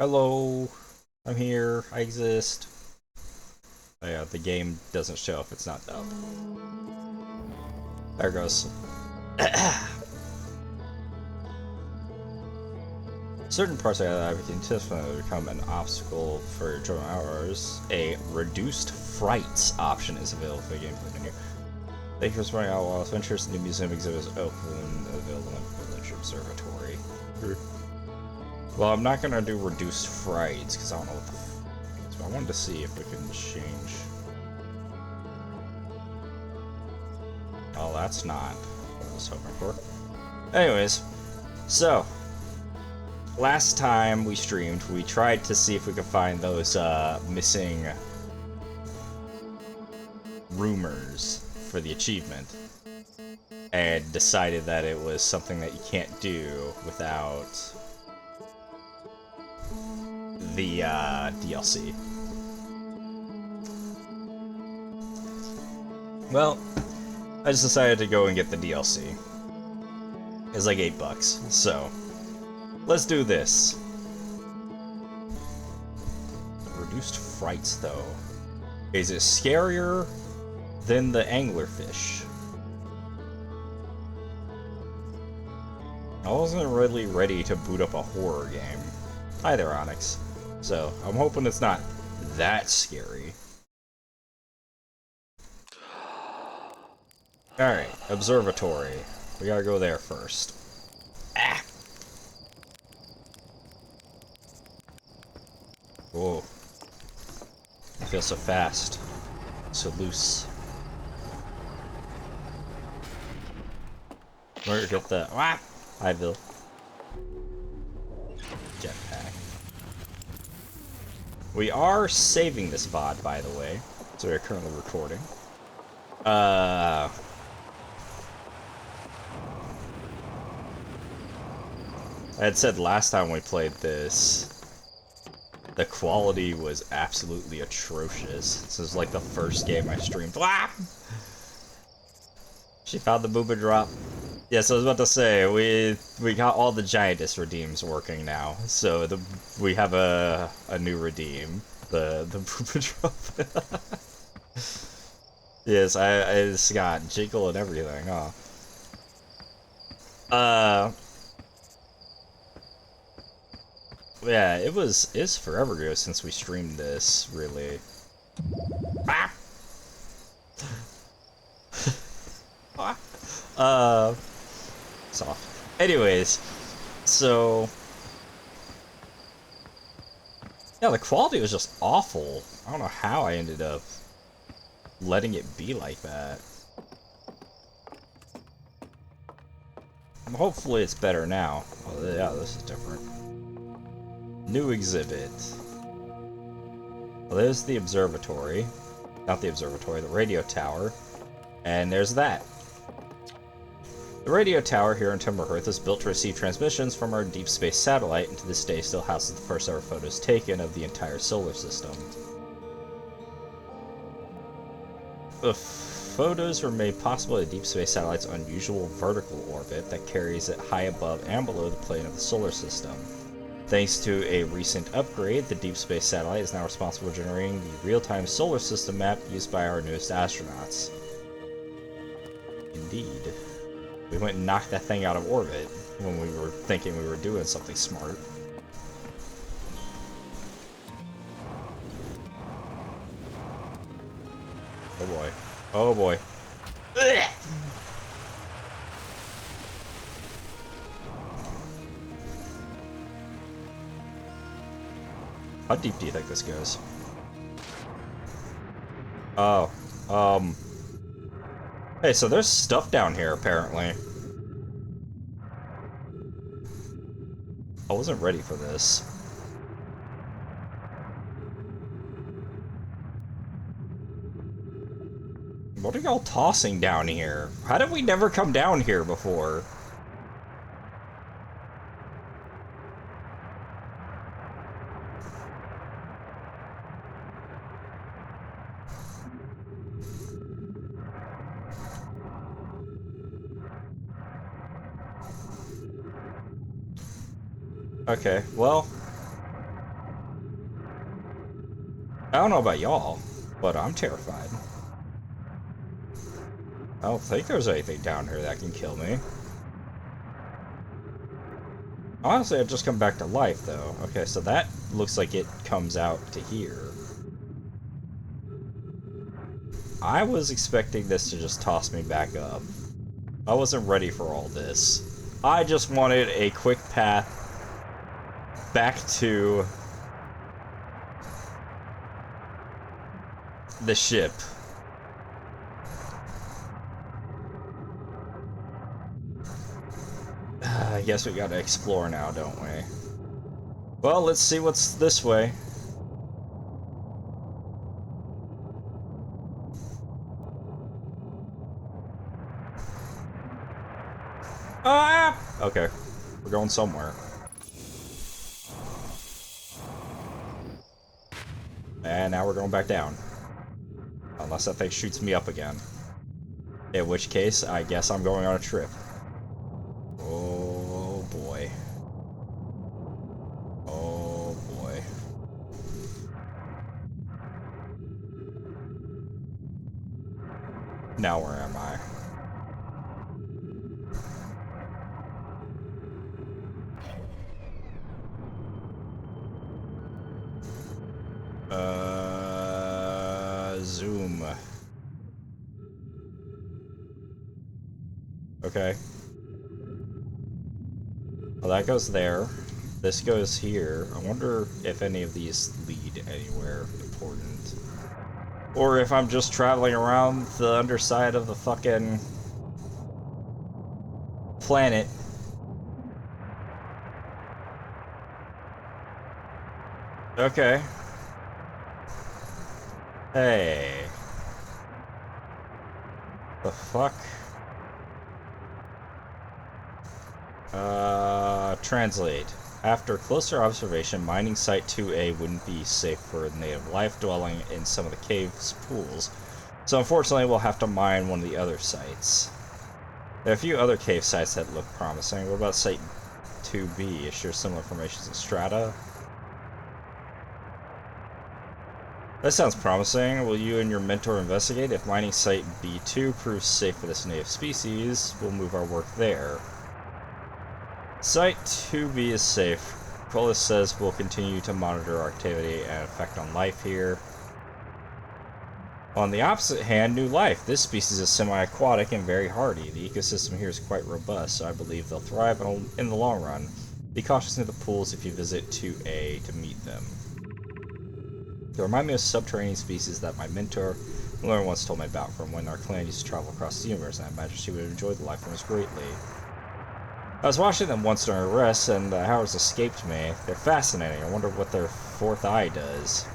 Hello, I'm here, I exist. Oh, yeah, the game doesn't show if it's not dubbed. There it goes. Certain parts of everything typically become an obstacle for joining hours. A reduced frights option is available for the gameplay menu. Thank you for spending out while adventures. New museum exhibits open, available in Village Observatory. Well, I'm not gonna do reduced frights because I don't know what the f is, but I wanted to see if we can change. Oh, that's not what I was hoping for. Anyways, so last time we streamed, we tried to see if we could find those missing rumors for the achievement, and decided that it was something that you can't do without the DLC. Well, I just decided to go and get the DLC. It's like $8, so let's do this. Reduced frights, though. Is it scarier than the anglerfish? I wasn't really ready to boot up a horror game. Hi there, Onyx. So, I'm hoping it's not that scary. Alright, observatory. We gotta go there first. Ah! Whoa. I feel so fast. So loose. Where get the... Ah! Hi, Bill. Jetpack. We are saving this VOD, by the way. So we're currently recording. I had said last time we played this, the quality was absolutely atrocious. This is like the first game I streamed. Ah! She found the booba drop. Yes, I was about to say, we got all the giantess redeems working now. So we have a new redeem. The booba drop. Yes, I just got jiggle and everything, huh? Yeah, it's forever ago since we streamed this, really. Ah! Soft. Anyways, so yeah, the quality was just awful. I don't know how I ended up letting it be like that. Hopefully it's better now. Oh, yeah, this is different. New exhibit. Well, there's the observatory. Not the observatory, the radio tower. And there's that. The radio tower here in Timberhearth is built to receive transmissions from our deep space satellite, and to this day still houses the first ever photos taken of the entire solar system. The photos were made possible by the deep space satellite's unusual vertical orbit that carries it high above and below the plane of the solar system. Thanks to a recent upgrade, the deep space satellite is now responsible for generating the real-time solar system map used by our newest astronauts. Indeed. We went and knocked that thing out of orbit when we were thinking we were doing something smart. Oh boy. Oh boy. Ugh! How deep do you think this goes? Oh. Hey, so there's stuff down here, apparently. I wasn't ready for this. What are y'all tossing down here? How did we never come down here before? Okay, well, I don't know about y'all, but I'm terrified. I don't think there's anything down here that can kill me. Honestly, I've just come back to life, though. Okay, so that looks like it comes out to here. I was expecting this to just toss me back up. I wasn't ready for all this. I just wanted a quick path back to the ship. I guess we gotta explore now, don't we? Well, let's see what's this way. Ah! Okay, we're going somewhere. And now we're going back down. Unless that thing shoots me up again. In which case, I guess I'm going on a trip. Oh boy. Oh boy. Now where am I? Zoom. Okay. Well, that goes there. This goes here. I wonder if any of these lead anywhere important. Or if I'm just traveling around the underside of the fucking planet. Okay. Hey. The fuck? Translate. After closer observation, mining site 2A wouldn't be safe for native life dwelling in some of the cave's pools. So unfortunately, we'll have to mine one of the other sites. There are a few other cave sites that look promising. What about site 2B? It shares similar formations and strata. That sounds promising. Will you and your mentor investigate? If mining site B2 proves safe for this native species, we'll move our work there. Site 2B is safe. Colas says we'll continue to monitor our activity and effect on life here. On the opposite hand, new life. This species is semi-aquatic and very hardy. The ecosystem here is quite robust, so I believe they'll thrive in the long run. Be cautious near the pools if you visit 2A to meet them. They remind me of subterranean species that my mentor Lauren once told me about from when our clan used to travel across the universe, and I imagine she would enjoy the life forms greatly. I was watching them once during a rest, and the Howards escaped me. They're fascinating. I wonder what their fourth eye does.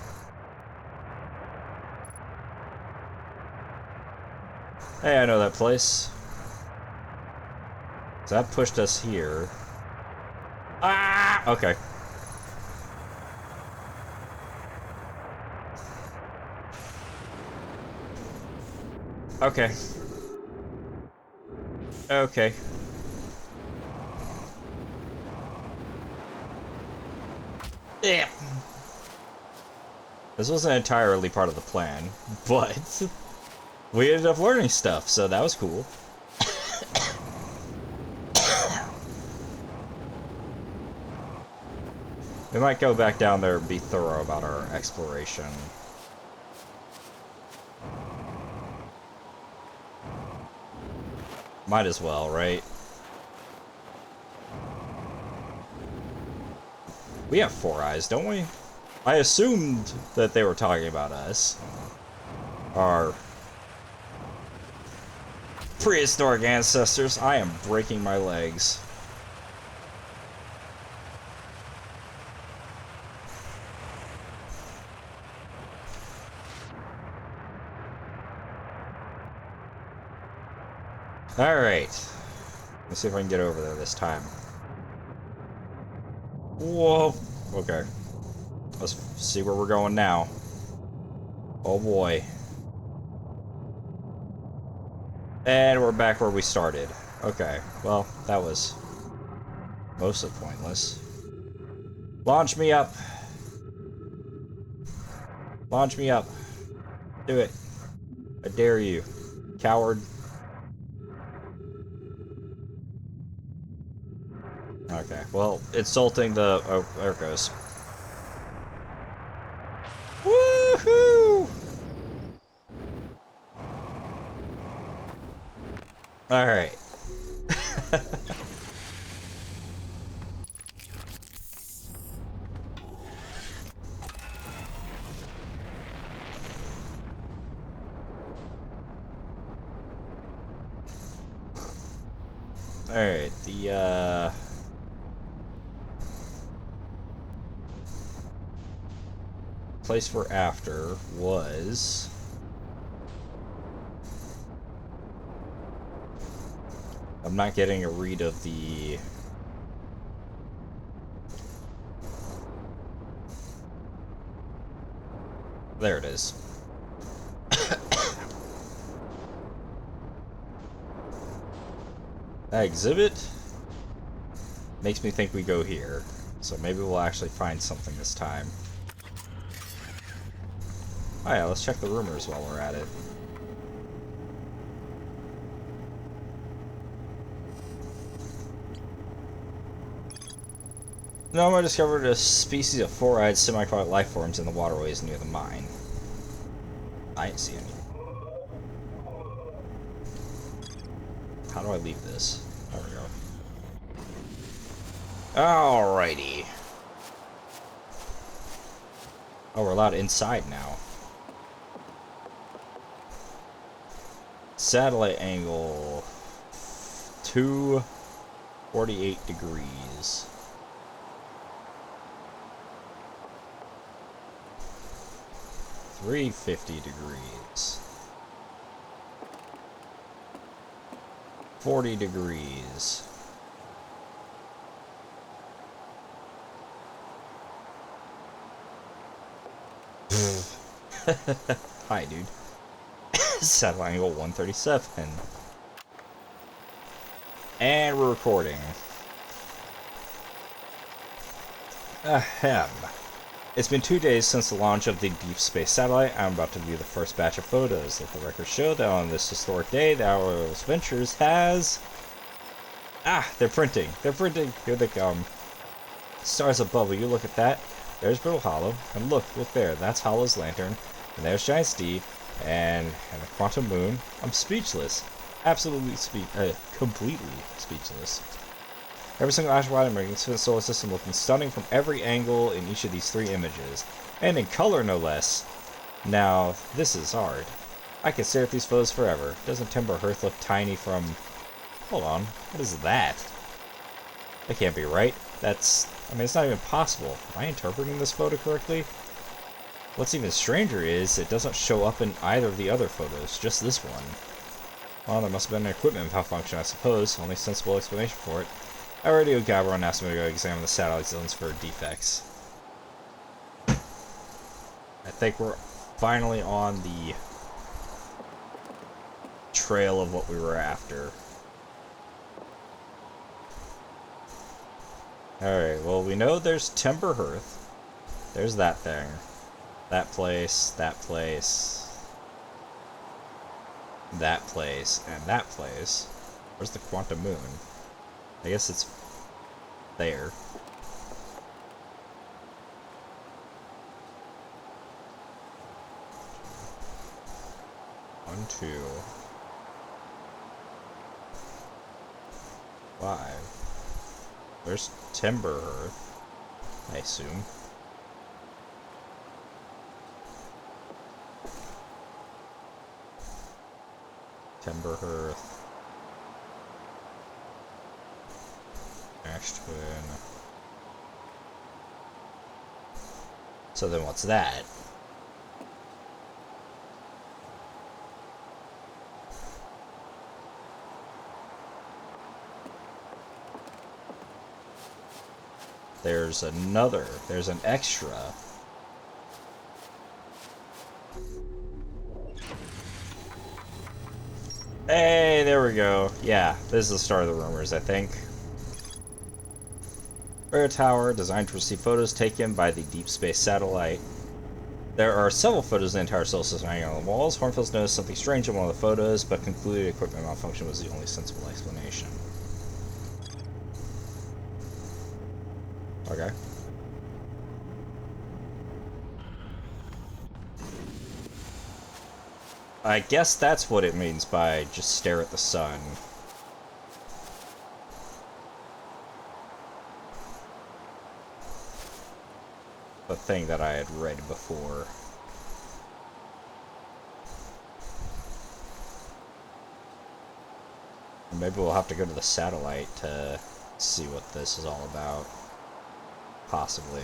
Hey, I know that place. So that pushed us here. Ah! Okay. Okay. Okay. Yeah. This wasn't entirely part of the plan, but we ended up learning stuff, so that was cool. We might go back down there and be thorough about our exploration. Might as well, right? We have 4 eyes, don't we? I assumed that they were talking about us. Our prehistoric ancestors. I am breaking my legs. Alright. Let's see if I can get over there this time. Whoa. Okay. Let's see where we're going now. Oh boy. And we're back where we started. Okay. Well, that was mostly pointless. Launch me up. Launch me up. Do it. I dare you. Coward. Okay, well, insulting the... Oh, there it goes. Woohoo! Alright. Alright, the, place for after was... I'm not getting a read of the... There it is. That exhibit makes me think we go here. So maybe we'll actually find something this time. Oh yeah, let's check the rumors while we're at it. Noma discovered a species of four-eyed semi-aquatic life forms in the waterways near the mine. I didn't see any. How do I leave this? There we go. Alrighty. Oh, we're allowed inside now. Satellite angle 248 degrees. $350 degrees. 40 degrees. Hi, dude. Satellite angle 137. And we're recording. Ahem. It's been 2 days since the launch of the Deep Space Satellite. I'm about to view the first batch of photos. Let the record show that on this historic day, the Artivex Ventures has... Ah, they're printing. They're printing. Here they come. Stars above, will you look at that? There's Brittle Hollow. And look there. That's Hollow's lantern. And there's Giant Steve. And the Quantum Moon. I'm speechless. Absolutely completely speechless. Every single astral body in the solar system looking stunning from every angle in each of these 3 images. And in color, no less. Now, this is hard. I can stare at these photos forever. Doesn't Timber Hearth look tiny from... Hold on. What is that? That can't be right. That's... I mean, it's not even possible. Am I interpreting this photo correctly? What's even stranger is it doesn't show up in either of the other photos, just this one. Well, there must have been an equipment malfunction, I suppose. Only sensible explanation for it. I radio Gabber and asked me to go examine the satellite zones for defects. I think we're finally on the trail of what we were after. Alright, well, we know there's Timber Hearth. There's that thing. That place, that place. That place, and that place. Where's the Quantum Moon? I guess it's there. One, 2, 5. There's Timber Hearth, I assume. Timber Hearth. Ash Twin. So then what's that? There's an extra. Hey, there we go. Yeah, this is the start of the rumors, I think. Air tower designed to receive photos taken by the deep space satellite. There are several photos of the entire solar system hanging on the walls. Hornfield's noticed something strange in one of the photos, but concluded equipment malfunction was the only sensible explanation. Okay. I guess that's what it means by just stare at the sun. The thing that I had read before. Maybe we'll have to go to the satellite to see what this is all about. Possibly.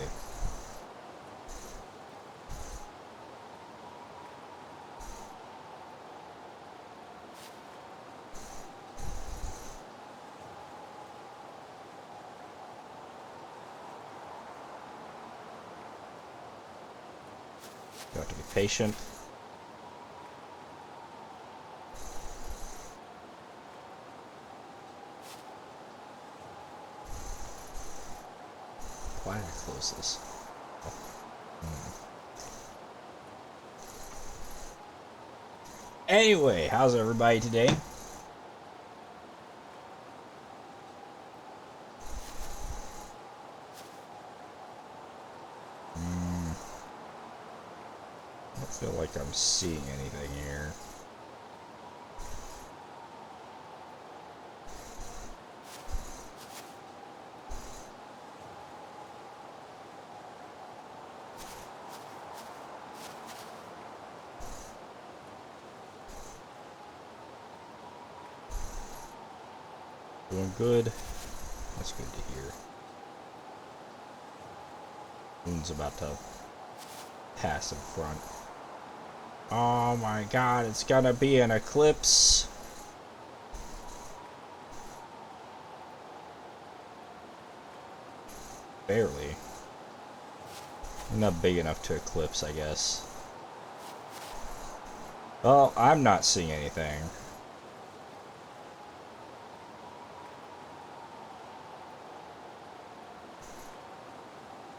You have to be patient. Why did I close this? Oh. Anyway, how's everybody today? I don't feel like I'm seeing anything here. Doing good. That's good to hear. Moon's about to pass in front. Oh my god, it's gonna be an eclipse. Barely. Not big enough to eclipse, I guess. Well, I'm not seeing anything.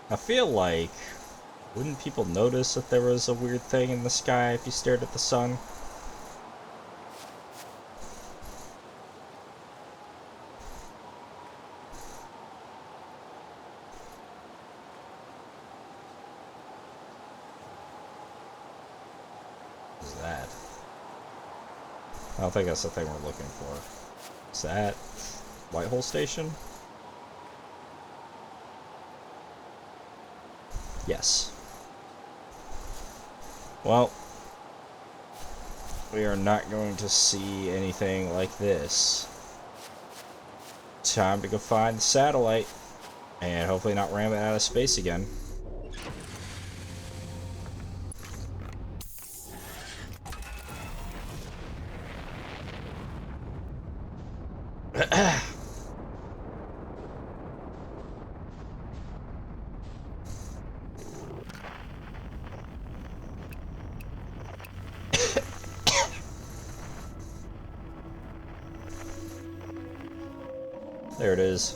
I feel like, wouldn't people notice that there was a weird thing in the sky if you stared at the sun? What is that? I don't think that's the thing we're looking for. Is that Whitehole Station? Yes. Well, we are not going to see anything like this. Time to go find the satellite, and hopefully not ram it out of space again. There it is.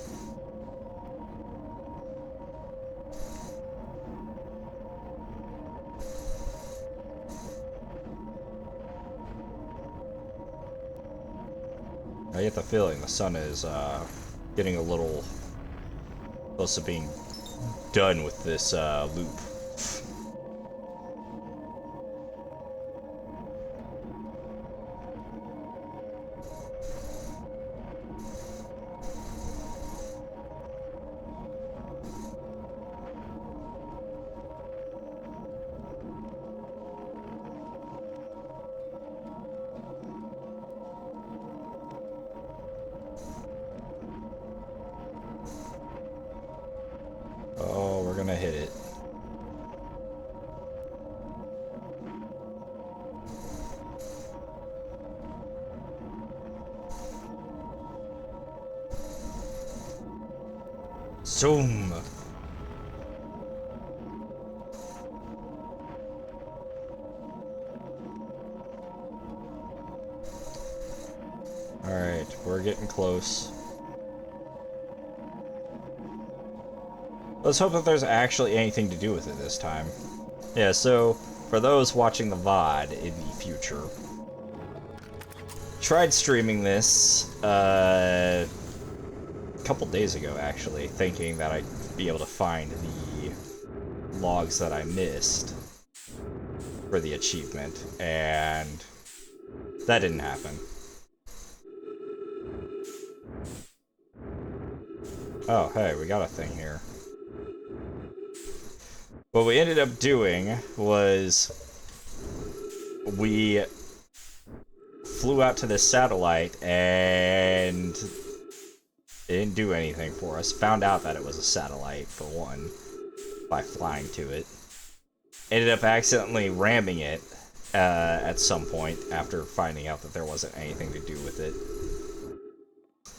I get the feeling the sun is getting a little close to being done with this loop. Oh, we're gonna hit it. Zoom! Alright, we're getting close. Let's hope that there's actually anything to do with it this time. Yeah, so for those watching the VOD in the future, tried streaming this a couple days ago, actually, thinking that I'd be able to find the logs that I missed for the achievement, and that didn't happen. Oh, hey, we got a thing here. What we ended up doing was we flew out to this satellite and it didn't do anything for us. Found out that it was a satellite, for one, by flying to it. Ended up accidentally ramming it at some point after finding out that there wasn't anything to do with it.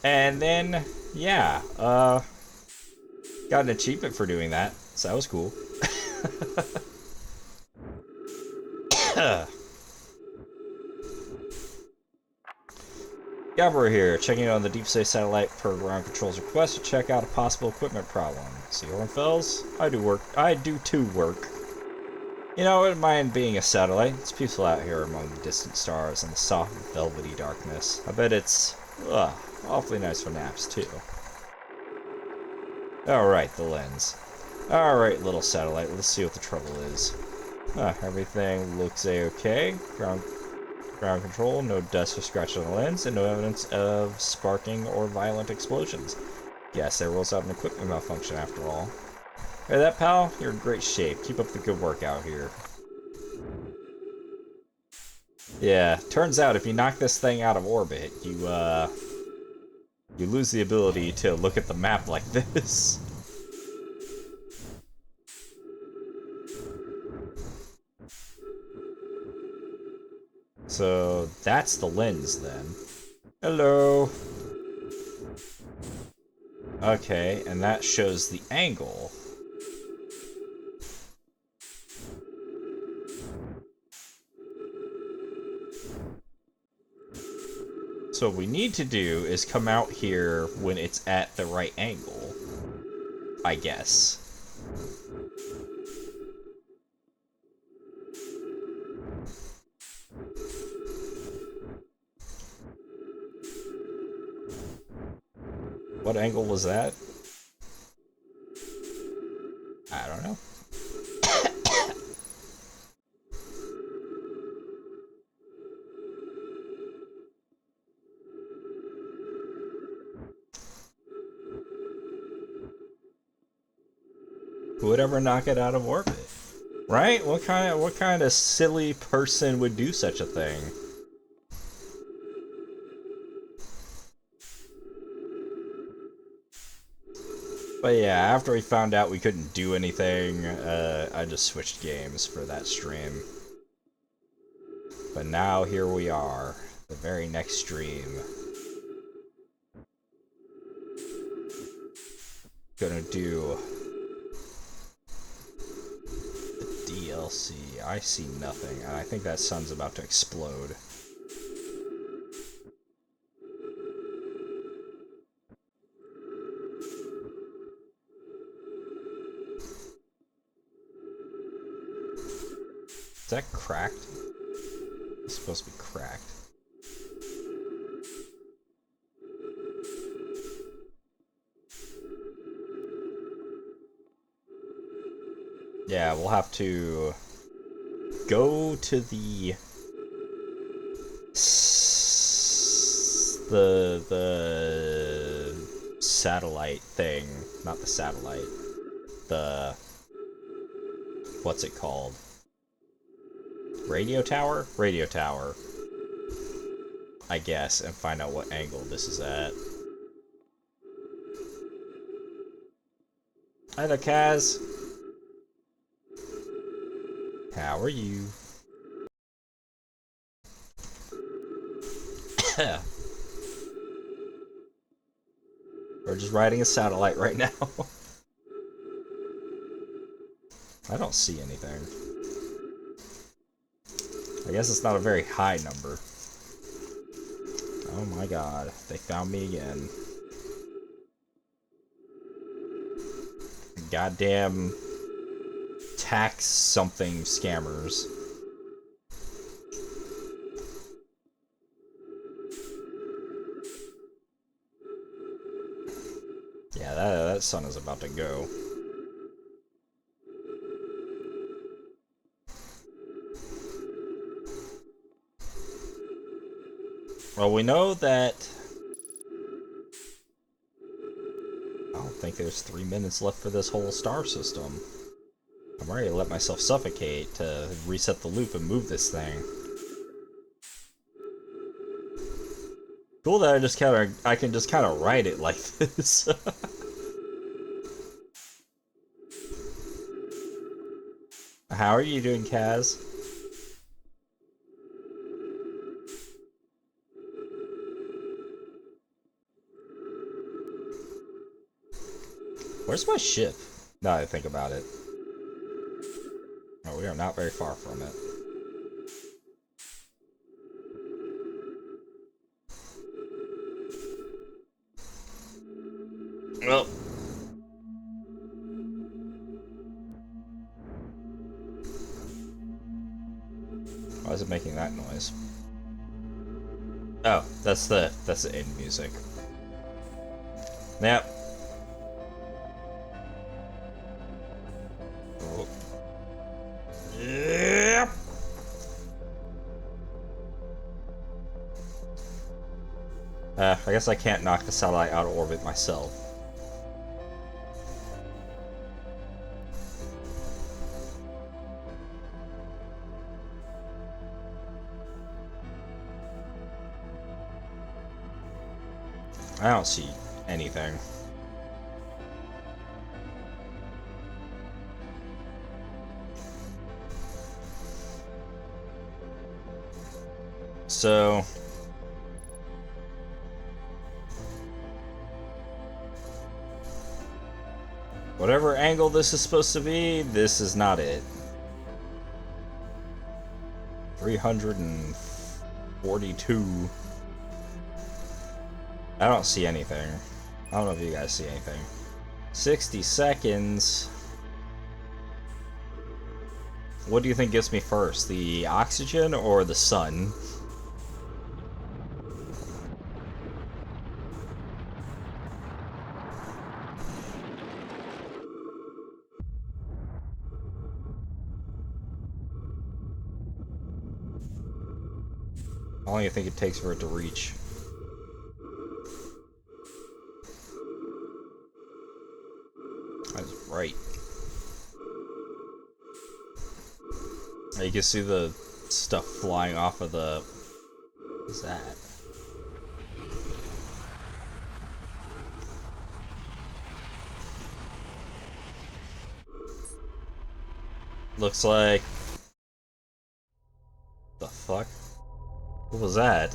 And then, yeah, got an achievement for doing that, so that was cool. Gabber here, checking on the Deep Space Satellite per ground control's request to check out a possible equipment problem. See Hornfells? I do too work. You know, I wouldn't mind being a satellite. It's peaceful out here among the distant stars and the soft, velvety darkness. I bet it's, awfully nice for naps, too. Alright, the lens. Alright, little satellite, let's see what the trouble is. Everything looks a-okay. Ground control, no dust or scratch on the lens, and no evidence of sparking or violent explosions. Guess there was an equipment malfunction after all. Hey, that pal, you're in great shape. Keep up the good work out here. Yeah, turns out if you knock this thing out of orbit, you lose the ability to look at the map like this. So that's the lens then. Hello. Okay, and that shows the angle. So what we need to do is come out here when it's at the right angle, I guess. What angle was that? I don't know. Who would ever knock it out of orbit? Right? What kind of silly person would do such a thing? But yeah, after we found out we couldn't do anything, I just switched games for that stream. But now here we are, the very next stream. Gonna do the DLC. I see nothing, and I think that sun's about to explode. Is that cracked? It's supposed to be cracked. Yeah, we'll have to go to the satellite thing, not the satellite. The what's it called? Radio tower? Radio tower, I guess, and find out what angle this is at. Hi there, Kaz. How are you? We're just riding a satellite right now. I don't see anything. I guess it's not a very high number. Oh my god, they found me again. Goddamn tax something scammers. Yeah, that sun is about to go. Well, we know that... I don't think there's 3 minutes left for this whole star system. I'm ready to let myself suffocate to reset the loop and move this thing. Cool that I can just kind of ride it like this. How are you doing, Kaz? Where's my ship? Now that I think about it. Oh, we are not very far from it. Well. Why is it making that noise? Oh, that's the end music. Yep. Oh. Yep. I guess I can't knock the satellite out of orbit myself. I don't see anything. So... whatever angle this is supposed to be, this is not it. 342. I don't see anything. I don't know if you guys see anything. 60 seconds. What do you think gets me first? The oxygen or the sun? How long do you think it takes for it to reach? That's right. You can see the stuff flying off of the... What is that? Looks like... The fuck? What was that?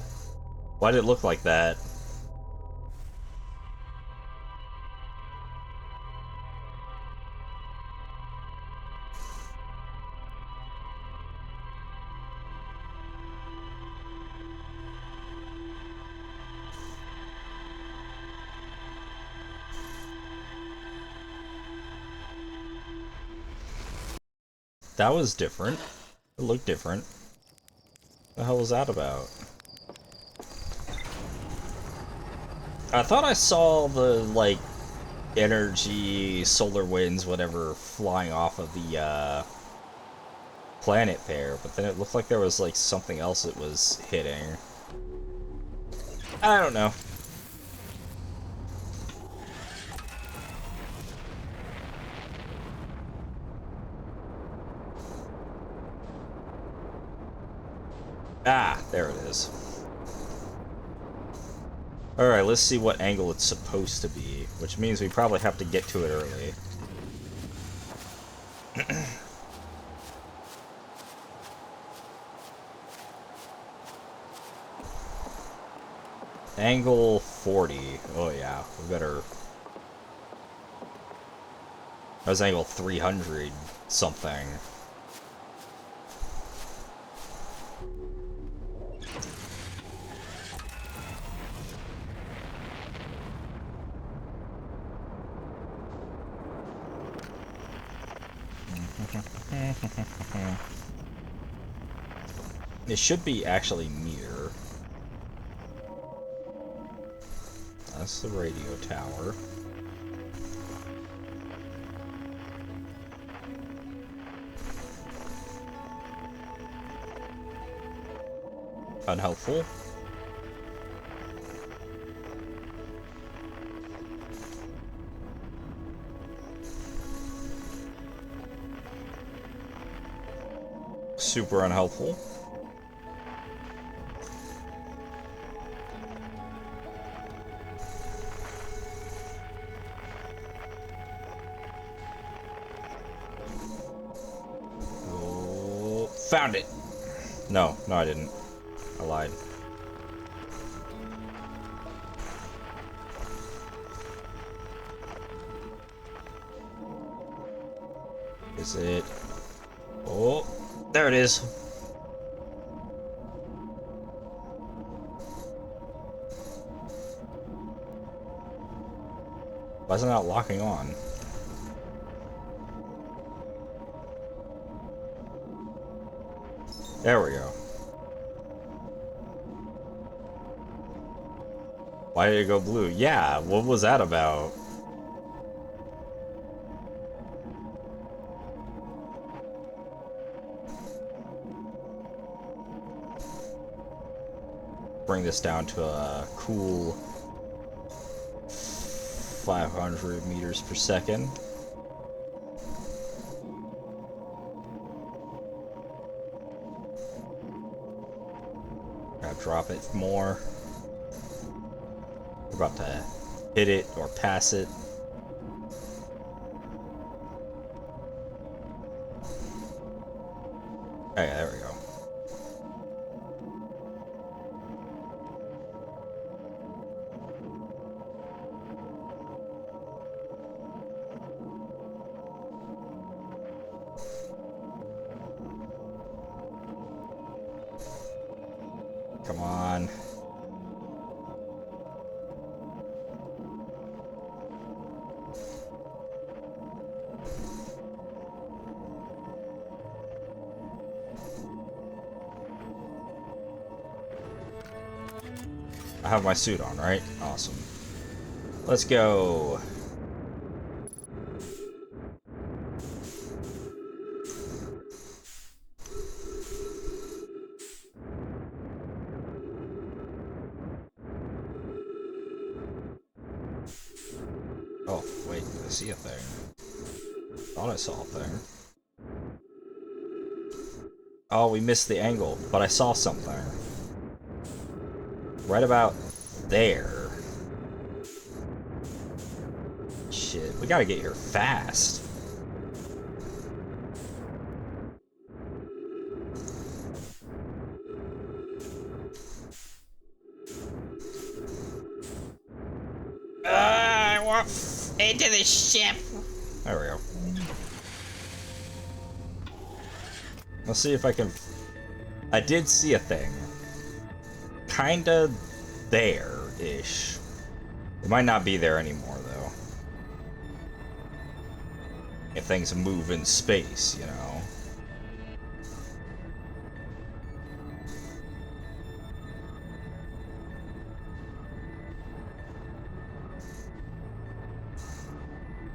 Why did it look like that? That was different. It looked different. What the hell was that about? I thought I saw the, like, energy, solar winds, whatever, flying off of the, planet there, but then it looked like there was, like, something else it was hitting. I don't know. Ah, there it is. Alright, let's see what angle it's supposed to be, which means we probably have to get to it early. Angle 40. Oh yeah, we better... That was angle 300 something. It should be actually near. That's the radio tower. Unhelpful. Super unhelpful. Oh, found it. No, I didn't. I lied. Is it? Oh, there it is. Why is it not locking on? There we go. Why did it go blue? Yeah, what was that about? Bring this down to a cool 500 meters per second. Gotta drop it more. We're about to hit it or pass it. Okay, there we go. Come on. I have my suit on, right? Awesome. Let's go. Oh, wait, I see a thing. Thought I saw a thing. Oh, we missed the angle, but I saw something. Right about there. Shit, we gotta get here fast. I want into the ship. There we go. Let's see if I can. I did see a thing. Kinda there-ish. It might not be there anymore, though. If things move in space, you know.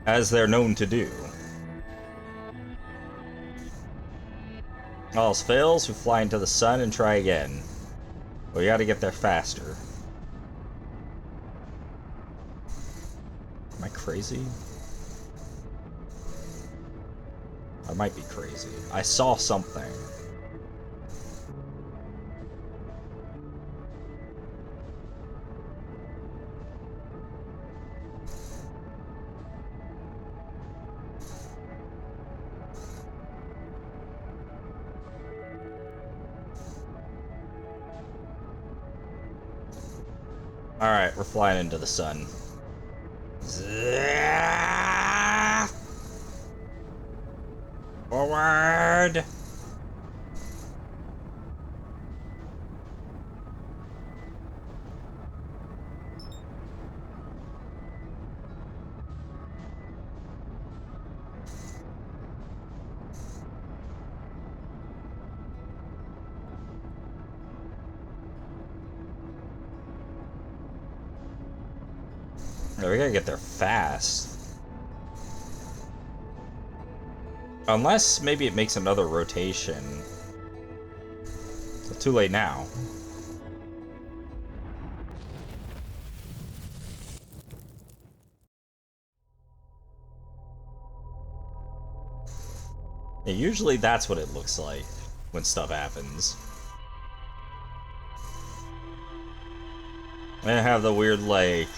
As they're known to do. All else fails, we fly into the sun and try again. We gotta get there faster. Am I crazy? I might be crazy. I saw something. Alright, we're flying into the sun. Forward! We gotta get there fast. Unless maybe it makes another rotation. So too late now. Yeah, usually that's what it looks like when stuff happens. I have the weird, like...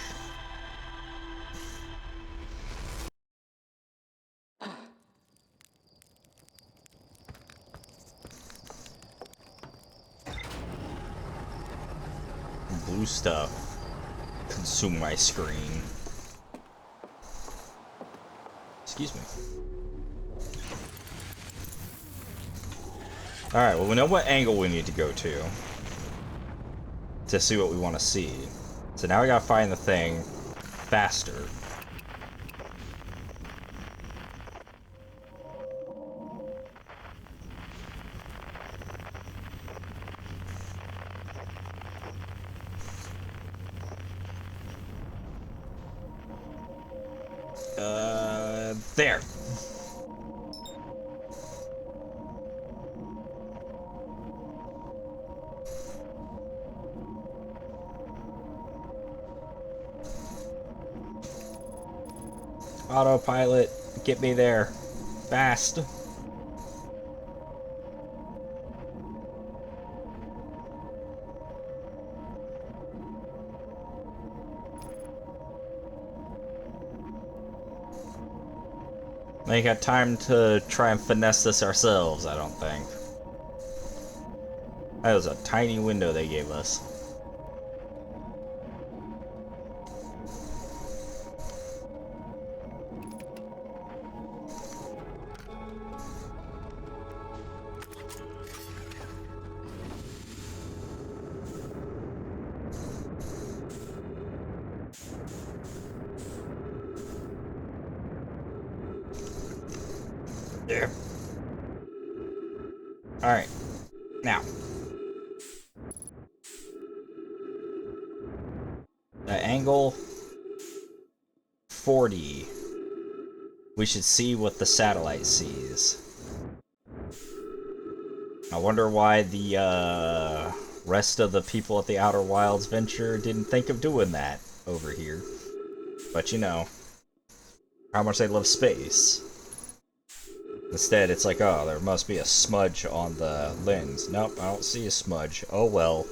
blue stuff consume my screen. Excuse me. Alright, well we know what angle we need to go to see what we want to see. So now we gotta find the thing faster. There. Autopilot, get me there. Fast. We ain't got time to try and finesse this ourselves, I don't think. That was a tiny window they gave us. There. Alright. Now. The angle 40. We should see what the satellite sees. I wonder why the rest of the people at the Outer Wilds venture didn't think of doing that over here. But you know, how much they love space. Instead, it's like, oh, there must be a smudge on the lens. Nope, I don't see a smudge. Oh well.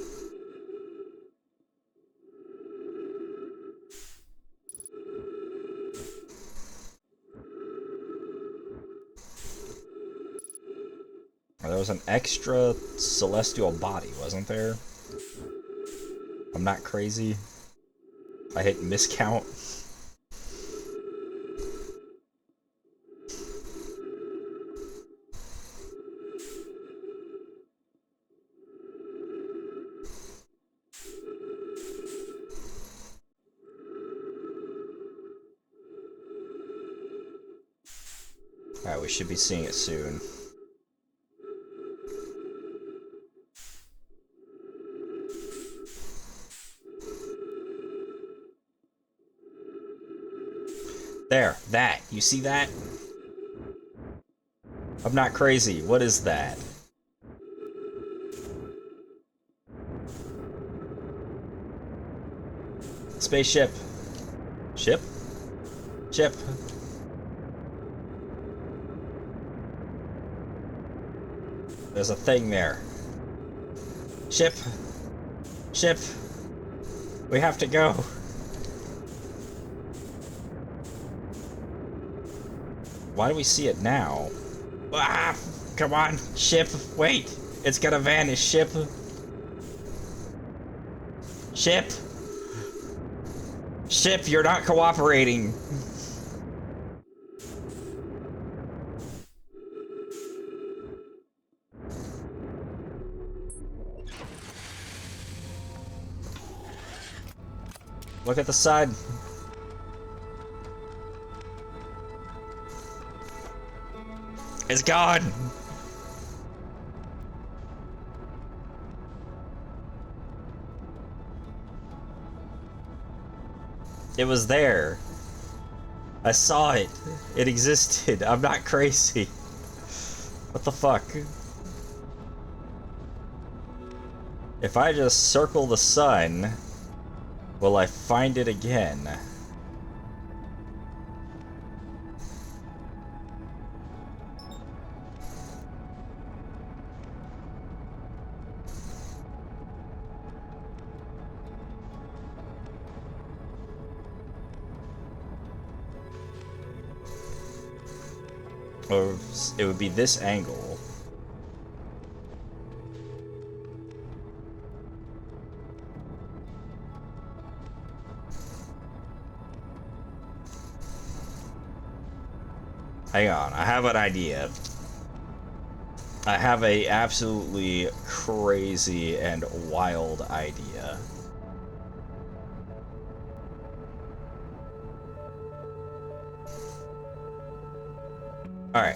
There was an extra celestial body, wasn't there? I'm not crazy. I hit miscount. Alright, we should be seeing it soon. There, that. You see that? I'm not crazy. What is that? Spaceship. Ship? Ship. There's a thing there. Ship. Ship. We have to go. Why do we see it now? Ah! Come on, ship. Wait. It's gonna vanish, ship. Ship. Ship, you're not cooperating. Look at the side. It's gone. It was there. I saw it. It existed. I'm not crazy. What the fuck? If I just circle the sun, will I find it again? Or it would be this angle. Hang on, I have an idea. I have a absolutely crazy and wild idea. Alright.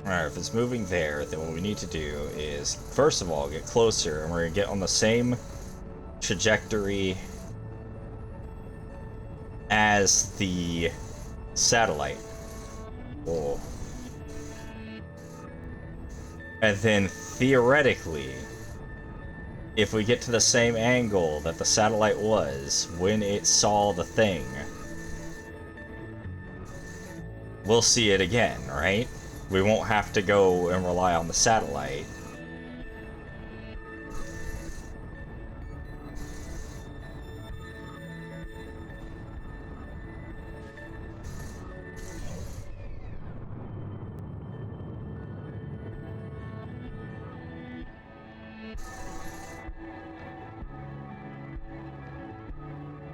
Alright, if it's moving there, then what we need to do is, first of all, get closer, and we're gonna get on the same trajectory as the satellite. Oh. And then, theoretically, if we get to the same angle that the satellite was when it saw the thing, we'll see it again, right? We won't have to go and rely on the satellite.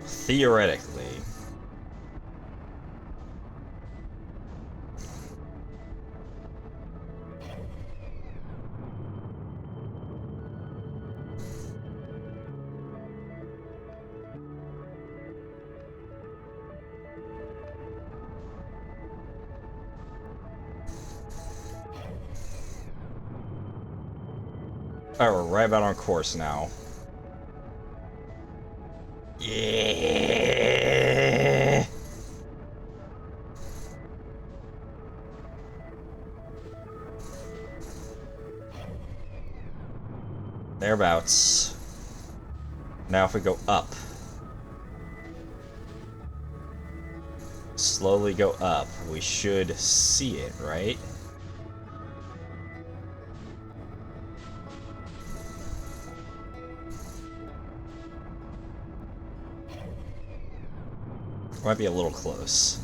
Theoretically. Alright, we're right about on course now. Yeah. Thereabouts. Now if we go up. Slowly go up, we should see it, right? Might be a little close.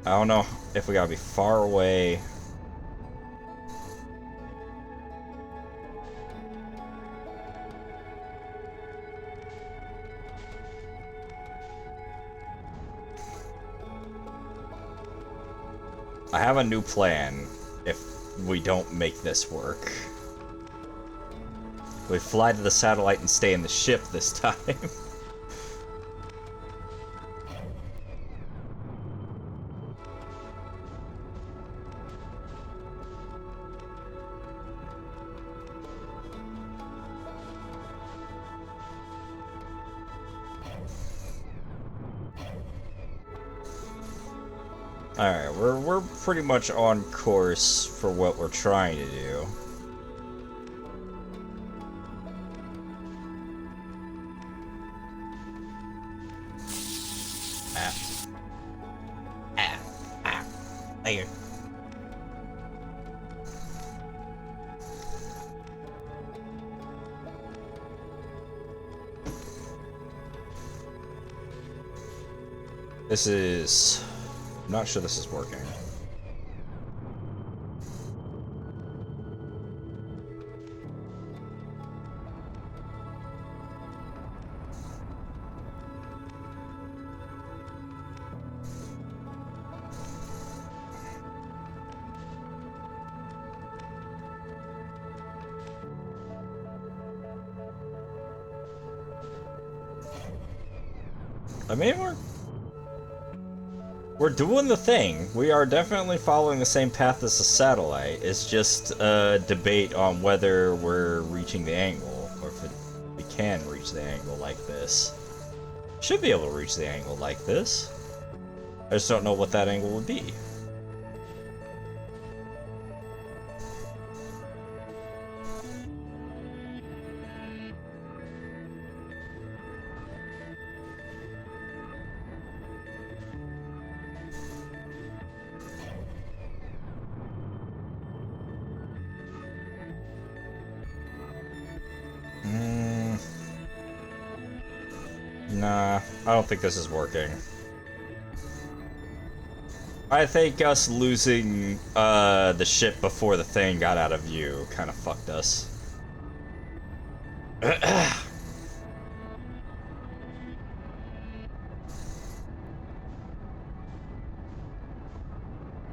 I don't know if we gotta be far away. I have a new plan if we don't make this work. We fly to the satellite and stay in the ship this time. Alright, we're pretty much on course for what we're trying to do. There. This is... I'm not sure this is working. I mean, we're doing the thing. We are definitely following the same path as the satellite. It's just a debate on whether we're reaching the angle, or if we can reach the angle like this. Should be able to reach the angle like this. I just don't know what that angle would be. Nah, I don't think this is working. I think us losing the ship before the thing got out of view kind of fucked us.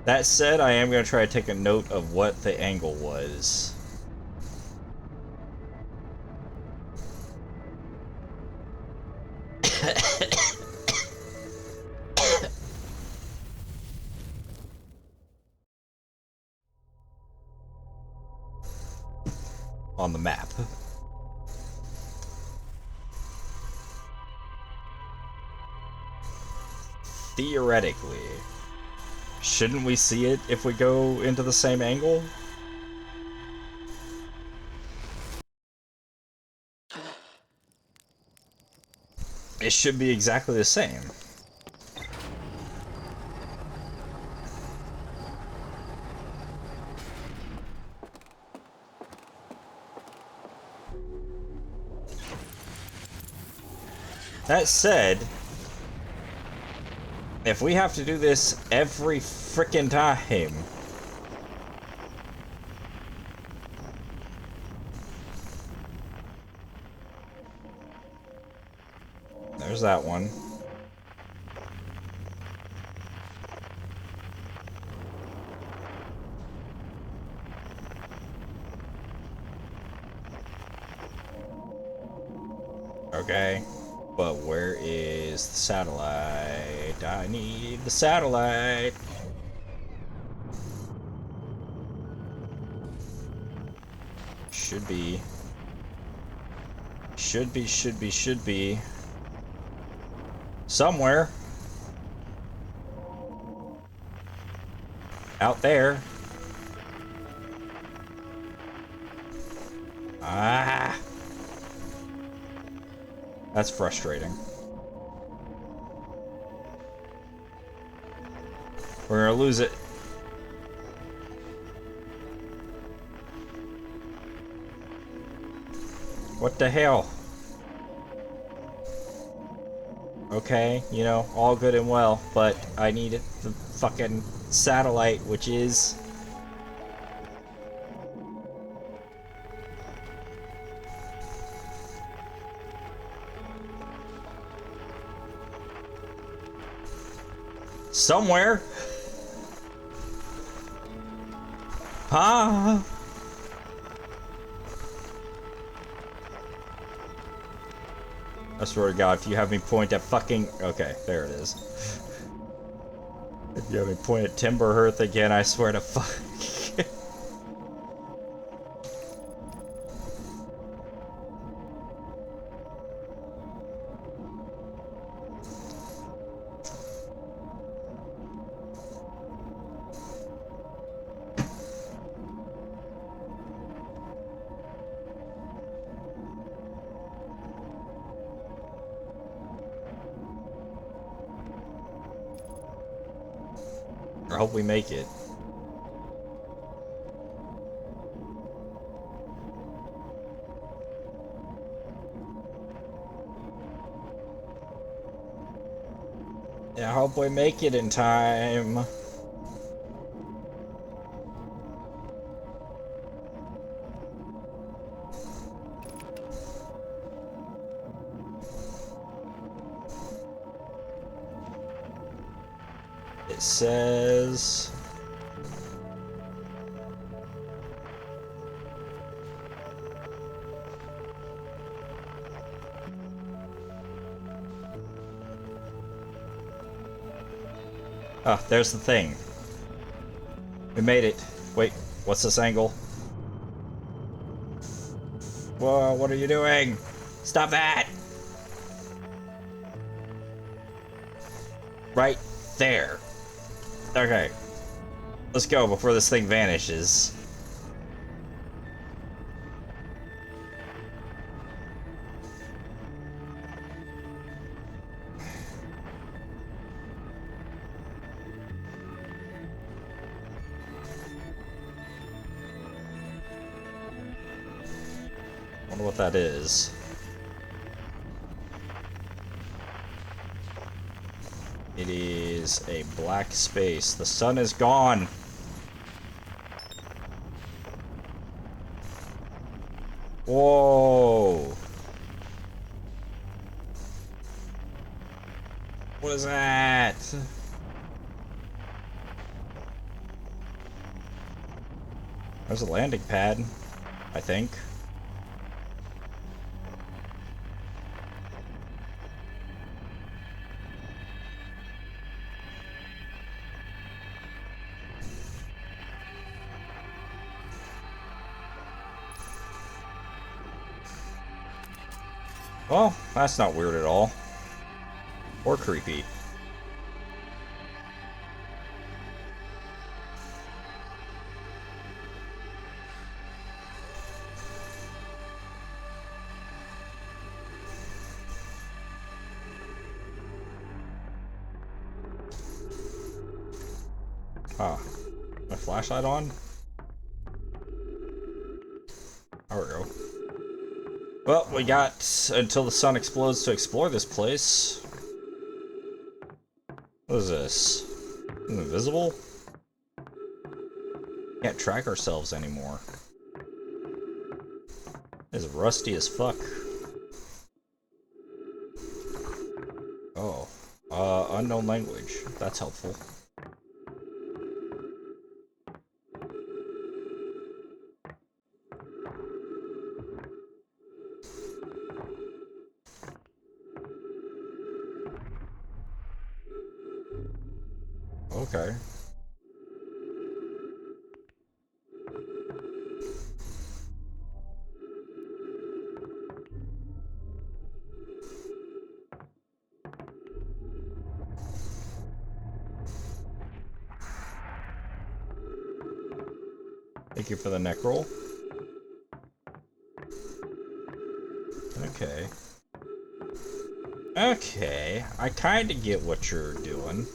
That said, I am going to try to take a note of what the angle was. On the map. Theoretically. Shouldn't we see it if we go into the same angle? It should be exactly the same. That said, if we have to do this every frickin' time, there's that one. Okay. But where is the satellite? I need the satellite. Should be. Should be. Somewhere. Out there. Ah. That's frustrating. We're gonna lose it. What the hell? Okay, you know, all good and well, but I need the fucking satellite, which is... somewhere. Huh? I swear to God, if you have me point at fucking... okay, there it is. If you have me point at Timber Hearth again, I swear to fuck... I hope we make it. Yeah, I hope we make it in time. It says... Ah, there's the thing. We made it. Wait, what's this angle? Whoa, what are you doing? Stop that! Right there. Okay. Let's go before this thing vanishes. Wonder what that is. It is a black space. The sun is gone. Whoa. What is that? There's a landing pad, I think. Well, that's not weird at all. Or creepy. Ah, my flashlight on? There we go. Well, we got until the sun explodes to explore this place. What is this? Invisible? Can't track ourselves anymore. It's rusty as fuck. Oh. Unknown language. That's helpful. Okay. Thank you for the neck roll. Okay. Okay, I kinda get what you're doing.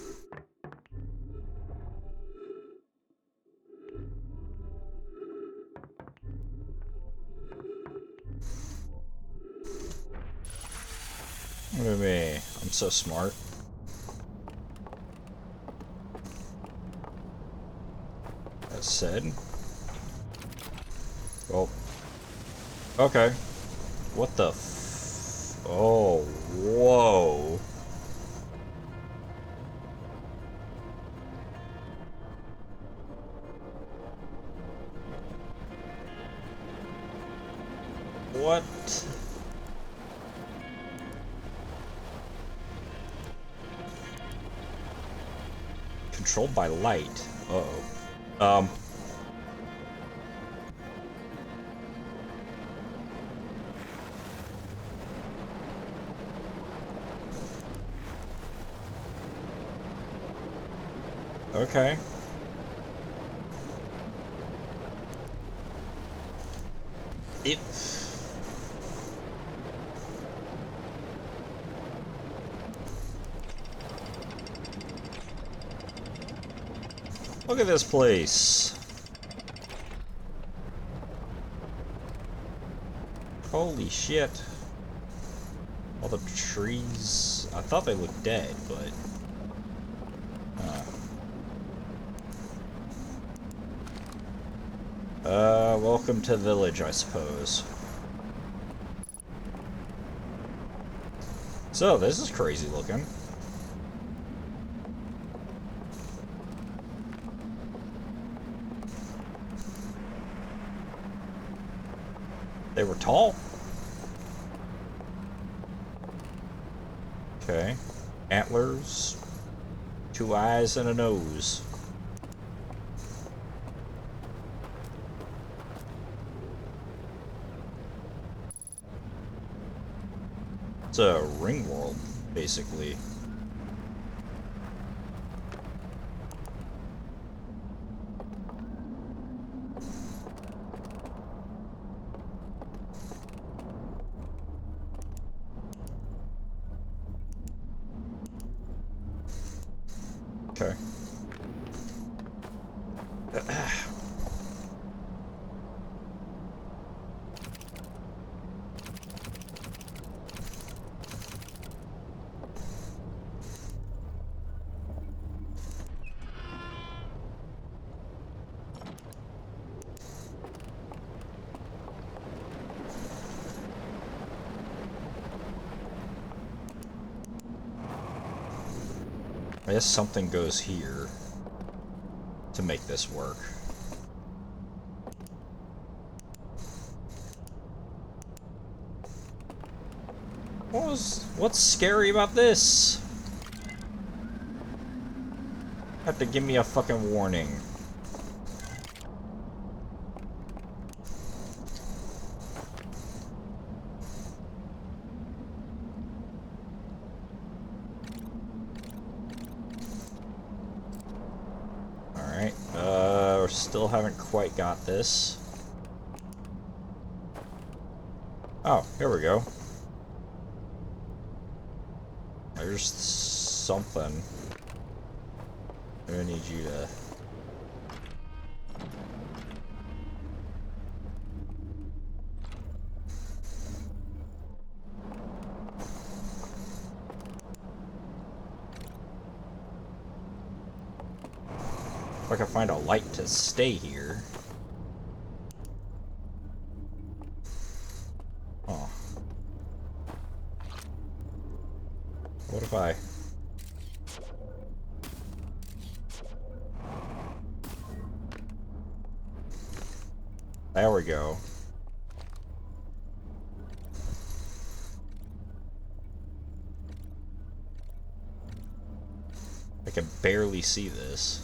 Look at me. I'm so smart. That said. Oh. Okay. What the f... Oh, whoa. What? Controlled by light. Uh-oh. Okay. Look at this place. Holy shit. All the trees. I thought they looked dead, but... welcome to the village, I suppose. So, this is crazy looking. They were tall. Okay. Antlers. 2 eyes and a nose. It's a ring world, basically. Okay. I guess something goes here to make this work. What's scary about this? Have to give me a fucking warning. Alright, we still haven't quite got this. Oh, here we go. There's something. I'm gonna need you to... If I can find a light to stay here. Oh. What if I... There we go. I can barely see this.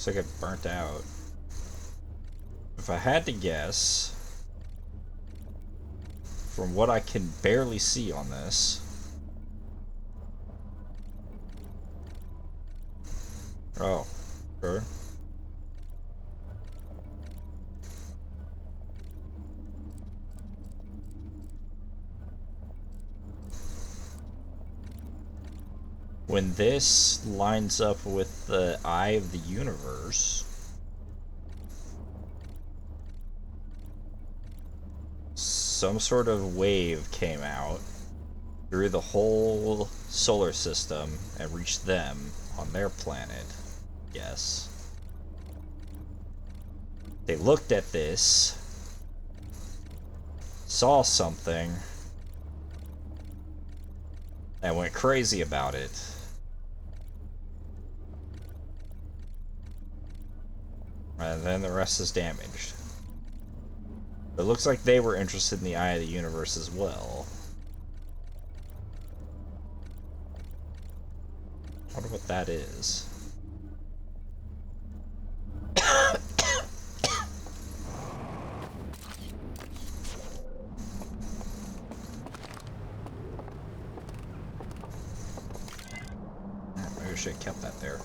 Looks like it burnt out. If I had to guess, from what I can barely see on this, oh, sure. When this lines up with the eye of the universe, some sort of wave came out through the whole solar system and reached them on their planet. Yes. They looked at this, saw something, and went crazy about it. And then the rest is damaged. It looks like they were interested in the eye of the universe as well. I wonder what that is. Maybe I should have kept that there.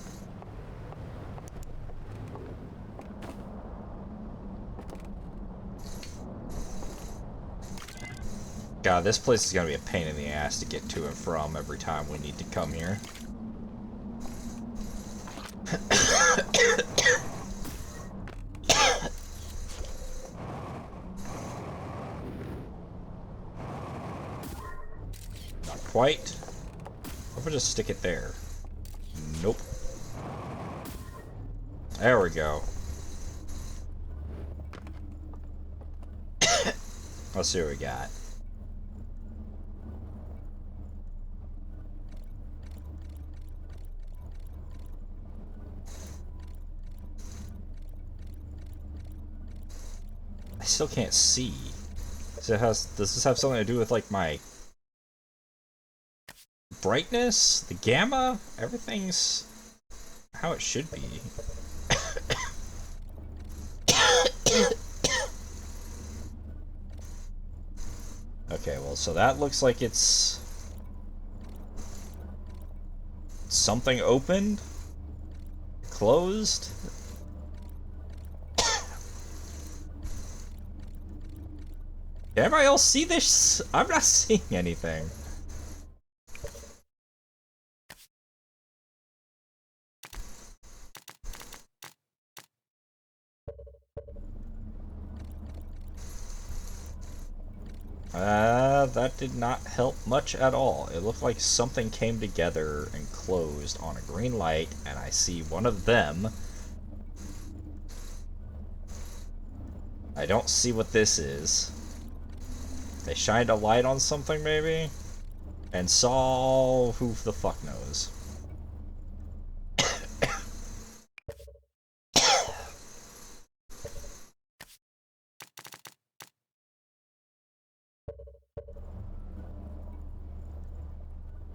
God, this place is gonna be a pain in the ass to get to and from every time we need to come here. Not quite. What if I just stick it there? Nope. There we go. Let's see what we got. I still can't see. So does this have something to do with like my brightness? The gamma? Everything's how it should be. Okay, well, so that looks like it's something opened, closed. Can everybody else see this? I'm not seeing anything. That did not help much at all. It looked like something came together and closed on a green light, and I see one of them. I don't see what this is. They shined a light on something, maybe? And saw who the fuck knows.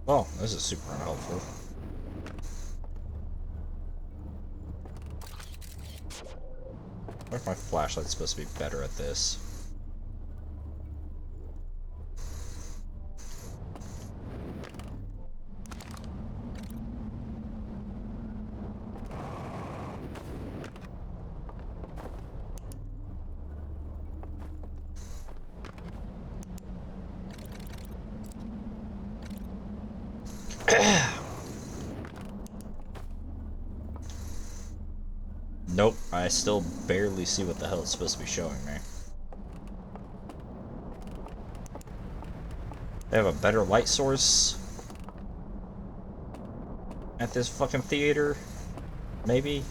Oh, this is super unhelpful. I wonder if my flashlight's supposed to be better at this. Nope, I still barely see what the hell it's supposed to be showing me. They have a better light source at this fucking theater? Maybe?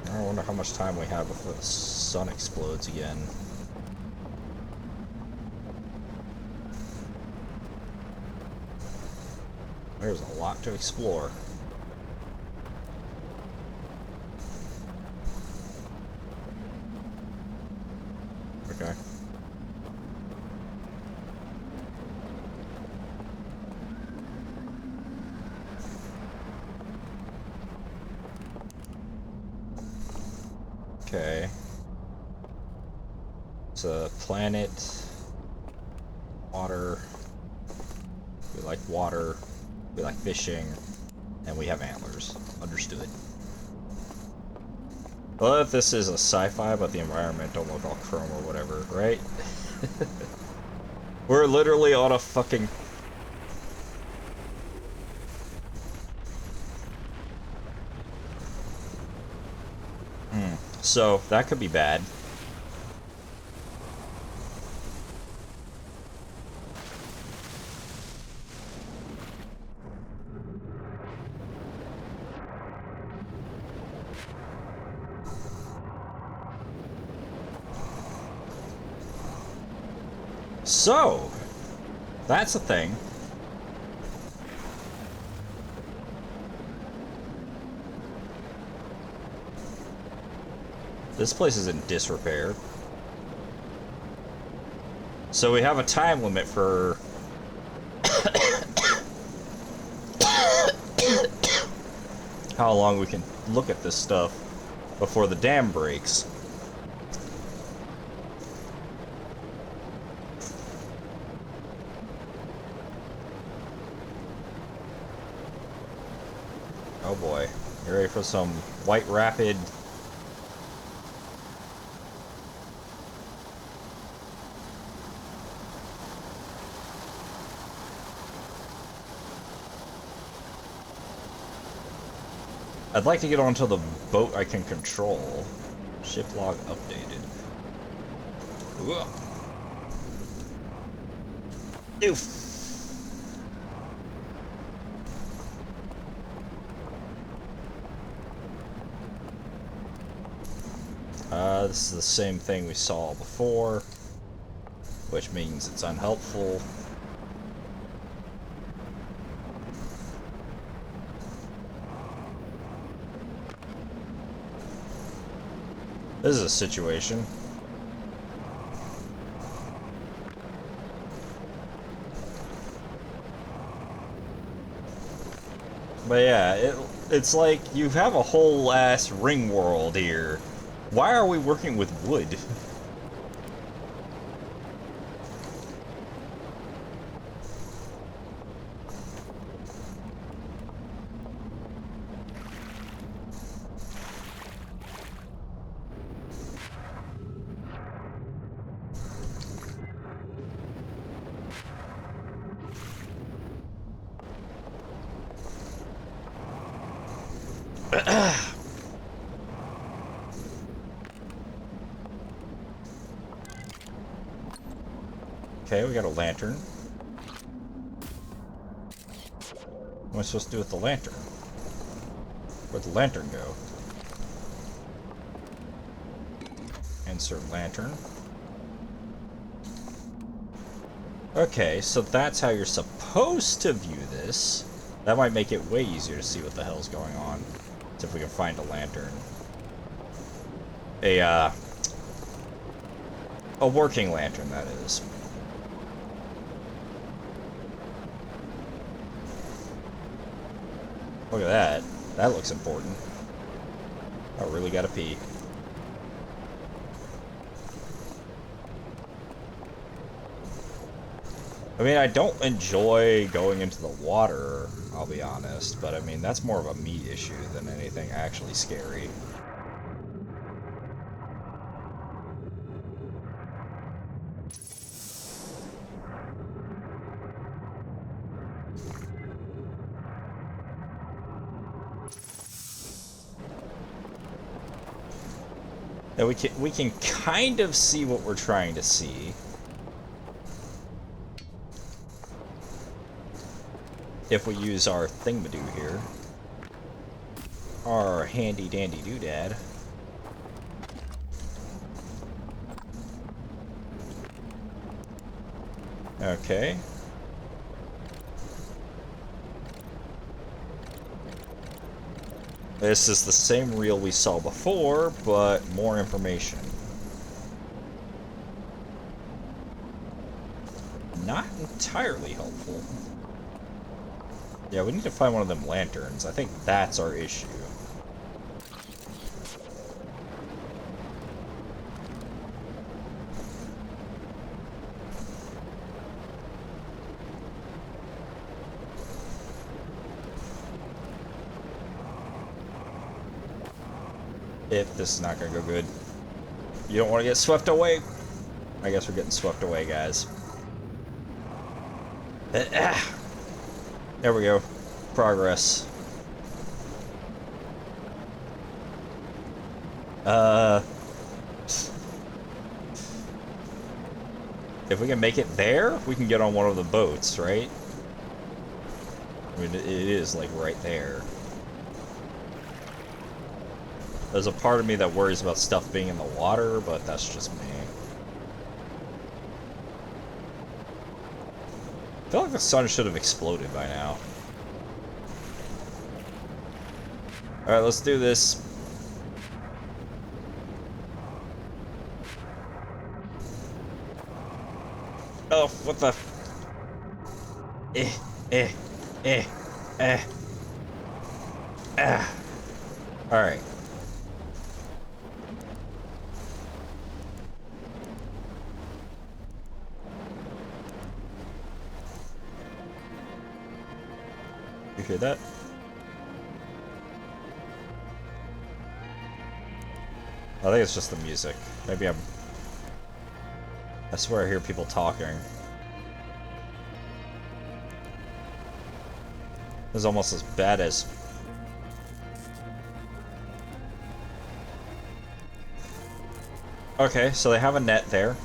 I wonder how much time we have before the sun explodes again. There's a lot to explore. Okay. Okay. It's a planet. Water. We like water. We like fishing. And we have antlers. Understood. Well, if this is a sci-fi, but the environment don't look all chrome or whatever, right? We're literally on a fucking... So, that could be bad. So, that's a thing. This place is in disrepair. So we have a time limit for... how long we can look at this stuff before the dam breaks. Oh boy. You ready for some White Rapid I'd like to get onto the boat I can control. Ship log updated. Ugh. Oof. This is the same thing we saw before, which means it's unhelpful. This is a situation. But yeah, it's like you have a whole ass ring world here. Why are we working with wood? Okay, we got a lantern. What am I supposed to do with the lantern? Where'd the lantern go? Insert lantern. Okay, so that's how you're supposed to view this. That might make it way easier to see what the hell's going on. See if we can find a lantern. A working lantern, that is. Look at that. That looks important. I really gotta pee. I mean, I don't enjoy going into the water, I'll be honest, but I mean, that's more of a me issue than anything actually scary. Now we can kind of see what we're trying to see. If we use our thingamadoo here. Our handy dandy doodad. Okay. This is the same reel we saw before, but more information. Not entirely helpful. Yeah, we need to find one of them lanterns. I think that's our issue. If this is not gonna go good. You don't want to get swept away. I guess we're getting swept away, guys. There we go. Progress. If we can make it there, we can get on one of the boats, right? I mean, it is, like, right there. There's a part of me that worries about stuff being in the water, but that's just me. I feel like the sun should have exploded by now. Alright, let's do this. Oh, what the... Alright. You hear that? I think it's just the music. Maybe I swear I hear people talking. It's almost as bad as... Okay, so they have a net there.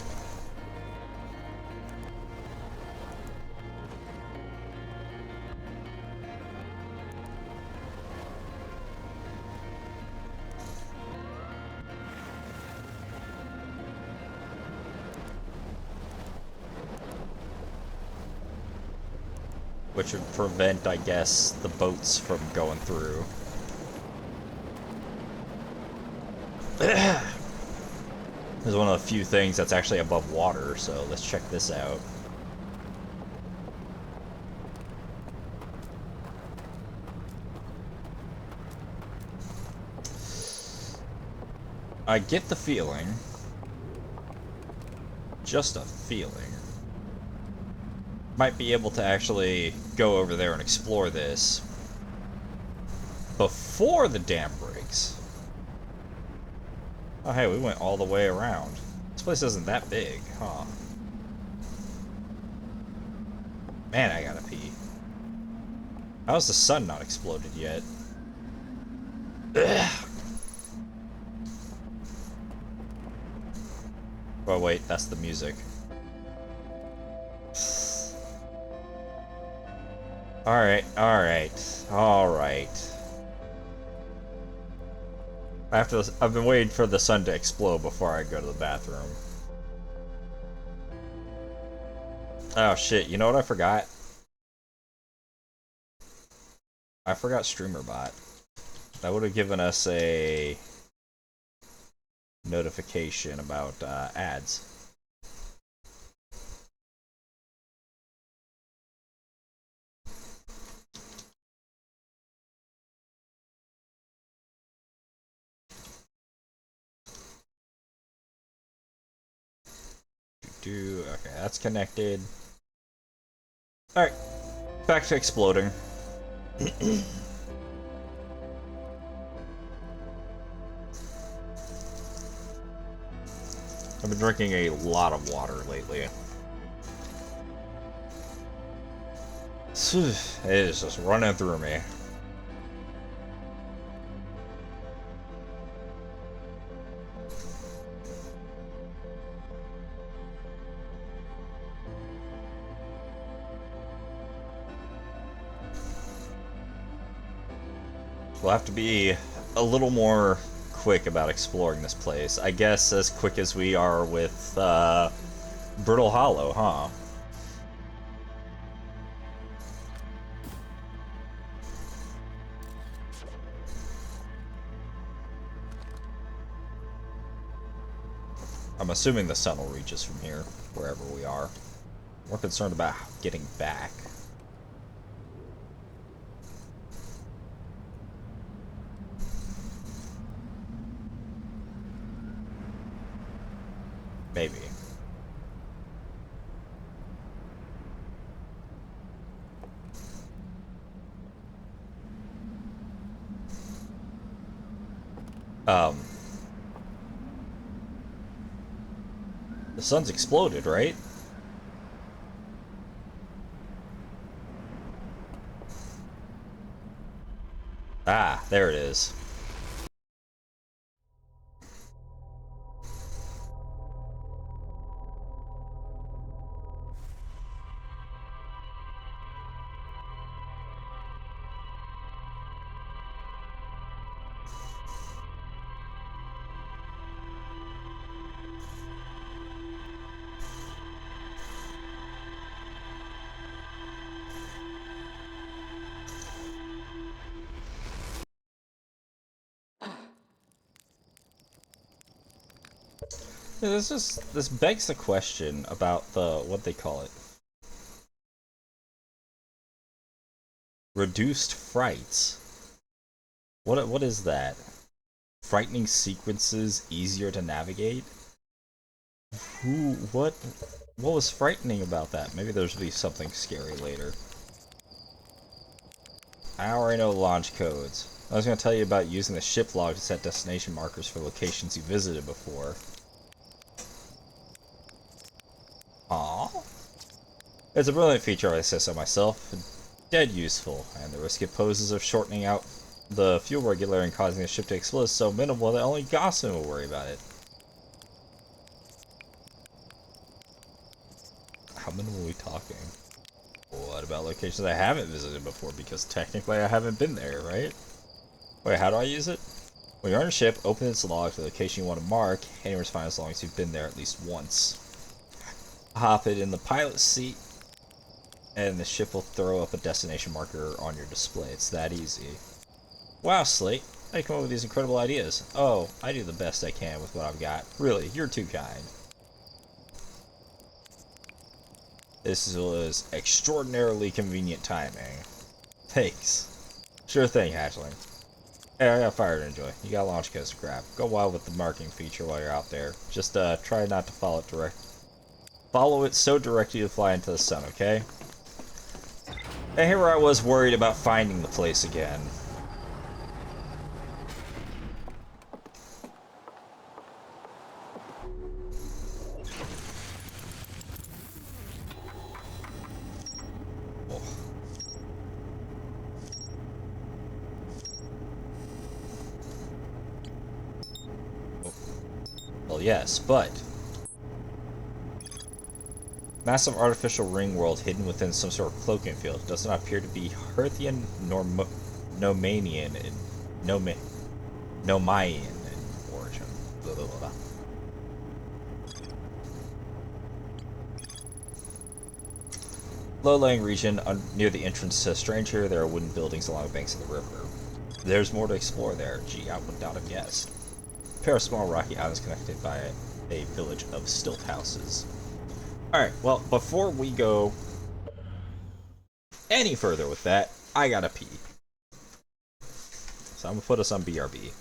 Which would prevent, I guess, the boats from going through. This is one of the few things that's actually above water, so let's check this out. I get the feeling, just a feeling, might be able to actually go over there and explore this before the dam breaks. Oh hey, we went all the way around. This place isn't that big, huh? Man, I gotta pee. How's the sun not exploded yet? Ugh. Oh wait, that's the music. Alright, alright, alright. I've been waiting for the sun to explode before I go to the bathroom. Oh shit, you know what I forgot? I forgot StreamerBot. That would have given us a notification about ads. Okay, that's connected. Alright, back to exploding. I've been drinking a lot of water lately. It is just running through me. We'll have to be a little more quick about exploring this place. I guess as quick as we are with Brittle Hollow, huh? I'm assuming the sun will reach us from here, wherever we are. We're concerned about getting back. Maybe. The sun's exploded, right? Ah, there it is. Yeah, this begs the question about the what they call it. Reduced frights. What is that? Frightening sequences easier to navigate? What was frightening about that? Maybe there's be something scary later. I already know launch codes. I was going to tell you about using the ship log to set destination markers for locations you visited before. Aww. It's a brilliant feature, I say so myself. Dead useful, and the risk it poses of shortening out the fuel regulator and causing the ship to explode is so minimal that only Gossen will worry about it. minimally talking. What about locations I haven't visited before? Because technically I haven't been there, right? Wait, how do I use it? When you're on a ship, open its log to the location you want to mark. Anywhere's fine as long as you've been there at least once. Hop it in the pilot's seat, and the ship will throw up a destination marker on your display. It's that easy. Wow, Slate. How do you come up with these incredible ideas? Oh, I do the best I can with what I've got. Really, you're too kind. This was extraordinarily convenient timing. Thanks. Sure thing, Hatchling. Hey, I got fire to enjoy. You got launch codes to grab. Go wild with the marking feature while you're out there. Just try not to follow it Follow it so directly to fly into the sun, okay? And here I was worried about finding the place again. Well, yes, but massive artificial ring world hidden within some sort of cloaking field does not appear to be Hearthian nor Nomanian in Nomian in origin. Blah, blah, blah. Low-lying region near the entrance to Stranger, there are wooden buildings along the banks of the river. There's more to explore there. Gee, I would not have guessed. A pair of small rocky islands connected by a village of stilt houses. Alright, well, before we go any further with that, I gotta pee. So I'm gonna put us on BRB.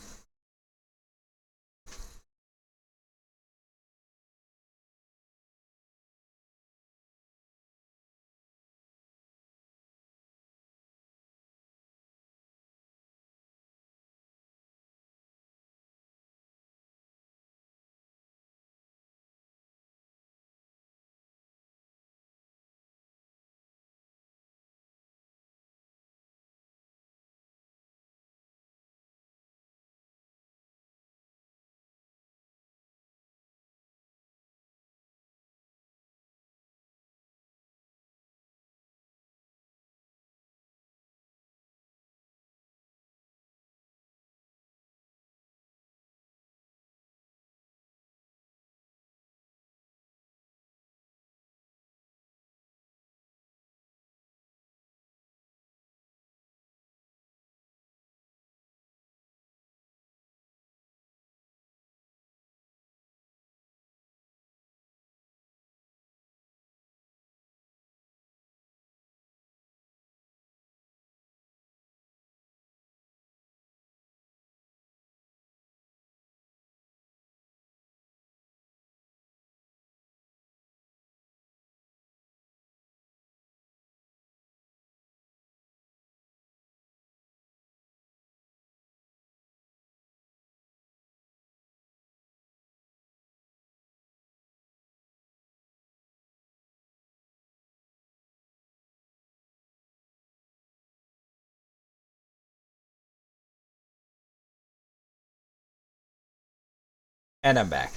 And I'm back.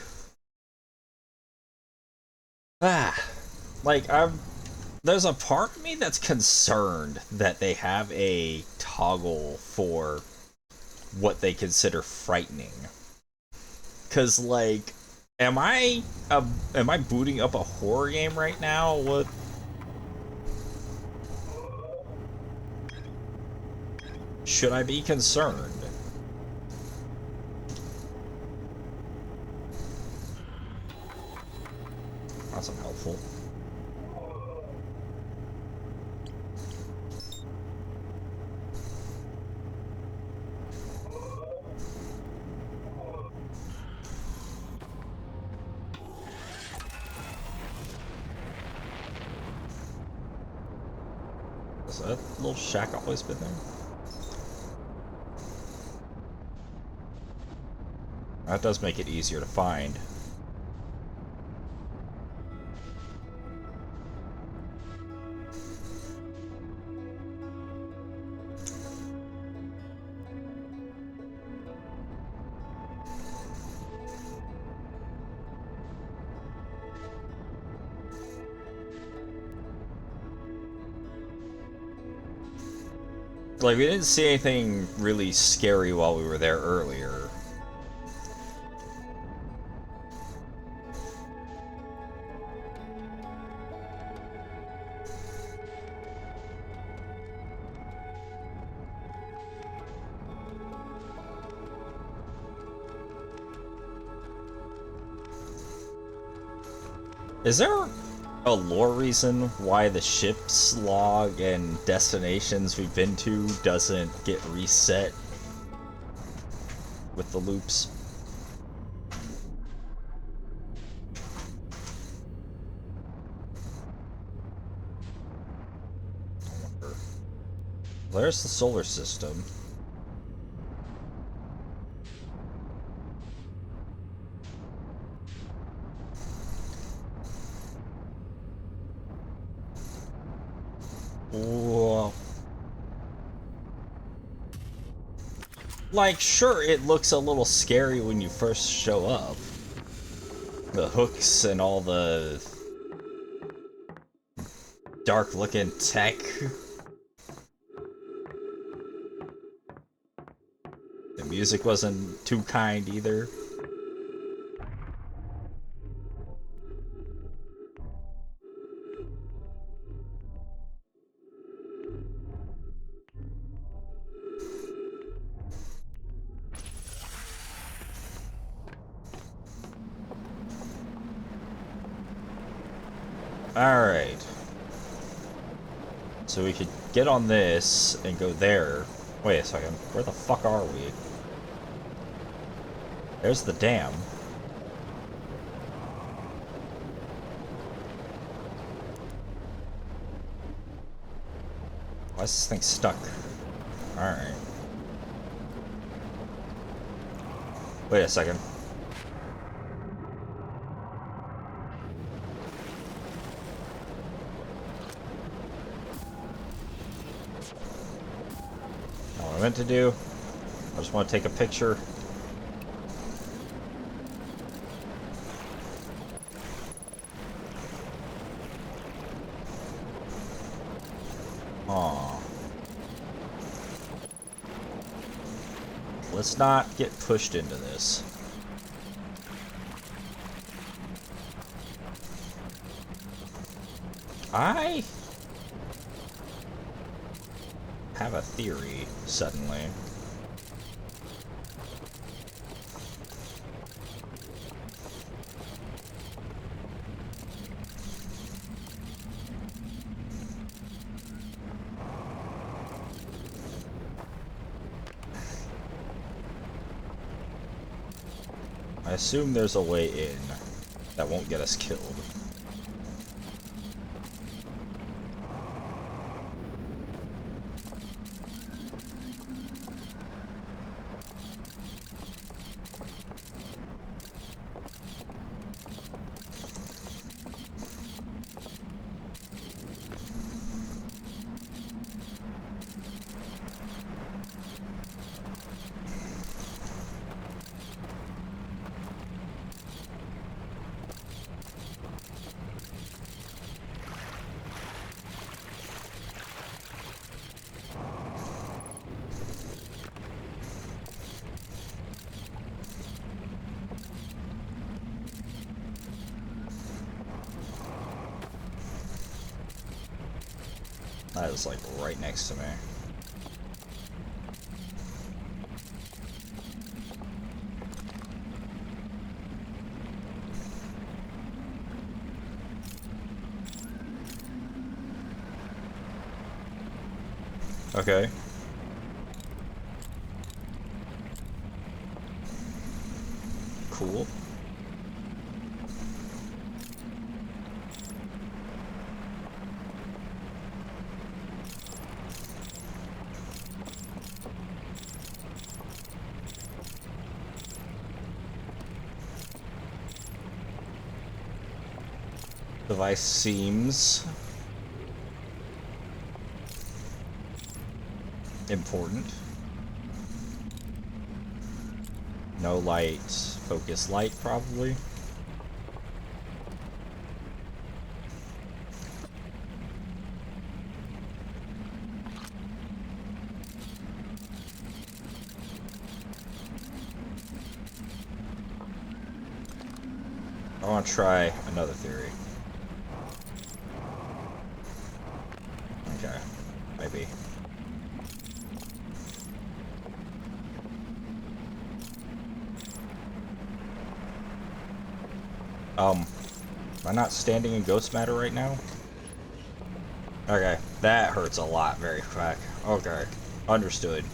Like, there's a part of me that's concerned that they have a toggle for what they consider frightening. Cause like, am I booting up a horror game right now? What? Should I be concerned? That's unhelpful. Has that little shack always been there? That does make it easier to find. Like, we didn't see anything really scary while we were there earlier. Is there a lore reason why the ship's log and destinations we've been to doesn't get reset with the loops? There's the solar system. Whoa. Like, sure, it looks a little scary when you first show up. The hooks and all the dark-looking tech. The music wasn't too kind either. Alright. So we could get on this and go there. Wait a second. Where the fuck are we? There's the dam. Why is this thing stuck? Alright. Wait a second. Not what I meant to do. I just want to take a picture. Aw. Let's not get pushed into this. I have a theory, suddenly. I assume there's a way in that won't get us killed. That is like right next to me. Okay. Cool. Device seems important. No light, focus light probably. want to try another theory. Okay, maybe. Am I not standing in ghost matter right now? Okay, that hurts a lot very quick. Okay, understood.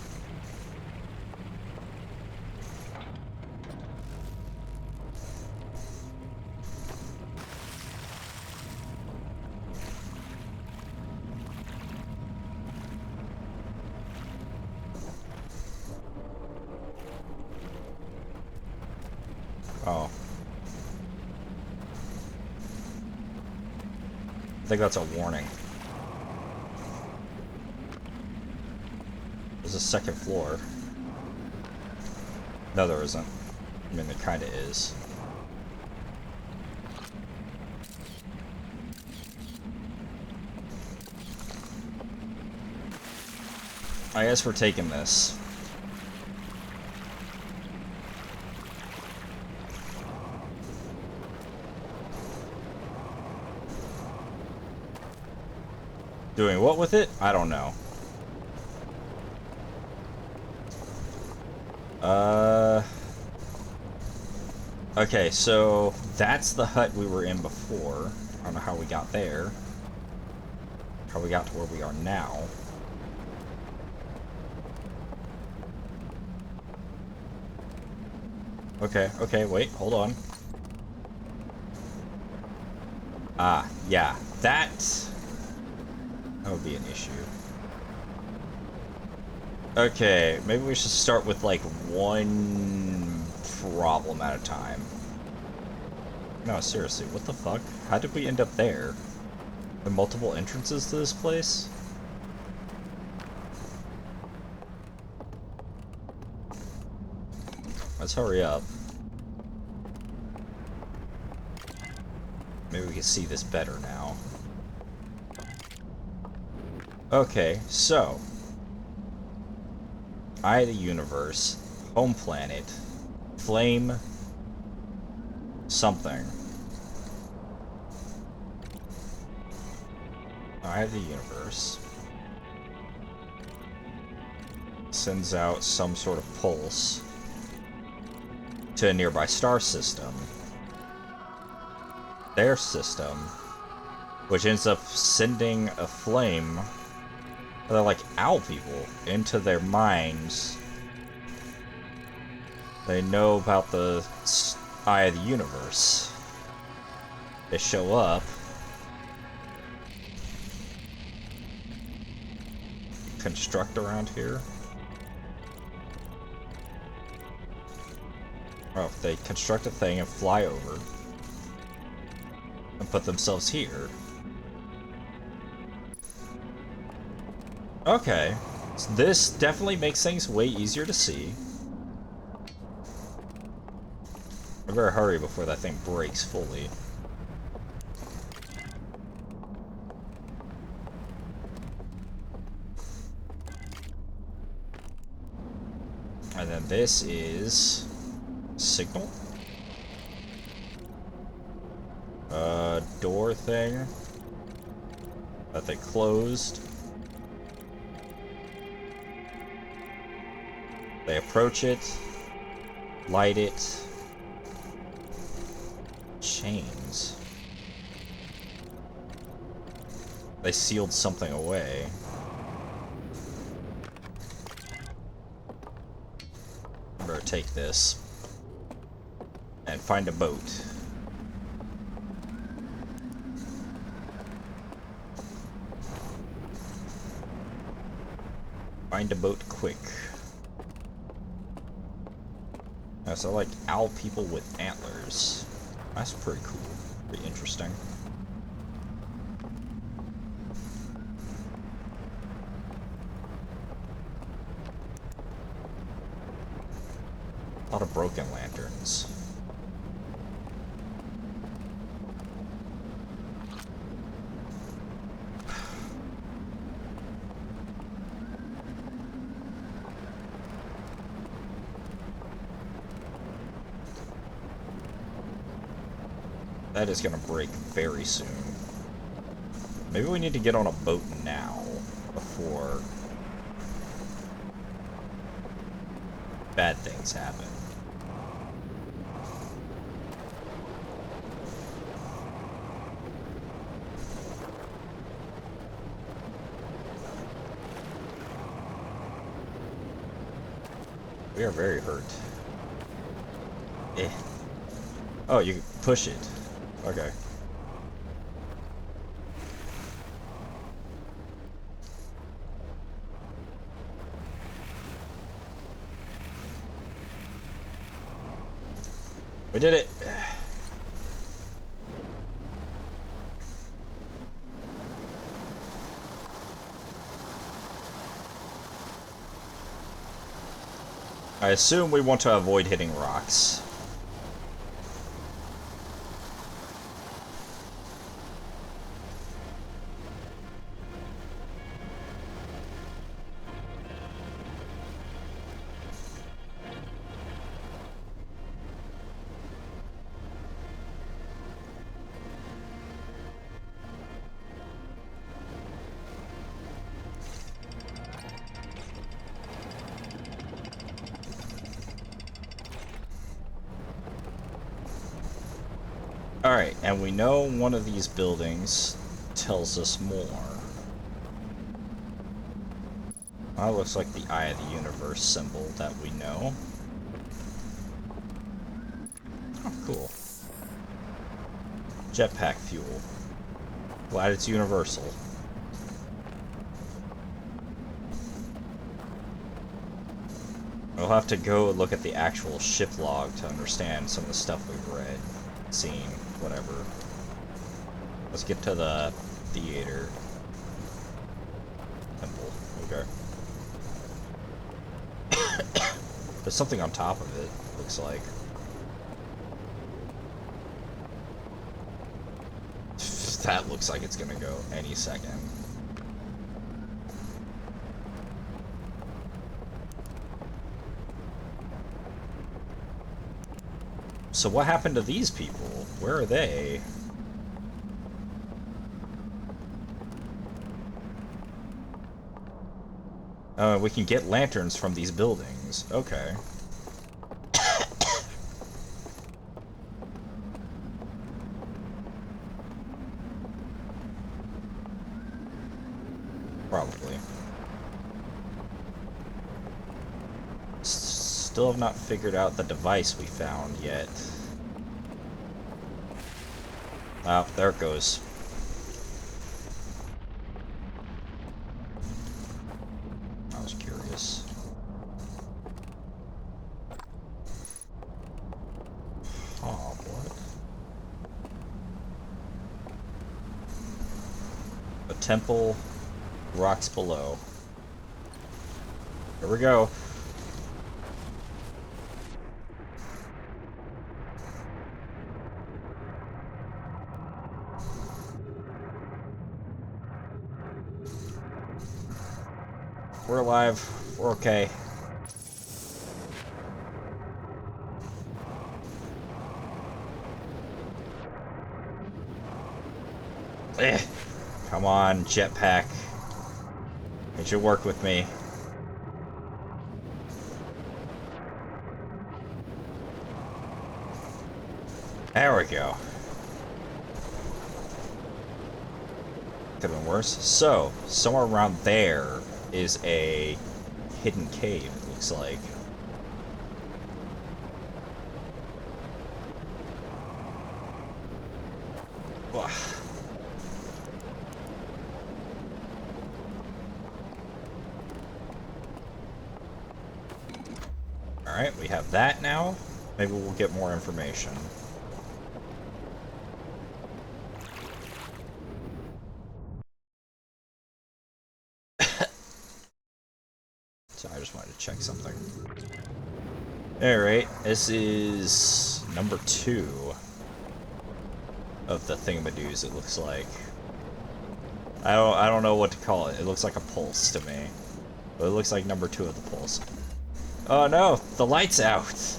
Oh. I think that's a warning. There's a second floor. No, there isn't. I mean, there kinda is. I guess we're taking this. Doing what with it? I don't know. Okay, so that's the hut we were in before. I don't know how we got there. How we got to where we are now. Okay, wait, hold on. Ah, yeah, that would be an issue. Okay, maybe we should start with, like, one problem at a time. No, seriously, what the fuck? How did we end up there? There are multiple entrances to this place? Let's hurry up. Maybe we can see this better now. Okay, so Eye of the Universe, Home Planet, Flame, something. Eye of the Universe sends out some sort of pulse to a nearby star system. Their system, which ends up sending a flame. They're like owl people into their minds. They know about the Eye of the Universe. They show up. Construct around here. Oh, they construct a thing and fly over. And put themselves here. Okay. So this definitely makes things way easier to see. I better hurry before that thing breaks fully. And then this is signal. Door thing that they closed. They approach it, light it. Chains. They sealed something away. I better take this and find a boat. Find a boat quick. So like owl people with antlers. That's pretty cool. Pretty interesting. A lot of broken lanterns. That is gonna break very soon. Maybe we need to get on a boat now, before bad things happen. We are very hurt. Eh. Oh, you push it. Okay. We did it! I assume we want to avoid hitting rocks. Alright, and we know one of these buildings tells us more. That looks like the Eye of the Universe symbol that we know. Oh, cool. Jetpack fuel. Glad it's universal. We'll have to go look at the actual ship log to understand some of the stuff we've read, seen, whatever. Let's get to the theater. Temple. Okay. There's something on top of it, looks like. That looks like it's gonna go any second. So what happened to these people? Where are they? We can get lanterns from these buildings. Okay. Probably. Still have not figured out the device we found yet. Oh, there it goes. I was curious. Oh, what? A temple, rocks below. Here we go. We're alive. We're okay. Eh. Come on, jetpack. It should work with me. There we go. Could have been worse. So, somewhere around there is a hidden cave, it looks like. Ugh. Alright, we have that now. Maybe we'll get more information. So I just wanted to check something. Alright, this is number 2 of the thingamadoos, it looks like. I don't know what to call it. It looks like a pulse to me. But it looks like number 2 of the pulse. Oh no, the light's out!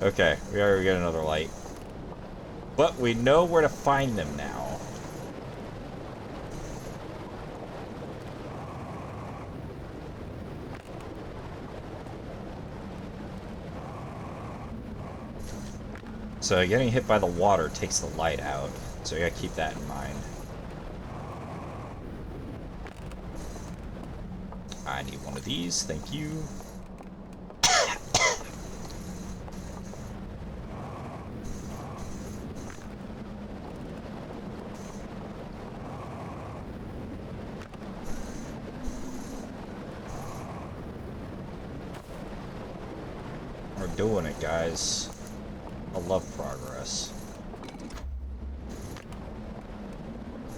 Okay, we already got another light. But we know where to find them now. So getting hit by the water takes the light out, so you gotta keep that in mind. I need one of these, thank you. We're doing it, guys. I love progress.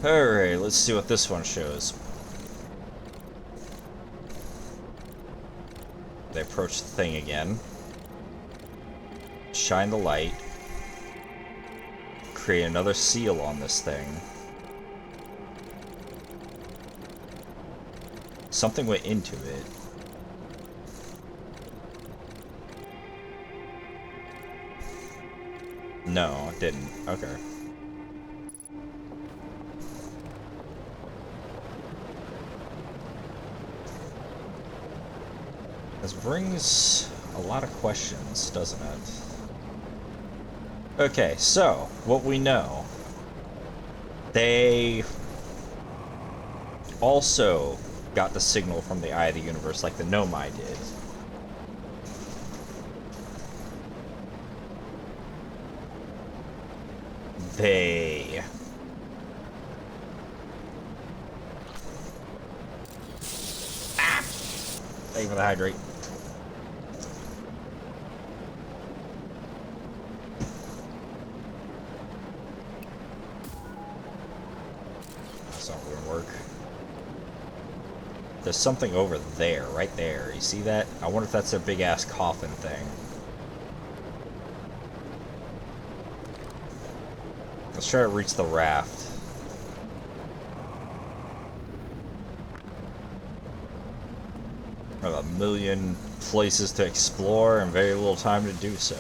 Alright, let's see what this one shows. They approach the thing again. Shine the light. Create another seal on this thing. Something went into it. No, it didn't. Okay. This brings a lot of questions, doesn't it? Okay, so, what we know. They also got the signal from the Eye of the Universe like the Nomai did. They... Ah! Thank you for the hydrate. That's not gonna work. There's something over there, right there. You see that? I wonder if that's their big-ass coffin thing. Let's try to reach the raft. We have a million places to explore and very little time to do so.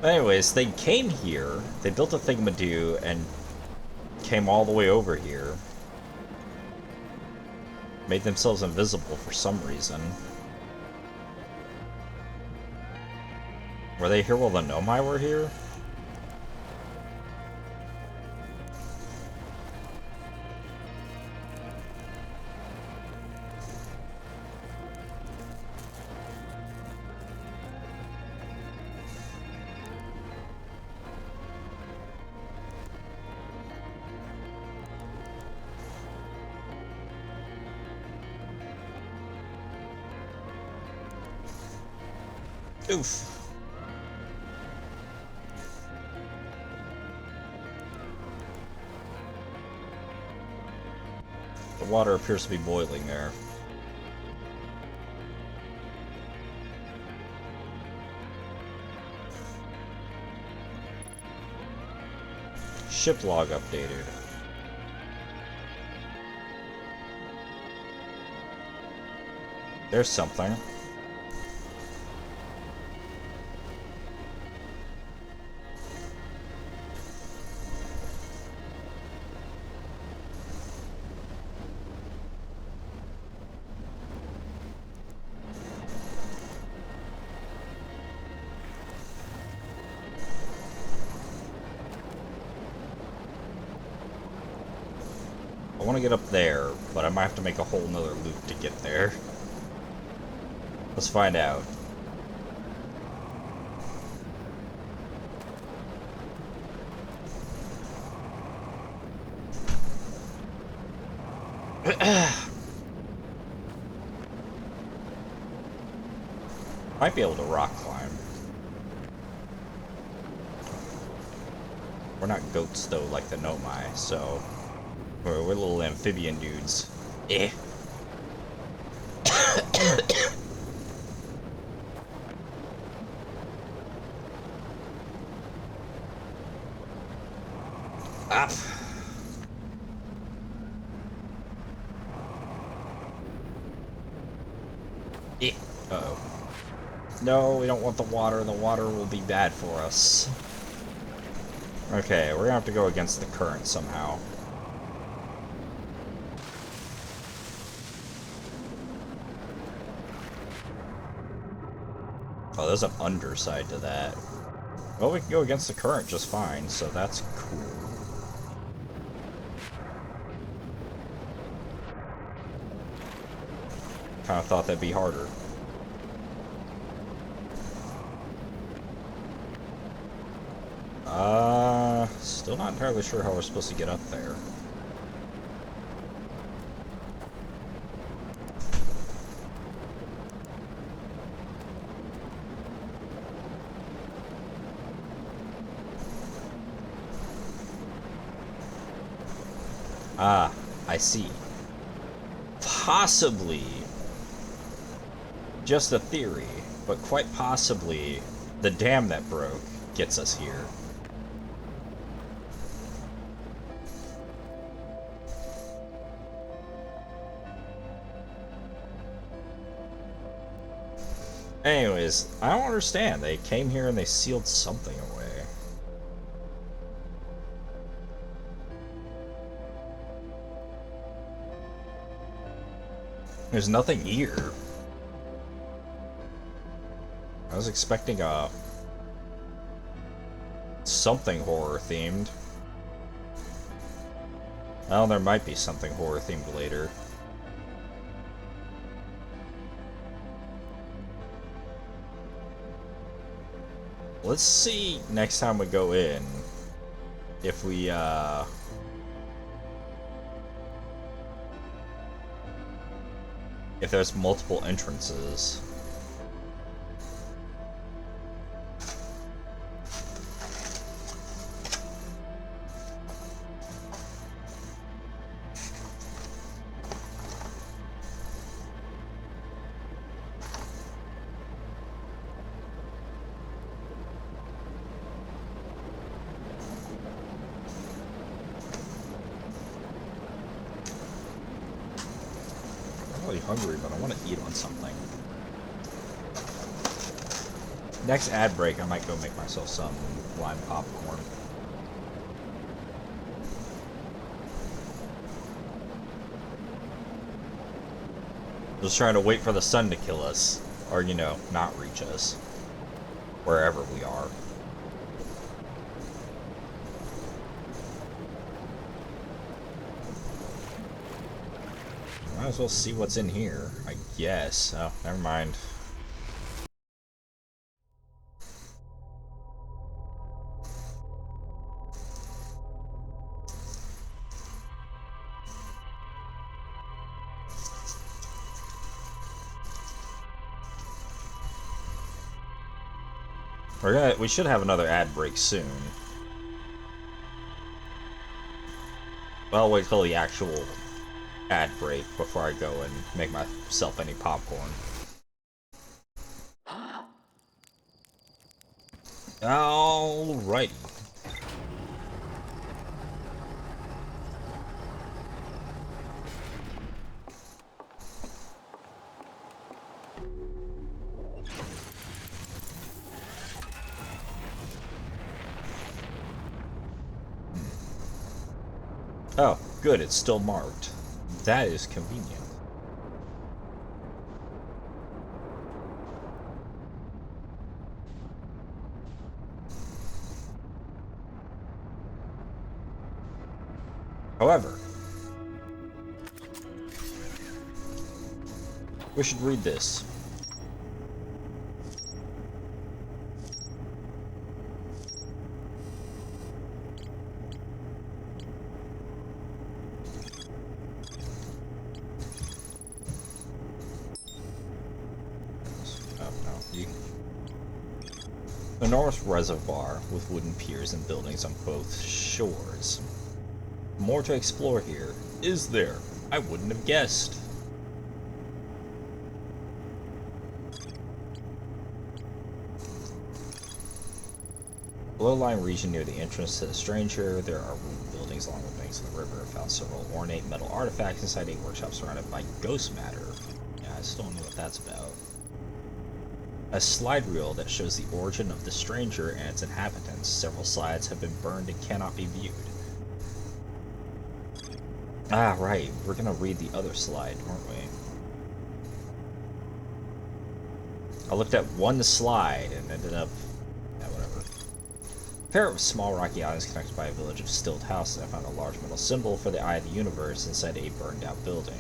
Anyways, they came here, they built a thingamadoo, and came all the way over here. Made themselves invisible for some reason. Were they here while the Nomai were here? Oof. The water appears to be boiling there. Ship log updated. There's something. I want to get up there, but I might have to make a whole nother loop to get there. Let's find out. Might be able to rock climb. We're not goats though, like the Nomai, so we're little amphibian dudes. Eh. Up. Eh. Uh-oh. No, we don't want the water. The water will be bad for us. Okay, we're gonna have to go against the current somehow. Oh, there's an underside to that. Well, we can go against the current just fine, so that's cool. Kinda thought that'd be harder. Still not entirely sure how we're supposed to get up there. Ah, I see. Possibly, just a theory, but quite possibly, the dam that broke gets us here. Anyways, I don't understand. They came here and they sealed something away. There's nothing here. I was expecting something horror themed. Well, there might be something horror themed later. Let's see next time we go in if we if there's multiple entrances. Hungry, but I want to eat on something. Next ad break, I might go make myself some lime popcorn. Just trying to wait for the sun to kill us, or, you know, not reach us, wherever we are. Might as well see what's in here, I guess. Oh, never mind. We should have another ad break soon. Well, I'll wait till the actual ad break before I go and make myself any popcorn. Alrighty. Oh, good, it's still marked. That is convenient. However, we should read this. Enormous reservoir with wooden piers and buildings on both shores. More to explore here. Is there? I wouldn't have guessed. Low-lying region near the entrance to the stranger, there are ruined buildings along the banks of the river. Found several ornate metal artifacts inside a workshop surrounded by ghost matter. Yeah, I still don't know what that's about. A slide reel that shows the origin of the stranger and its inhabitants. Several slides have been burned and cannot be viewed. Ah, right. We're gonna read the other slide, aren't we? I looked at one slide and ended up... yeah, whatever. A pair of small rocky islands connected by a village of stilt houses. I found a large metal symbol for the Eye of the Universe inside a burned-out building.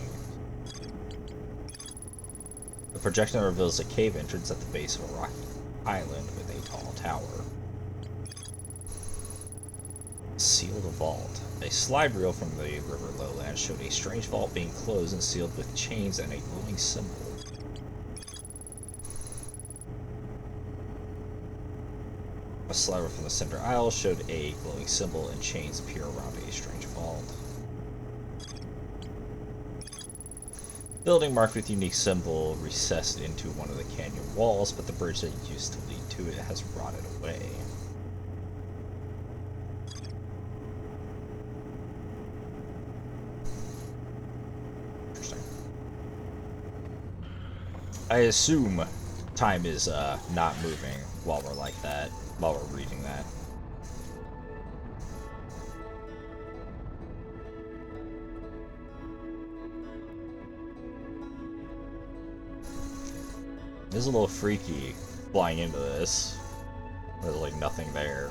The projection reveals a cave entrance at the base of a rocky island with a tall tower. Sealed vault. A slide reel from the river lowlands showed a strange vault being closed and sealed with chains and a glowing symbol. A slide reel from the center aisle showed a glowing symbol and chains appear around a strange vault. Building marked with unique symbol recessed into one of the canyon walls, but the bridge that used to lead to it has rotted away. Interesting. I assume time is not moving while we're like that, while we're reading that. This is a little freaky, flying into this. There's like nothing there.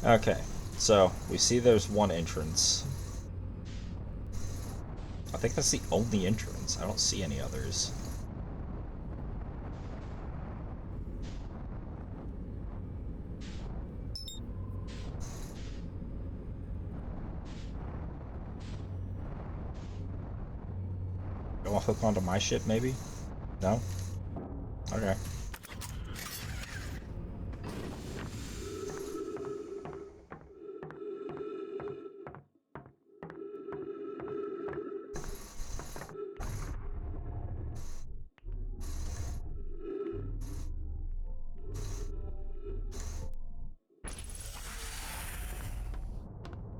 Okay, so we see there's one entrance. I think that's the only entrance. I don't see any others. You want to hook onto my ship, maybe? No? Okay.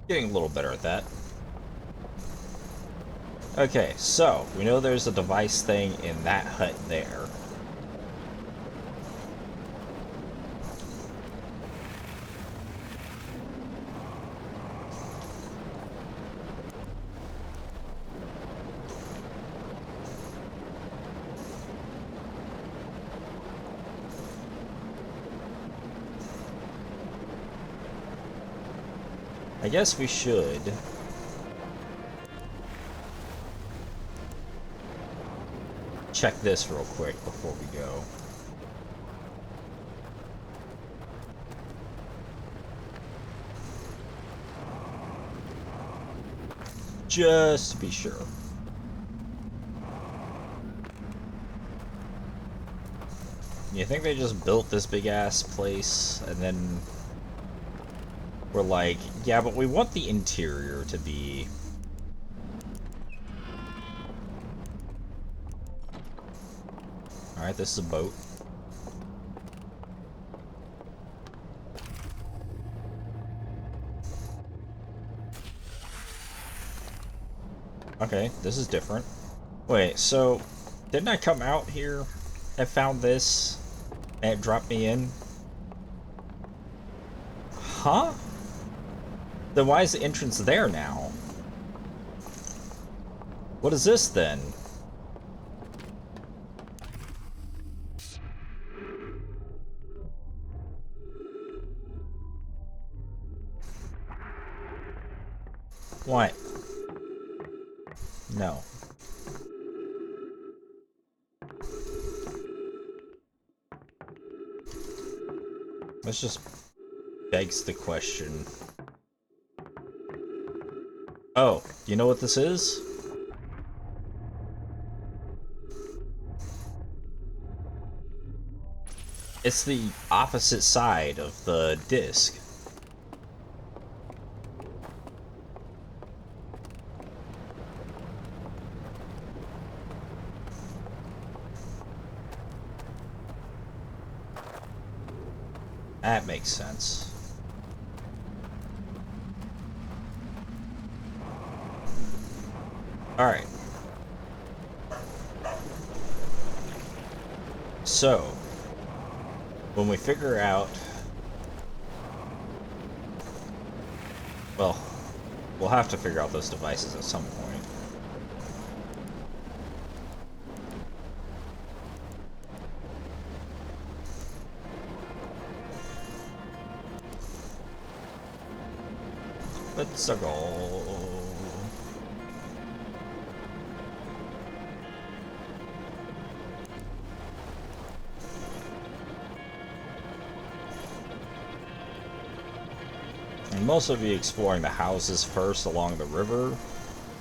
Getting a little better at that. Okay, so we know there's a device thing in that hut there. I guess we should check this real quick before we go. Just to be sure. You think they just built this big ass place and then we're like, yeah, but we want the interior to be... Alright, this is a boat. Okay, this is different. Wait, so didn't I come out here and found this and it dropped me in? Huh? Then why is the entrance there now? What is this then? What? No. This just begs the question. Oh, you know what this is? It's the opposite side of the disc. That makes sense. Alright. So, when we figure out... Well, we'll have to figure out those devices at some point. Let's go. And most of you exploring the houses first along the river,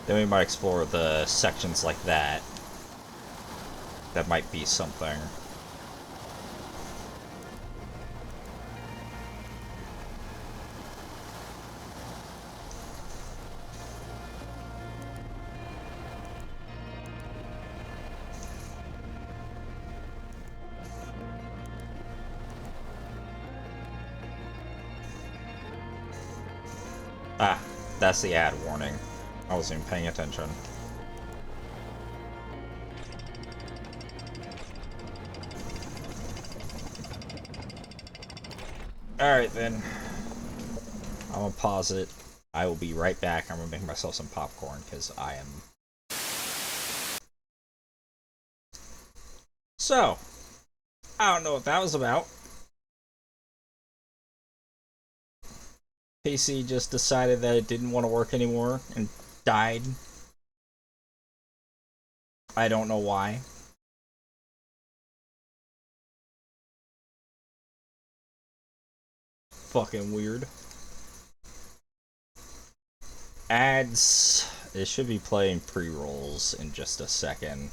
then we might explore the sections like that. That might be something. Ah, that's the ad warning. I wasn't even paying attention. Alright then. I'm gonna pause it. I will be right back. I'm gonna make myself some popcorn because I am... So, I don't know what that was about. PC just decided that it didn't want to work anymore and died. I don't know why. Fucking weird. Ads. It should be playing pre-rolls in just a second.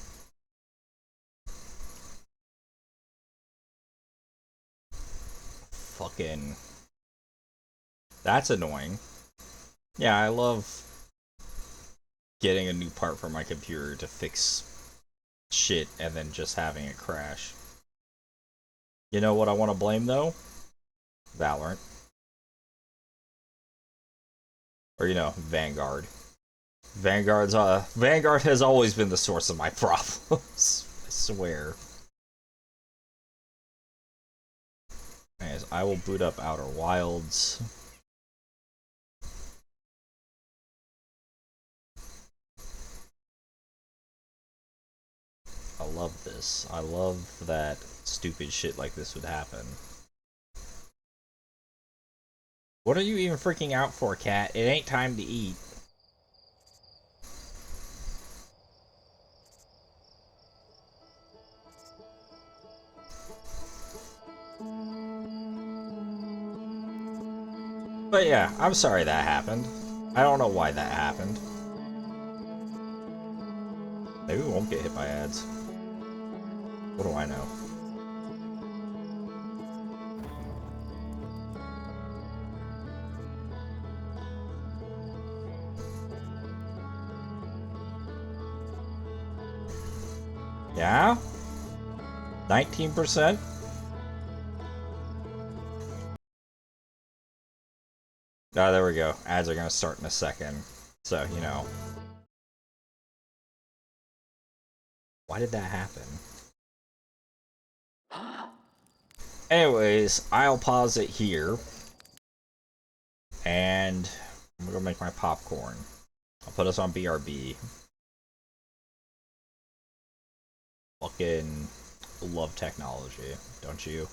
Fucking... That's annoying. Yeah, I love getting a new part for my computer to fix shit and then just having it crash. You know what I want to blame though? Valorant. Or, you know, Vanguard. Vanguard has always been the source of my problems. I swear. Anyways, I will boot up Outer Wilds. I love this. I love that stupid shit like this would happen. What are you even freaking out for, cat? It ain't time to eat. But yeah, I'm sorry that happened. I don't know why that happened. Maybe we won't get hit by ads. What do I know? Yeah? 19%? Ah, there we go. Ads are gonna start in a second. So, you know. Why did that happen? Anyways, I'll pause it here. And I'm gonna make my popcorn. I'll put us on BRB. Fucking love technology, don't you?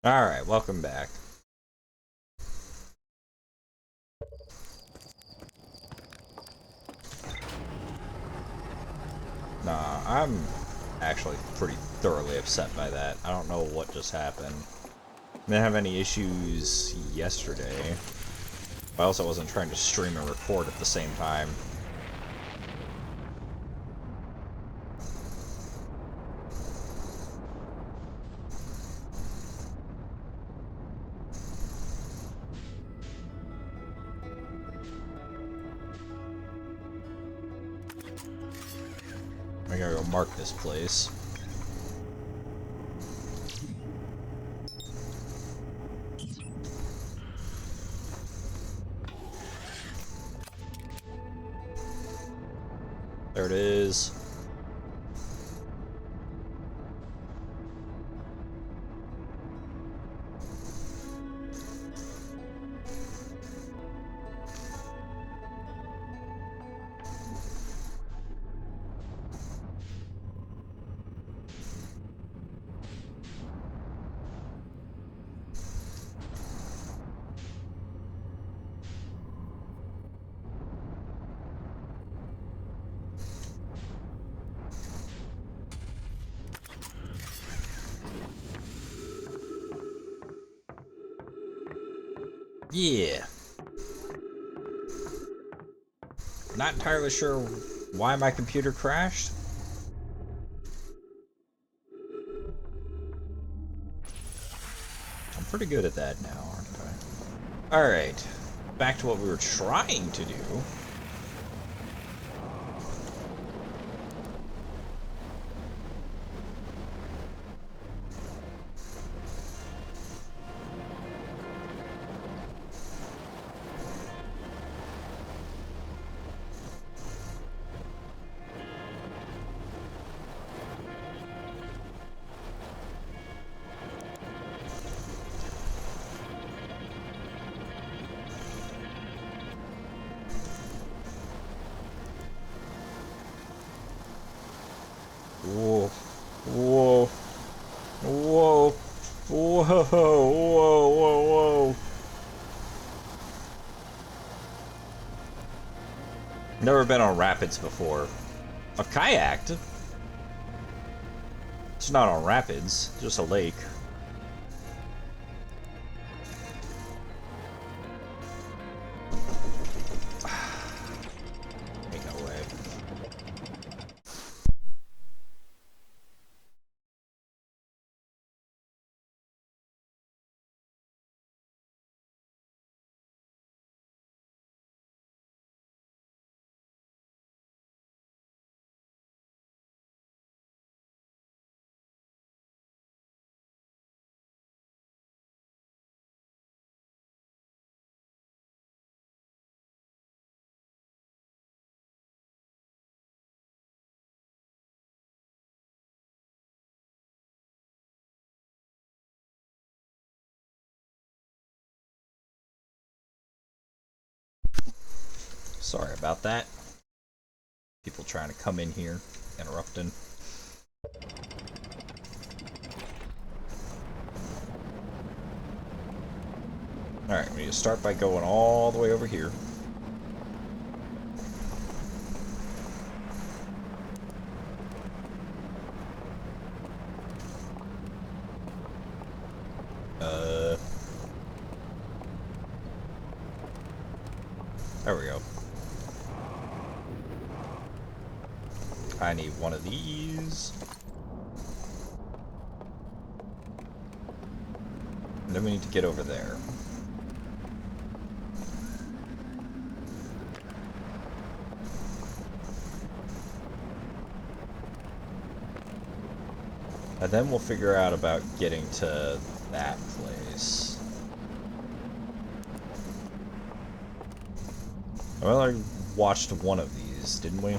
Alright, welcome back. Nah, I'm actually pretty thoroughly upset by that. I don't know what just happened. I didn't have any issues yesterday. I also wasn't trying to stream and record at the same time. I gotta go mark this place. There it is. Yeah. Not entirely sure why my computer crashed. I'm pretty good at that now, aren't I? Alright. Back to what we were trying to do. Whoa. Whoa. Whoa. Whoa. Whoa. Whoa. Whoa. Never been on rapids before. I've kayaked. It's not on rapids, just a lake. Ain't no way. Sorry about that. People trying to come in here, interrupting. Alright, we need to start by going all the way over here. There we go. I need one of these. And then we need to get over there. And then we'll figure out about getting to that place. Well, I watched one of these, didn't we?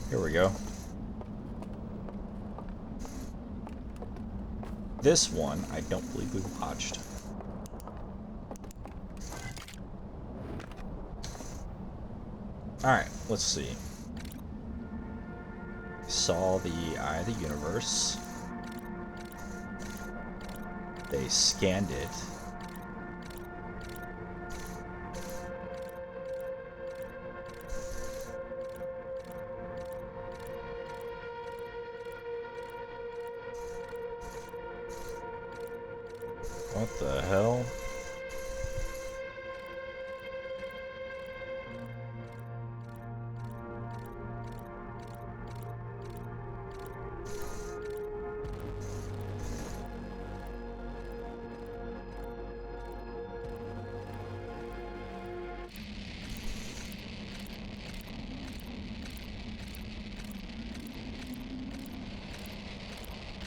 Here we go. This one, I don't believe we watched. Alright, let's see. Saw the Eye of the Universe. They scanned it. What the hell?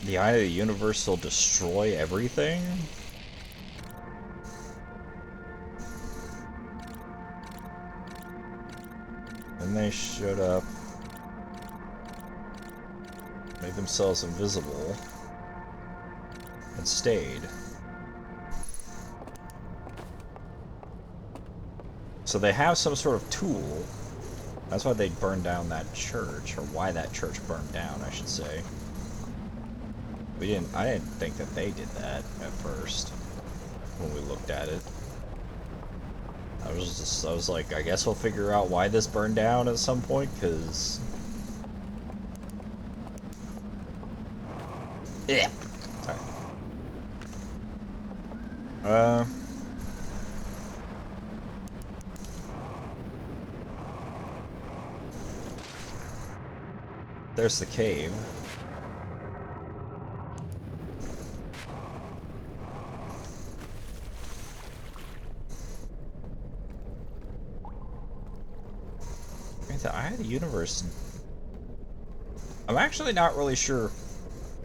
The Eye of the Universe will destroy everything? Then they showed up, made themselves invisible, and stayed. So they have some sort of tool. That's why they burned down that church, or why that church burned down, I should say. I didn't think that they did that at first when we looked at it. I was like, I guess we'll figure out why this burned down at some point, because... Yeah. Sorry. There's the cave. The Eye of the Universe. I'm actually not really sure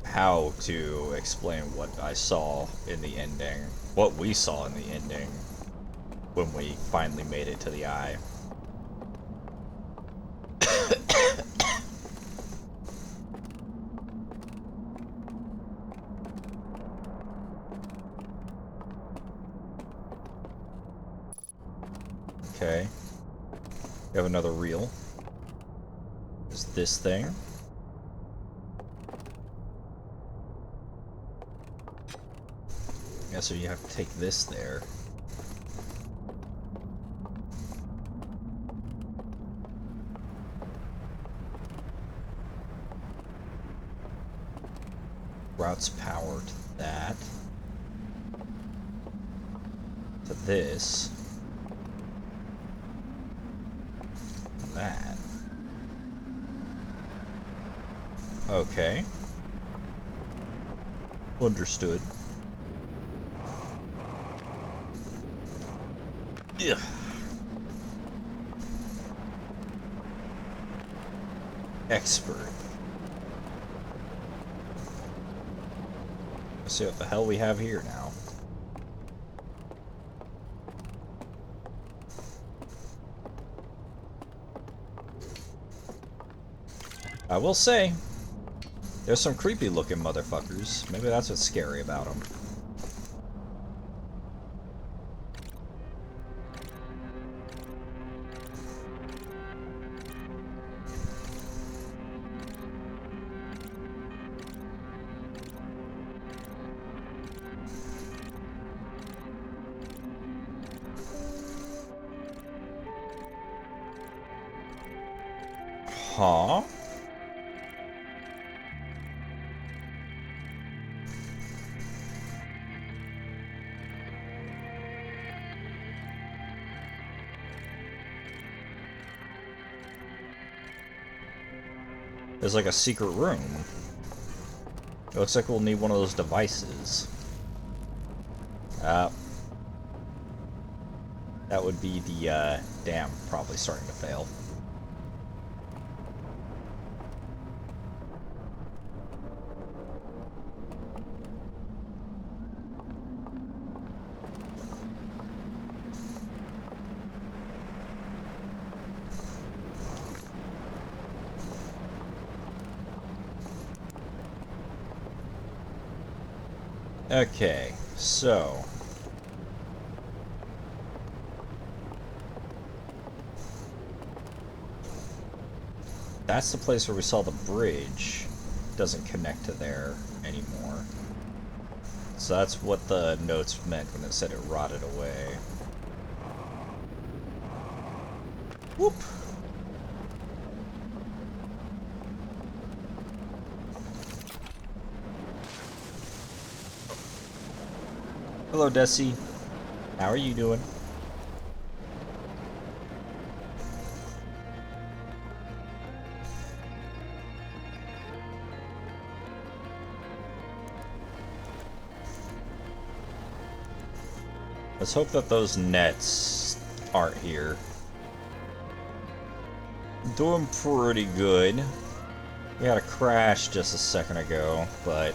how to explain what I saw in the ending. What we saw in the ending when we finally made it to the Eye. Okay. We have another reel. Is this thing? Yeah, so you have to take this there. Routes power to that. To this. That. Okay. Understood. Ugh. Expert. Let's see what the hell we have here now. I will say, there's some creepy looking motherfuckers. Maybe that's what's scary about them. Huh? There's like a secret room. It looks like we'll need one of those devices. That would be the dam probably starting to fail. Okay, so That's the place where we saw the bridge. Doesn't connect to there anymore. So that's what the notes meant when it said it rotted away. Whoop! Hello, Desi. How are you doing? Let's hope that those nets aren't here. Doing pretty good. We had a crash just a second ago, but...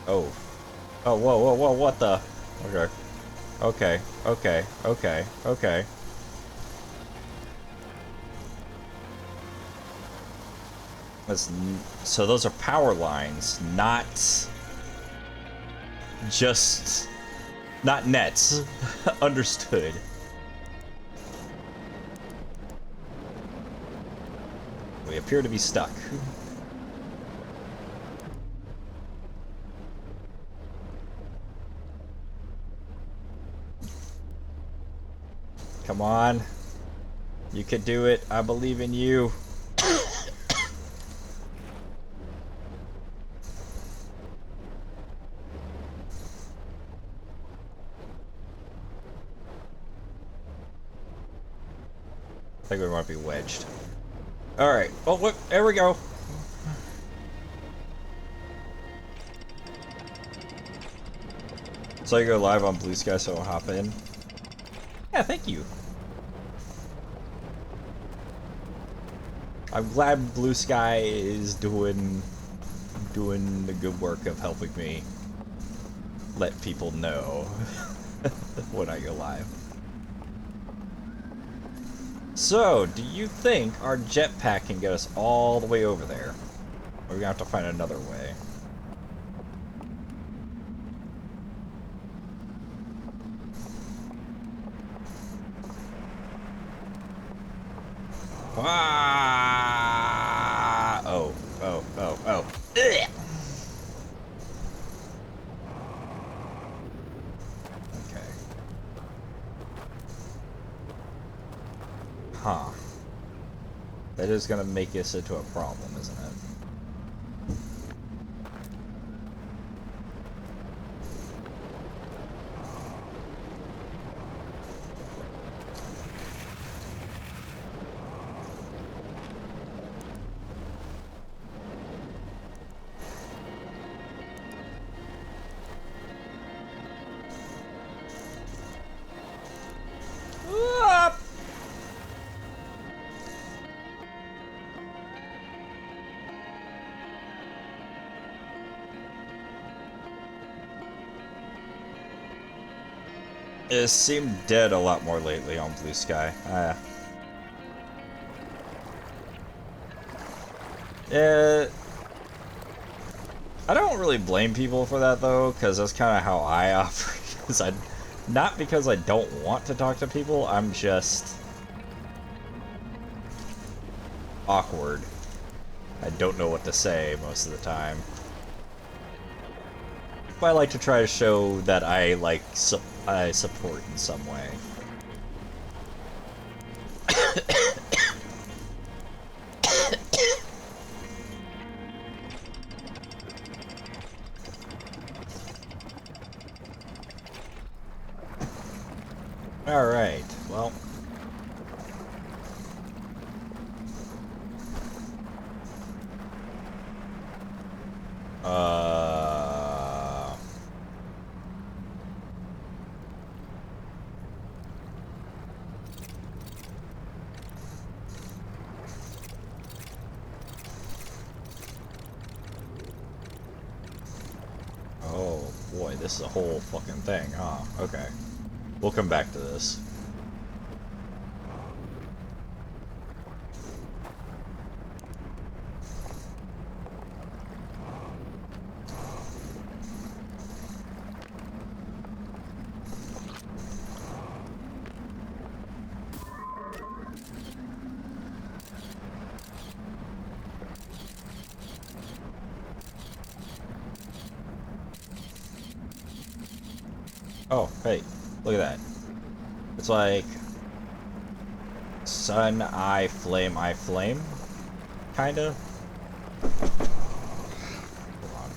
Oh. Oh, whoa, whoa, whoa, what the? Okay. Okay, okay, okay, okay. So those are power lines, not... just... not nets. Understood. We appear to be stuck. Come on. You could do it. I believe in you. I think we might be wedged. Alright. Oh, look. There we go. So you go live on Blue Sky, so I'll hop in. Yeah, thank you. I'm glad Blue Sky is doing the good work of helping me let people know when I go live. So, do you think our jetpack can get us all the way over there? Or are we gonna have to find another way? Ah! Oh, oh, oh, oh. Ugh. Okay. Huh. That is gonna make us into a problem, isn't it? It seemed dead a lot more lately on Blue Sky. I don't really blame people for that though, because that's kind of how I operate. Not because I don't want to talk to people, I'm just awkward. I don't know what to say most of the time. But I like to try to show that I I support in some way. All right. Well. Oh boy, this is a whole fucking thing, huh? Okay. We'll come back to this. Oh, hey, look at that. It's like sun, I flame, kinda. Hold on.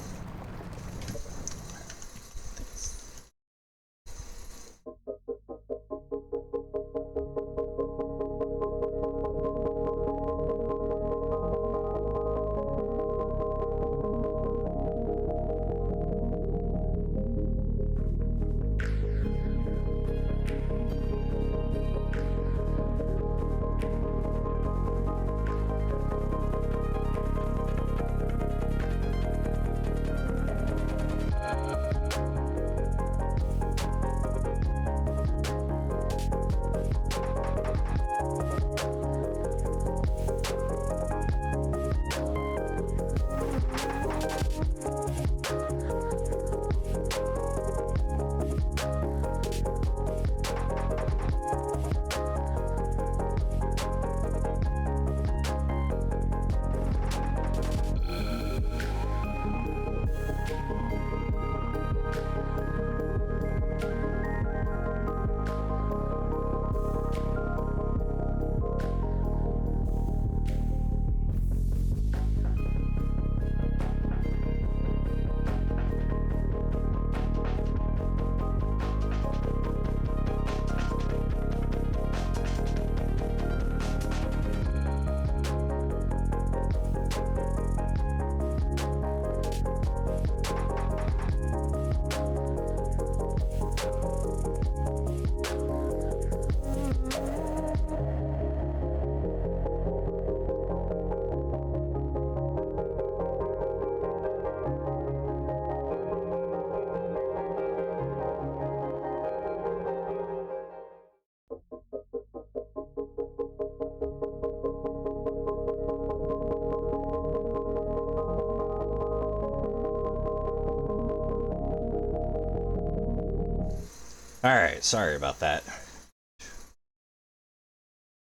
Alright, sorry about that.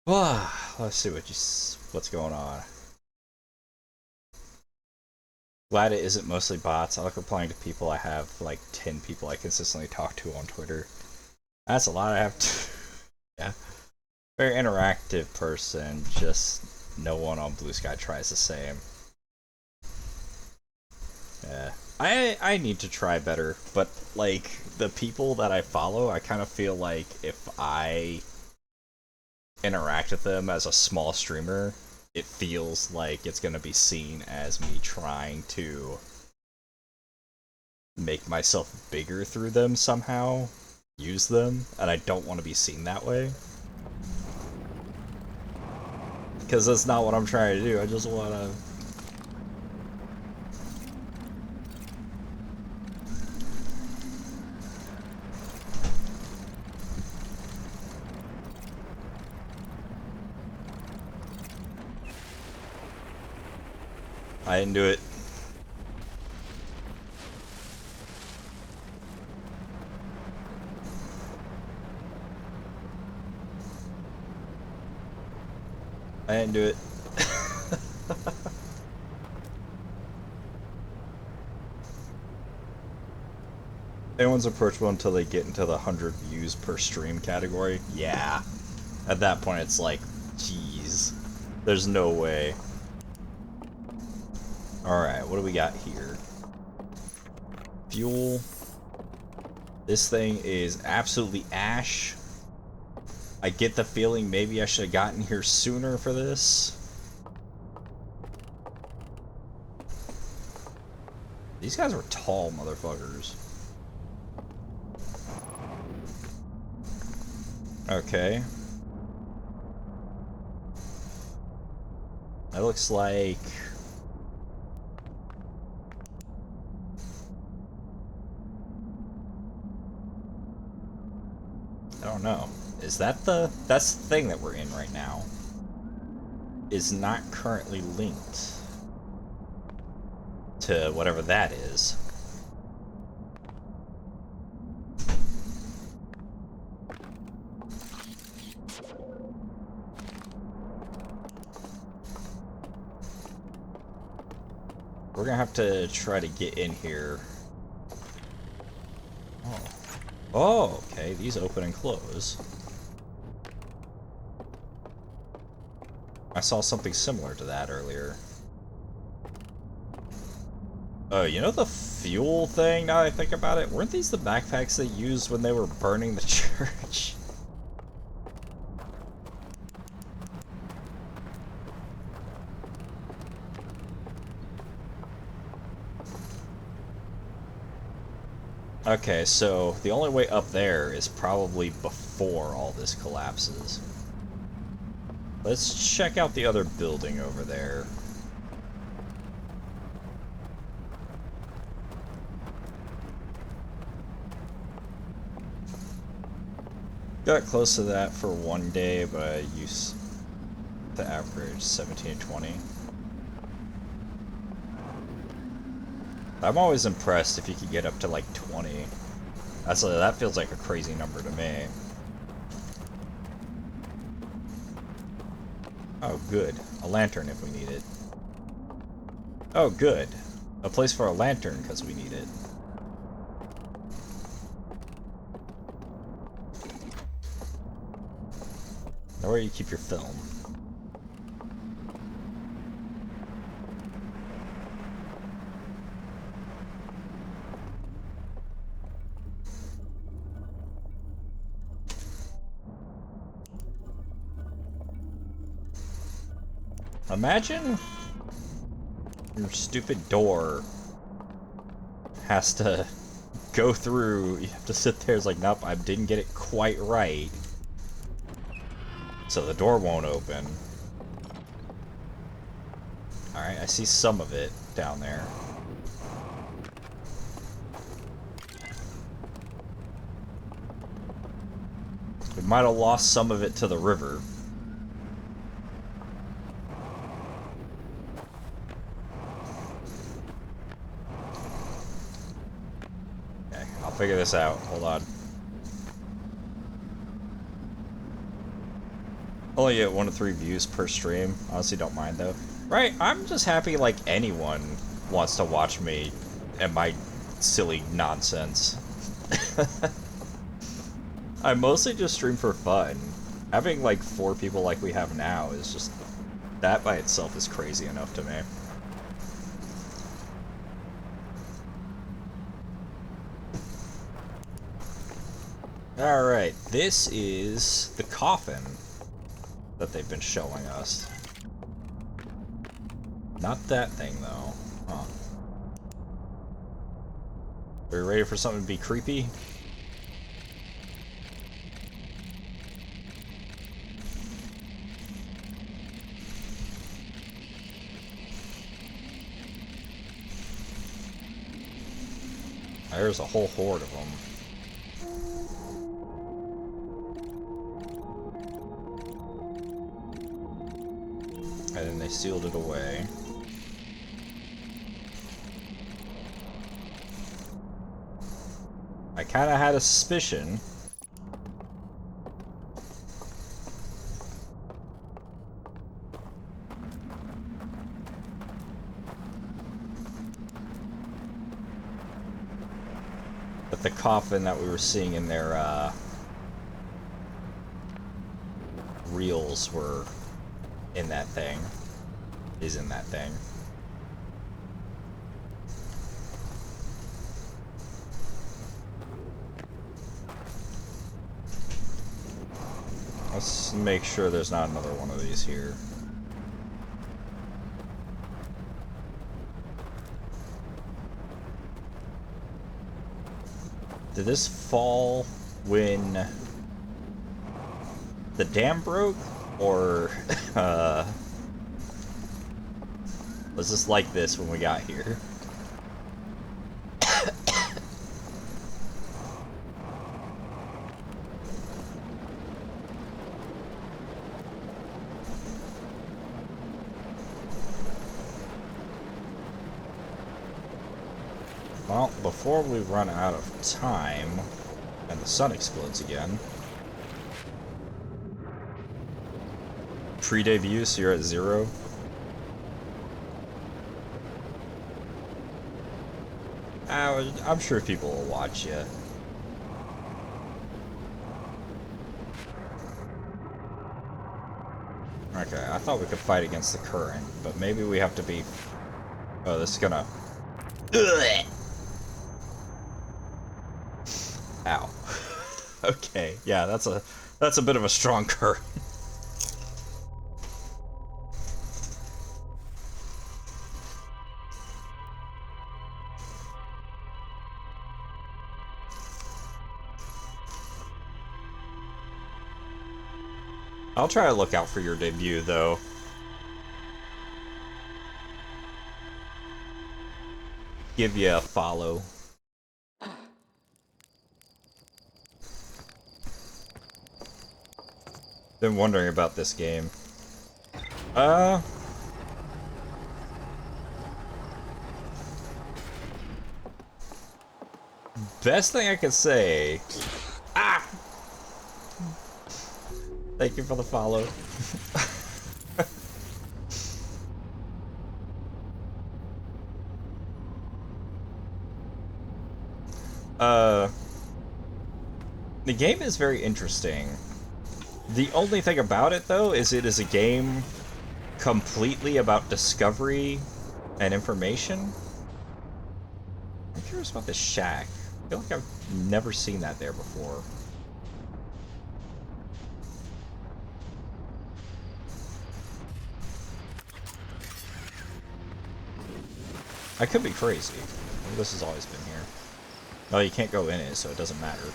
Let's see what's going on. Glad it isn't mostly bots. I like replying to people. I have like 10 people I consistently talk to on Twitter. That's a lot I have to... Yeah. Very interactive person, just no one on Blue Sky tries the same. Yeah. I need to try better, but like the people that I follow, I kind of feel like if I interact with them as a small streamer, it feels like it's gonna be seen as me trying to make myself bigger through them somehow, use them, and I don't want to be seen that way. Because that's not what I'm trying to do, I just want to... I didn't do it. I didn't do it. Anyone's approachable until they get into the 100 views per stream category? Yeah. At that point it's like, jeez. There's no way. Alright, what do we got here? Fuel. This thing is absolutely ash. I get the feeling maybe I should have gotten here sooner for this. These guys are tall motherfuckers. Okay. That looks like... I don't know. Is that the... That's the thing that we're in right now. Is not currently linked to whatever that is. We're gonna have to try to get in here. Oh. Oh, okay, these open and close. I saw something similar to that earlier. Oh, you know the fuel thing, now that I think about it? Weren't these the backpacks they used when they were burning the church? Okay, so the only way up there is probably before all this collapses. Let's check out the other building over there. Got close to that for one day, but I used to average 17 to 20. I'm always impressed if you could get up to like 20. That feels like a crazy number to me. Oh, good. A lantern if we need it. Oh, good. A place for a lantern because we need it. Now where do you keep your film? Imagine your stupid door has to go through, you have to sit there, it's like, nope, I didn't get it quite right. So the door won't open. Alright, I see some of it down there. We might have lost some of it to the river. Okay, I'll figure this out. Hold on. Only get 1 to 3 views per stream. Honestly, don't mind though. Right, I'm just happy like anyone wants to watch me and my silly nonsense. I mostly just stream for fun. Having like 4 people like we have now is just... that by itself is crazy enough to me. Alright, this is the coffin that they've been showing us. Not that thing, though. Huh. Are you ready for something to be creepy? There's a whole horde of them. And then they sealed it away. I kind of had a suspicion. That the coffin that we were seeing in their reels were in that thing. Is in that thing. Let's make sure there's not another one of these here. Did this fall when the dam broke? Or, was this like this when we got here? Well, before we run out of time, and the sun explodes again. Pre-debut, so you're at 0. I'm sure people will watch you. Okay, I thought we could fight against the current, but maybe we have to be... Oh, this is gonna... Ugh! Ow. Okay, yeah, that's a bit of a strong current. I'll try to look out for your debut, though. Give you a follow. Been wondering about this game. Best thing I can say... Ah! Thank you for the follow. The game is very interesting. The only thing about it, though, is it is a game completely about discovery and information. I'm curious about this shack. I feel like I've never seen that there before. I could be crazy. Maybe this has always been here. Oh, you can't go in it, so it doesn't matter.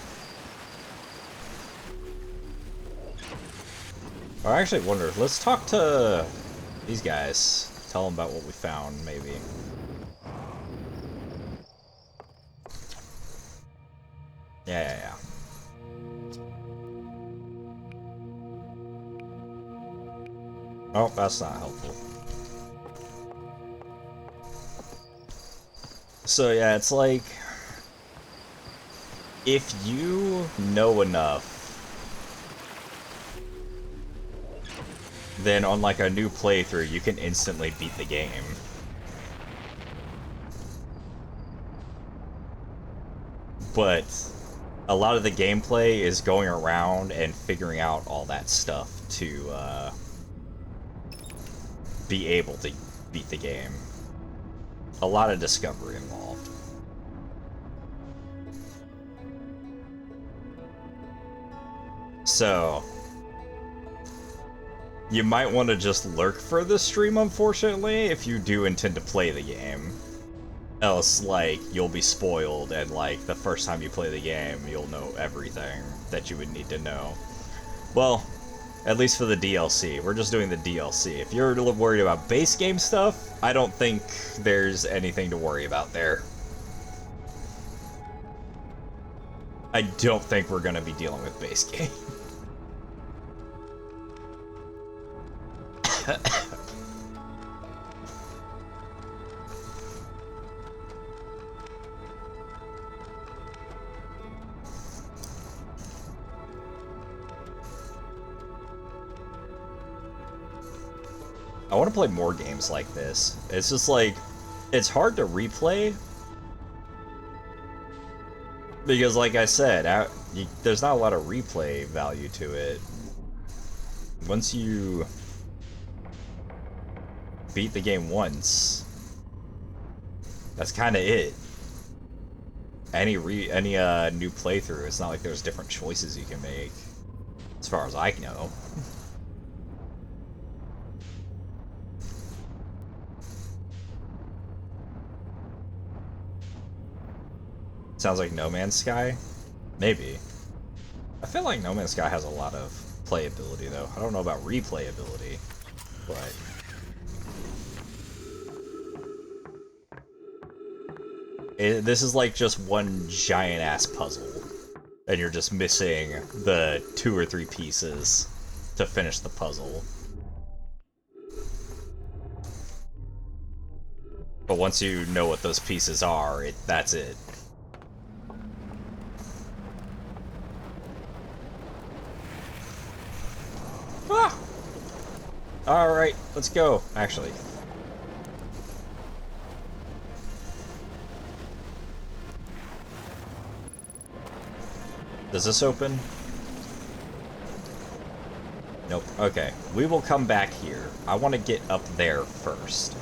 I actually wonder, let's talk to these guys. Tell them about what we found, maybe. Yeah. Oh, that's not helpful. So yeah, it's like... if you know enough, then on like a new playthrough, you can instantly beat the game. But a lot of the gameplay is going around and figuring out all that stuff to be able to beat the game. A lot of discovery involved. So... you might want to just lurk for this stream, unfortunately, if you do intend to play the game. Else, like, you'll be spoiled, and, like, the first time you play the game, you'll know everything that you would need to know. Well, at least for the DLC. We're just doing the DLC. If you're worried about base game stuff, I don't think there's anything to worry about there. I don't think we're gonna be dealing with base game. I want to play more games like this. It's just like, it's hard to replay. Because like I said, there's not a lot of replay value to it. Once you beat the game once, that's kind of it. Any new playthrough, it's not like there's different choices you can make, as far as I know. Sounds like No Man's Sky? Maybe. I feel like No Man's Sky has a lot of playability, though. I don't know about replayability, but... this is like just one giant-ass puzzle, and you're just missing the 2 or 3 pieces to finish the puzzle. But once you know what those pieces are, that's it. Ah! Alright, let's go, actually. Does this open? Nope. Okay, we will come back here. I want to get up there first.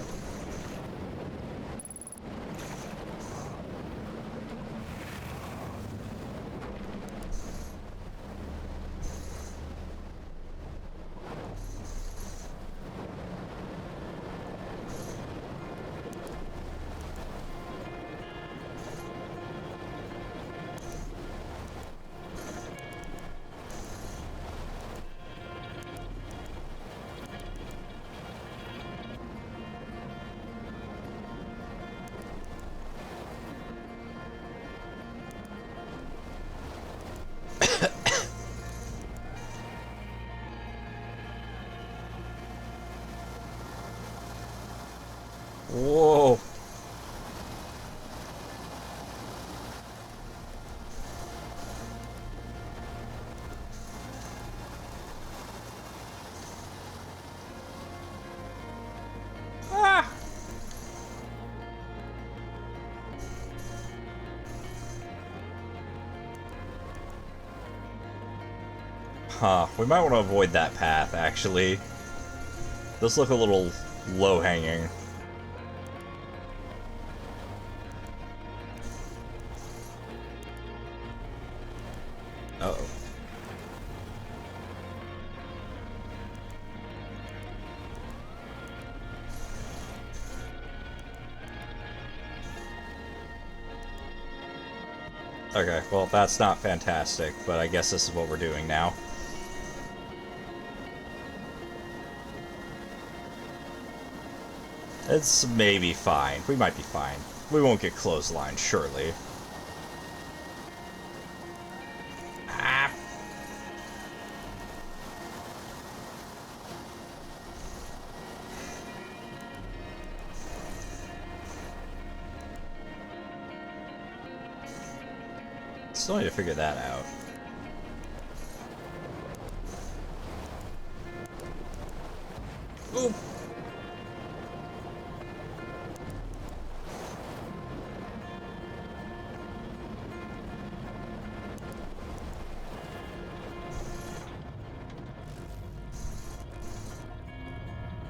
Whoa. Ah. Huh, we might want to avoid that path, actually. Those look a little low-hanging. Uh-oh. Okay, well, that's not fantastic, but I guess this is what we're doing now. It's maybe fine. We might be fine. We won't get clotheslined, surely. Ah. Still need to figure that out. Ooh.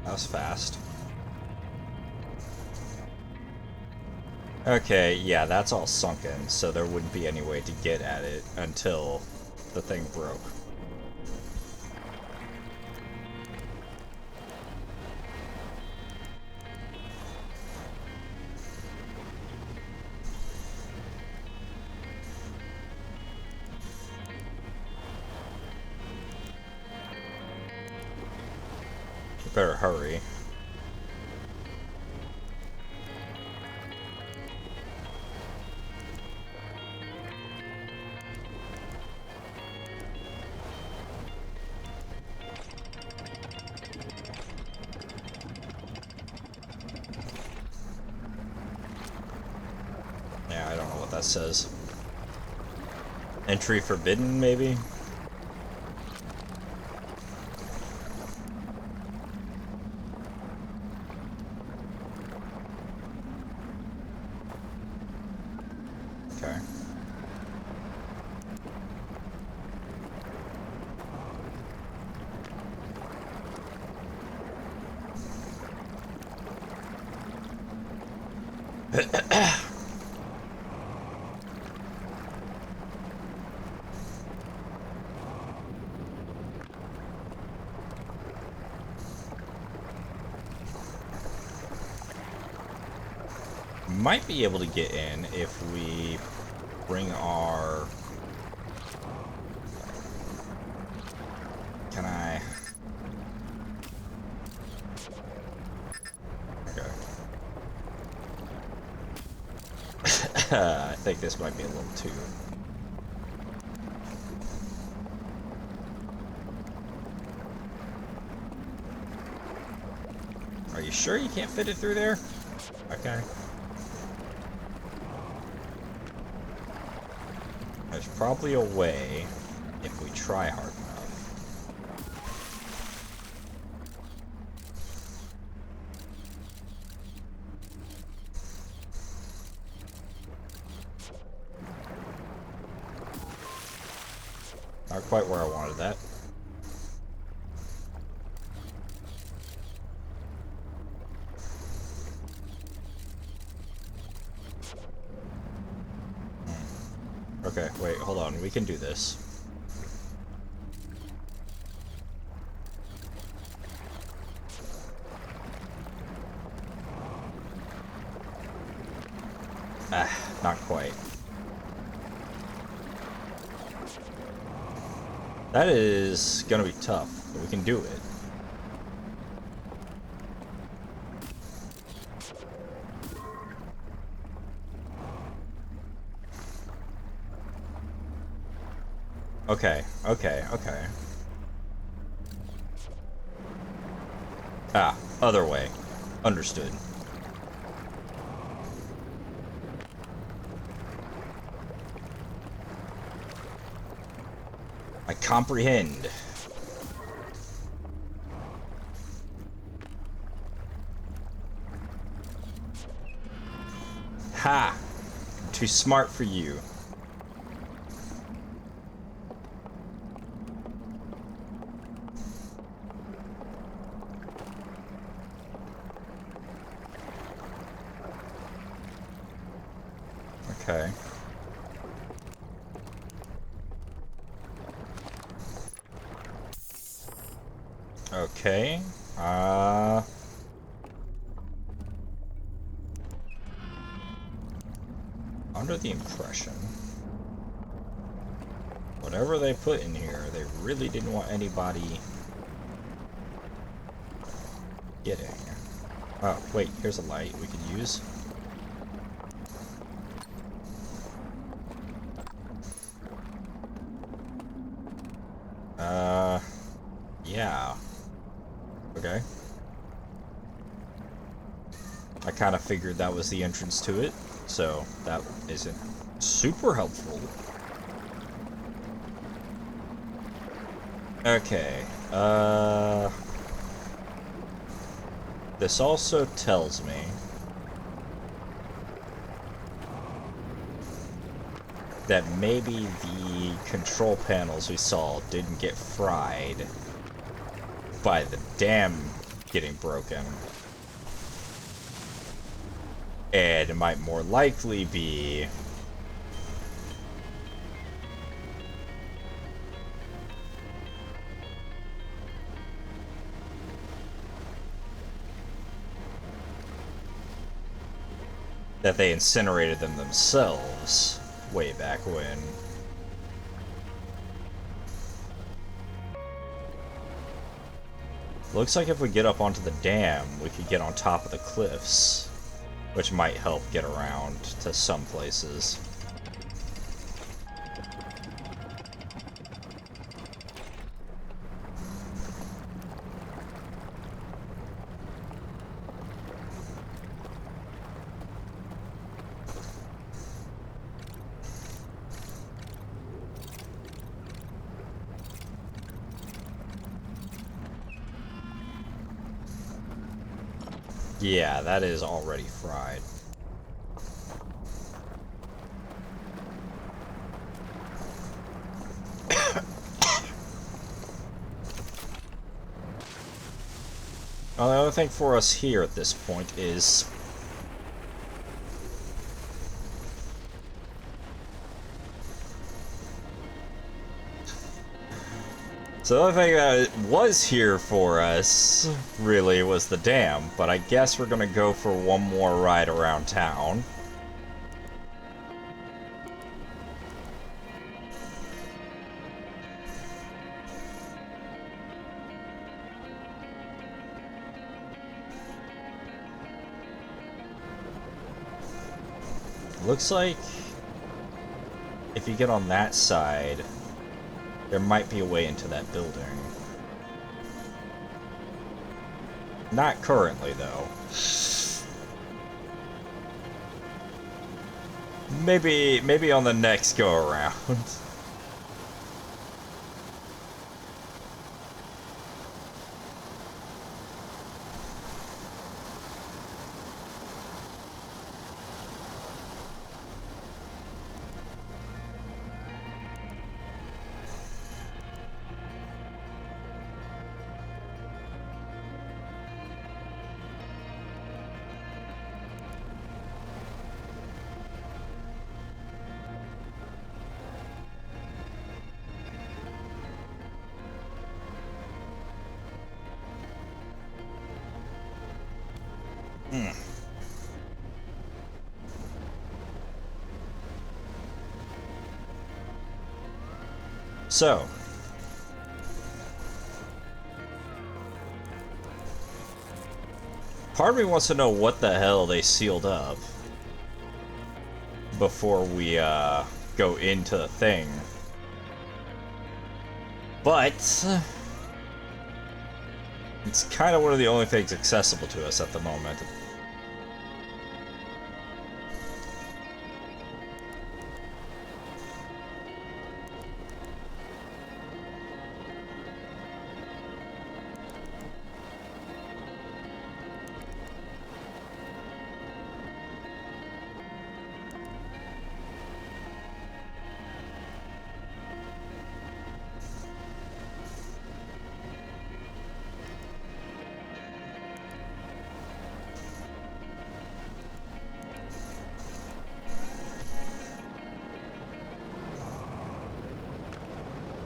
That was fast. Okay, yeah, that's all sunken, so there wouldn't be any way to get at it until the thing broke. You better hurry. Yeah, I don't know what that says. Entry forbidden, maybe? Okay. Might be able to get in if we bring our... Can I... Okay. I think this might be a little too... Are you sure you can't fit it through there? Okay. There's probably a way if we try hard enough. Not quite where I wanted that. Okay, wait, hold on. We can do this. Ah, not quite. That is gonna be tough, but we can do it. Okay, okay, okay. Ah, other way. Understood. I comprehend. Ha! I'm too smart for you. Okay. Okay. Under the impression, whatever they put in here, they really didn't want anybody getting. Oh, wait, here's a light we could use. Yeah. Okay. I kind of figured that was the entrance to it, so that isn't super helpful. Okay, this also tells me that maybe the control panels we saw didn't get fried by the dam getting broken. And it might more likely be that they incinerated them themselves way back when. Looks like if we get up onto the dam, we could get on top of the cliffs, which might help get around to some places. Yeah, that is already fried. Well, the other thing for us here at this point is so the other thing that was here for us, really, was the dam, but I guess we're gonna go for one more ride around town. Looks like if you get on that side, there might be a way into that building. Not currently, though. Maybe on the next go-around. So, part of me wants to know what the hell they sealed up before we go into the thing. But it's kind of one of the only things accessible to us at the moment.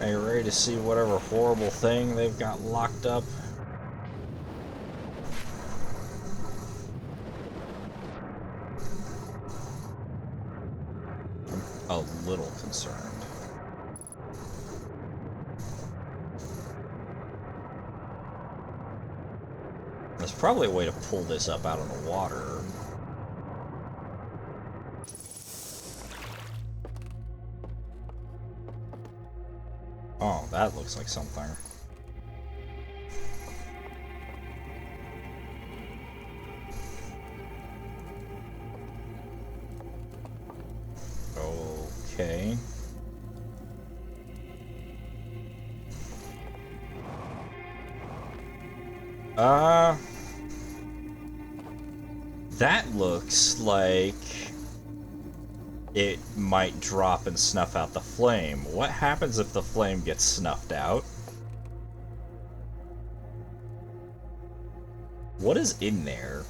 Are you ready to see whatever horrible thing they've got locked up? I'm a little concerned. There's probably a way to pull this up out of the water. Oh, that looks like something. Okay. That looks like it might drop and snuff out the flame. What happens if the flame gets snuffed out? What is in there?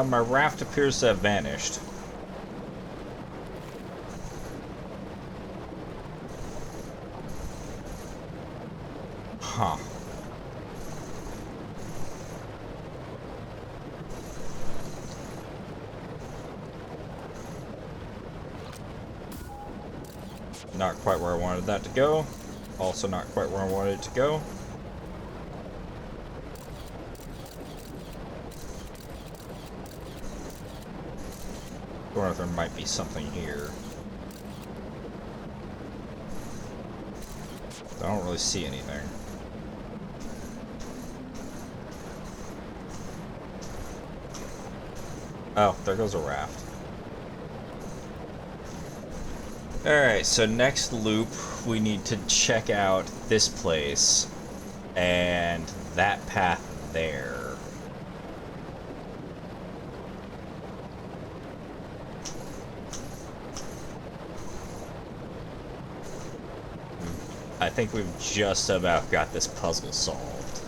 My raft appears to have vanished. Huh. Not quite where I wanted that to go. Also not quite where I wanted it to go. I wonder if there might be something here. I don't really see anything. Oh, there goes a raft. Alright, so next loop, we need to check out this place and that path there. I think we've just about got this puzzle solved.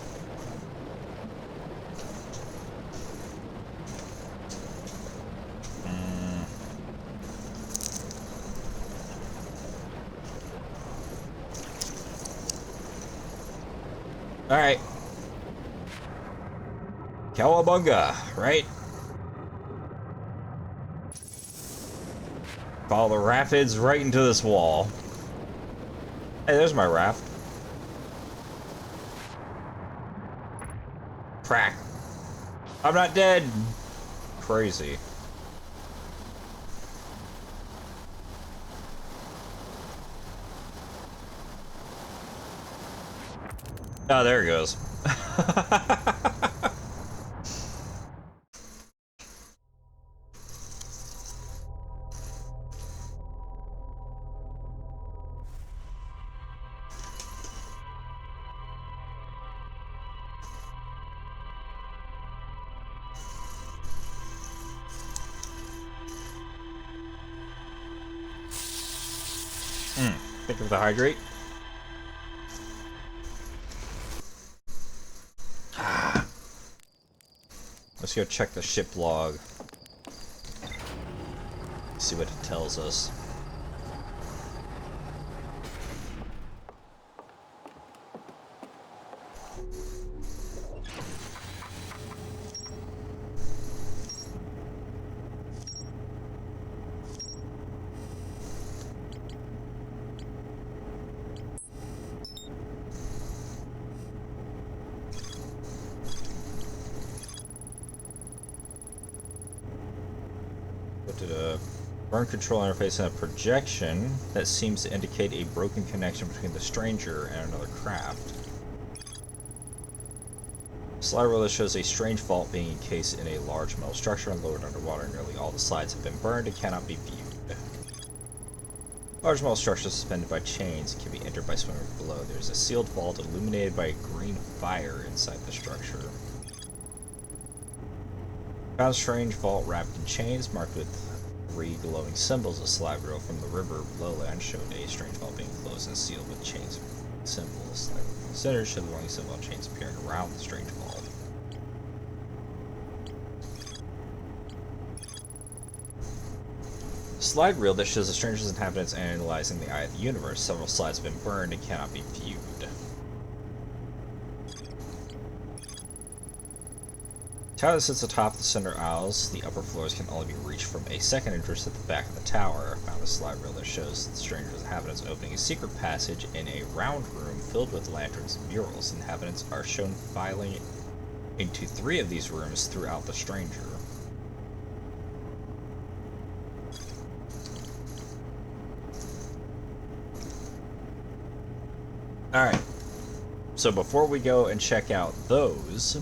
Alright. Cowabunga, right? Follow the rapids right into this wall. Hey, there's my raft. Crack. I'm not dead. Crazy. Oh, there it goes. Think of the hydrate. Let's go check the ship log. See what it tells us. Burn control interface and a projection that seems to indicate a broken connection between the stranger and another craft. Slide reel that shows a strange vault being encased in a large metal structure and lowered underwater. Nearly all the slides have been burned and cannot be viewed. Large metal structure suspended by chains can be entered by swimming below. There is a sealed vault illuminated by a green fire inside the structure. Found a strange vault wrapped in chains marked with 3 glowing symbols. A slide reel from the river lowland showed a strange vault being closed and sealed with chains symbols. Slide reel in the center showed the glowing symbol of chains appearing around the strange vault. Slide reel that shows the stranger's inhabitants analyzing the eye of the universe. Several slides have been burned and cannot be viewed. Tower that sits atop the center aisles. The upper floors can only be reached from a second entrance at the back of the tower. I found a slide reel that shows the stranger's inhabitants opening a secret passage in a round room filled with lanterns and murals. Inhabitants are shown filing into 3 of these rooms throughout the stranger. Alright, so before we go and check out those,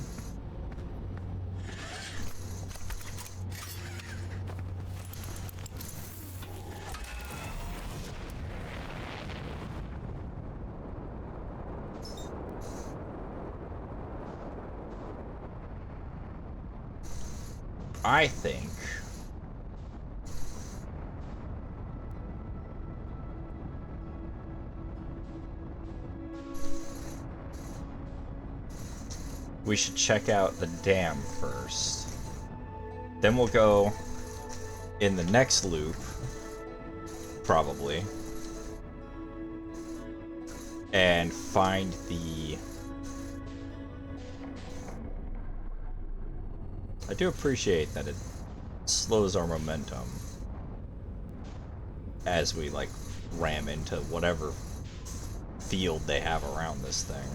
I think we should check out the dam first. Then we'll go in the next loop, probably, and find the... I do appreciate that it slows our momentum as we, like, ram into whatever field they have around this thing.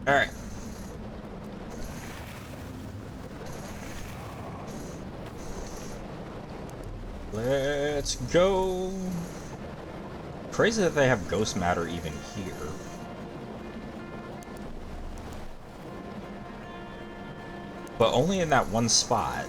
Alright. Let's go. Crazy that they have ghost matter even here. But only in that one spot.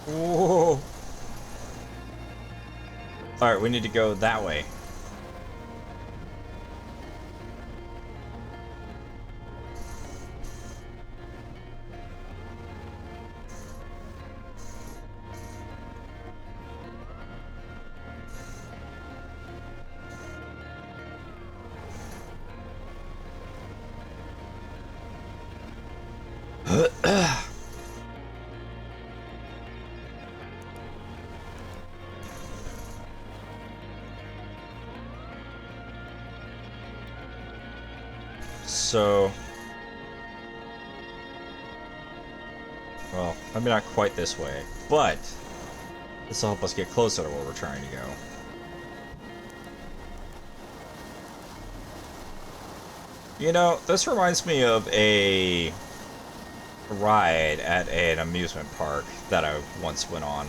Whoa. Alright, we need to go that way. So... well, maybe not quite this way, but this will help us get closer to where we're trying to go. You know, this reminds me of a ride at an amusement park that I once went on.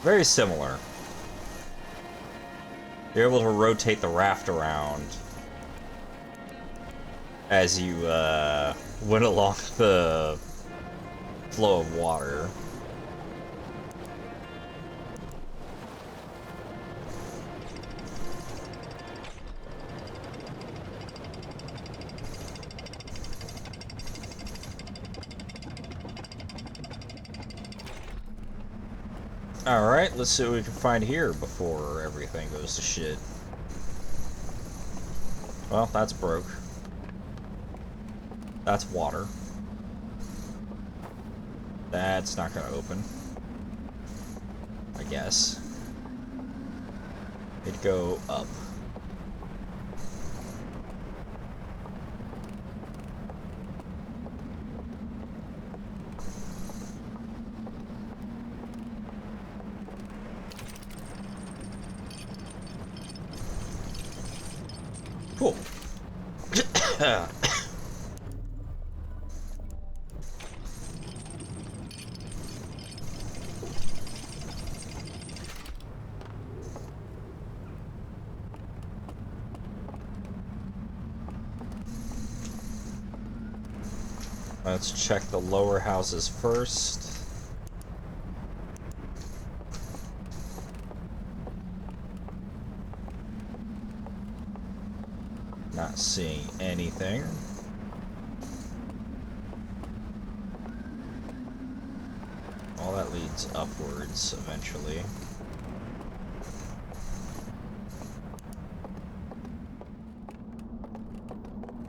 Very similar. You're able to rotate the raft around as you went along the flow of water. Alright, let's see what we can find here before everything goes to shit. Well, that's broke. That's water. That's not gonna open. I guess. It'd go up. Cool. Let's check the lower houses first. Not seeing anything. All that leads upwards eventually.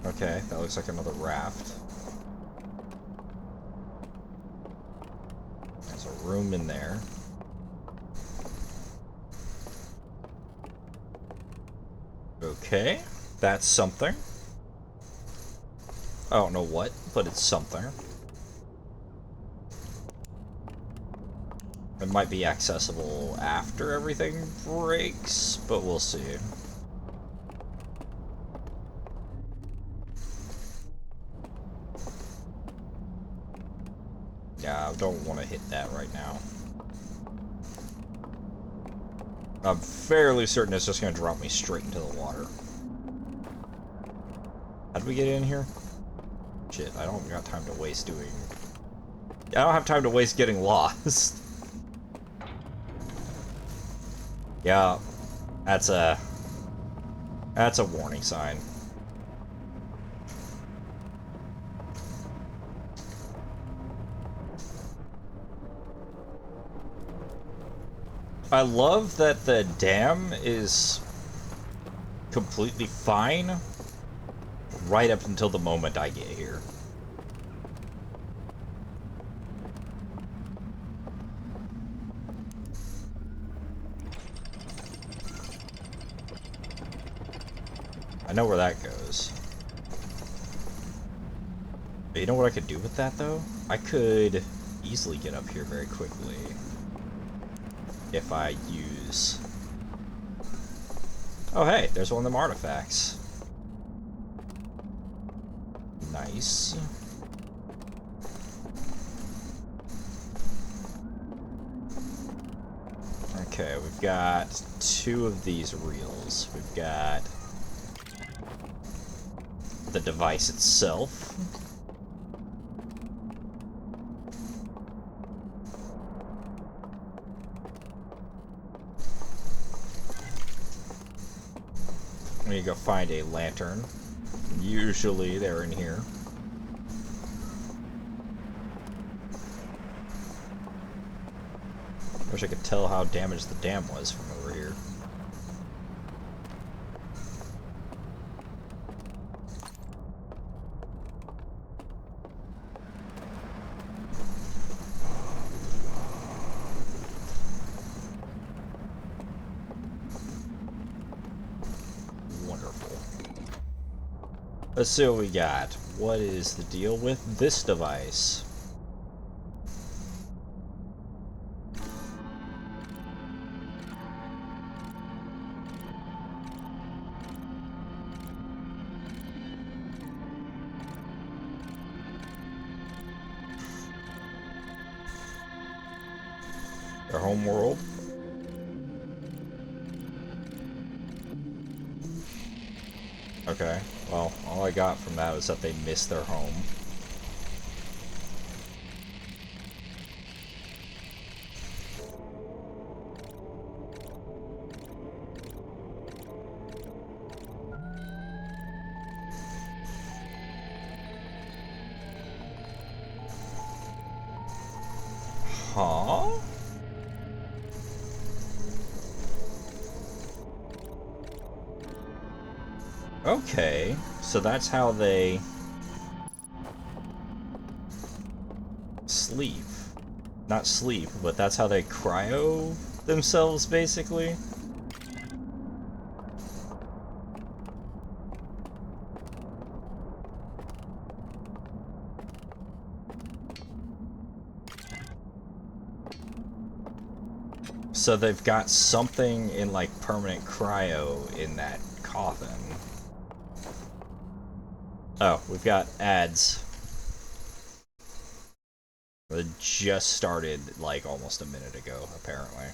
Okay, that looks like another raft. There's a room in there. Okay. That's something. I don't know what, but it's something. It might be accessible after everything breaks, but we'll see. Yeah, I don't want to hit that right now. I'm fairly certain it's just going to drop me straight into the water. How did we get in here? Shit, I don't got time to waste doing... I don't have time to waste getting lost. Yeah, that's a warning sign. I love that the dam is completely fine right up until the moment I get here. I know where that goes. But you know what I could do with that, though? I could easily get up here very quickly if I use... Oh, hey, there's one of them artifacts. Nice. Okay, we've got 2 of these reels. We've got the device itself. We need to go find a lantern. Usually they're in here. Wish I could tell how damaged the dam was from over here. Let's see what we got. What is the deal with this device? Their home world? Okay, well, all I got from that was that they missed their home. Huh? Okay, so that's how they sleep. Not sleep, but that's how they cryo themselves, basically. So they've got something in, like, permanent cryo in that coffin. Oh, we've got ads. It just started, like, almost a minute ago, apparently.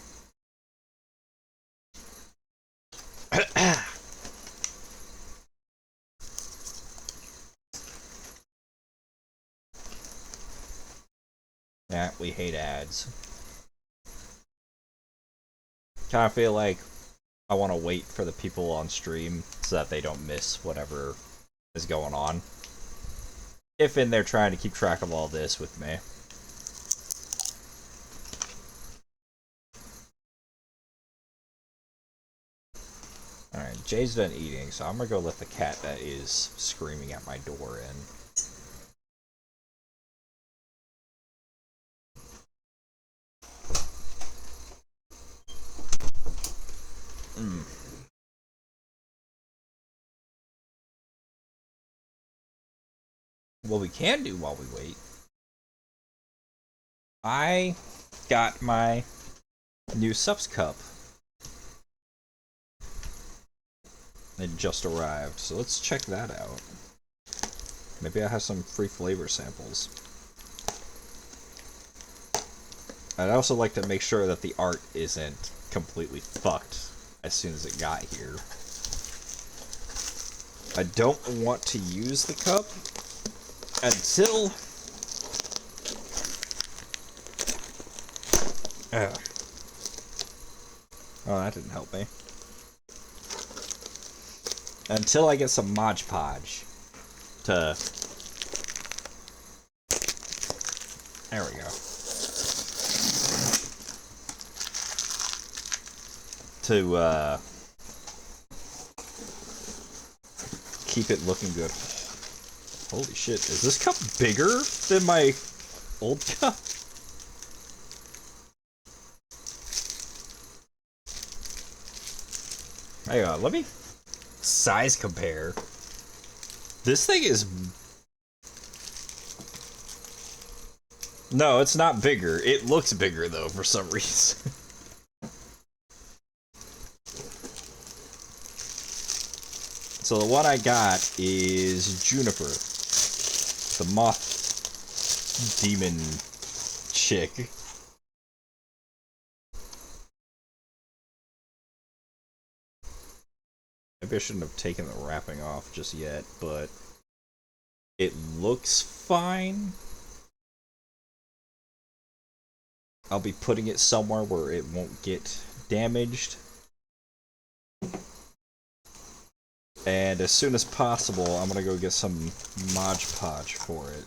Yeah, we hate ads. Kind of feel like I want to wait for the people on stream so that they don't miss whatever is going on. If in there trying to keep track of all this with me. Alright, Jay's done eating, so I'm gonna go let the cat that is screaming at my door in. What we can do while we wait, I got my new subs cup. It just arrived, so let's check that out. Maybe I have some free flavor samples. I'd also like to make sure that the art isn't completely fucked as soon as it got here. I don't want to use the cup until... Oh, that didn't help me. Until I get some Mod Podge to... There we go. To, keep it looking good. Holy shit, is this cup bigger than my old cup? Hang on, let me size compare. This thing is... No, it's not bigger. It looks bigger, though, for some reason. So the one I got is Juniper. The moth demon chick. Maybe I shouldn't have taken the wrapping off just yet, but it looks fine. I'll be putting it somewhere where it won't get damaged. And as soon as possible, I'm gonna go get some Mod Podge for it.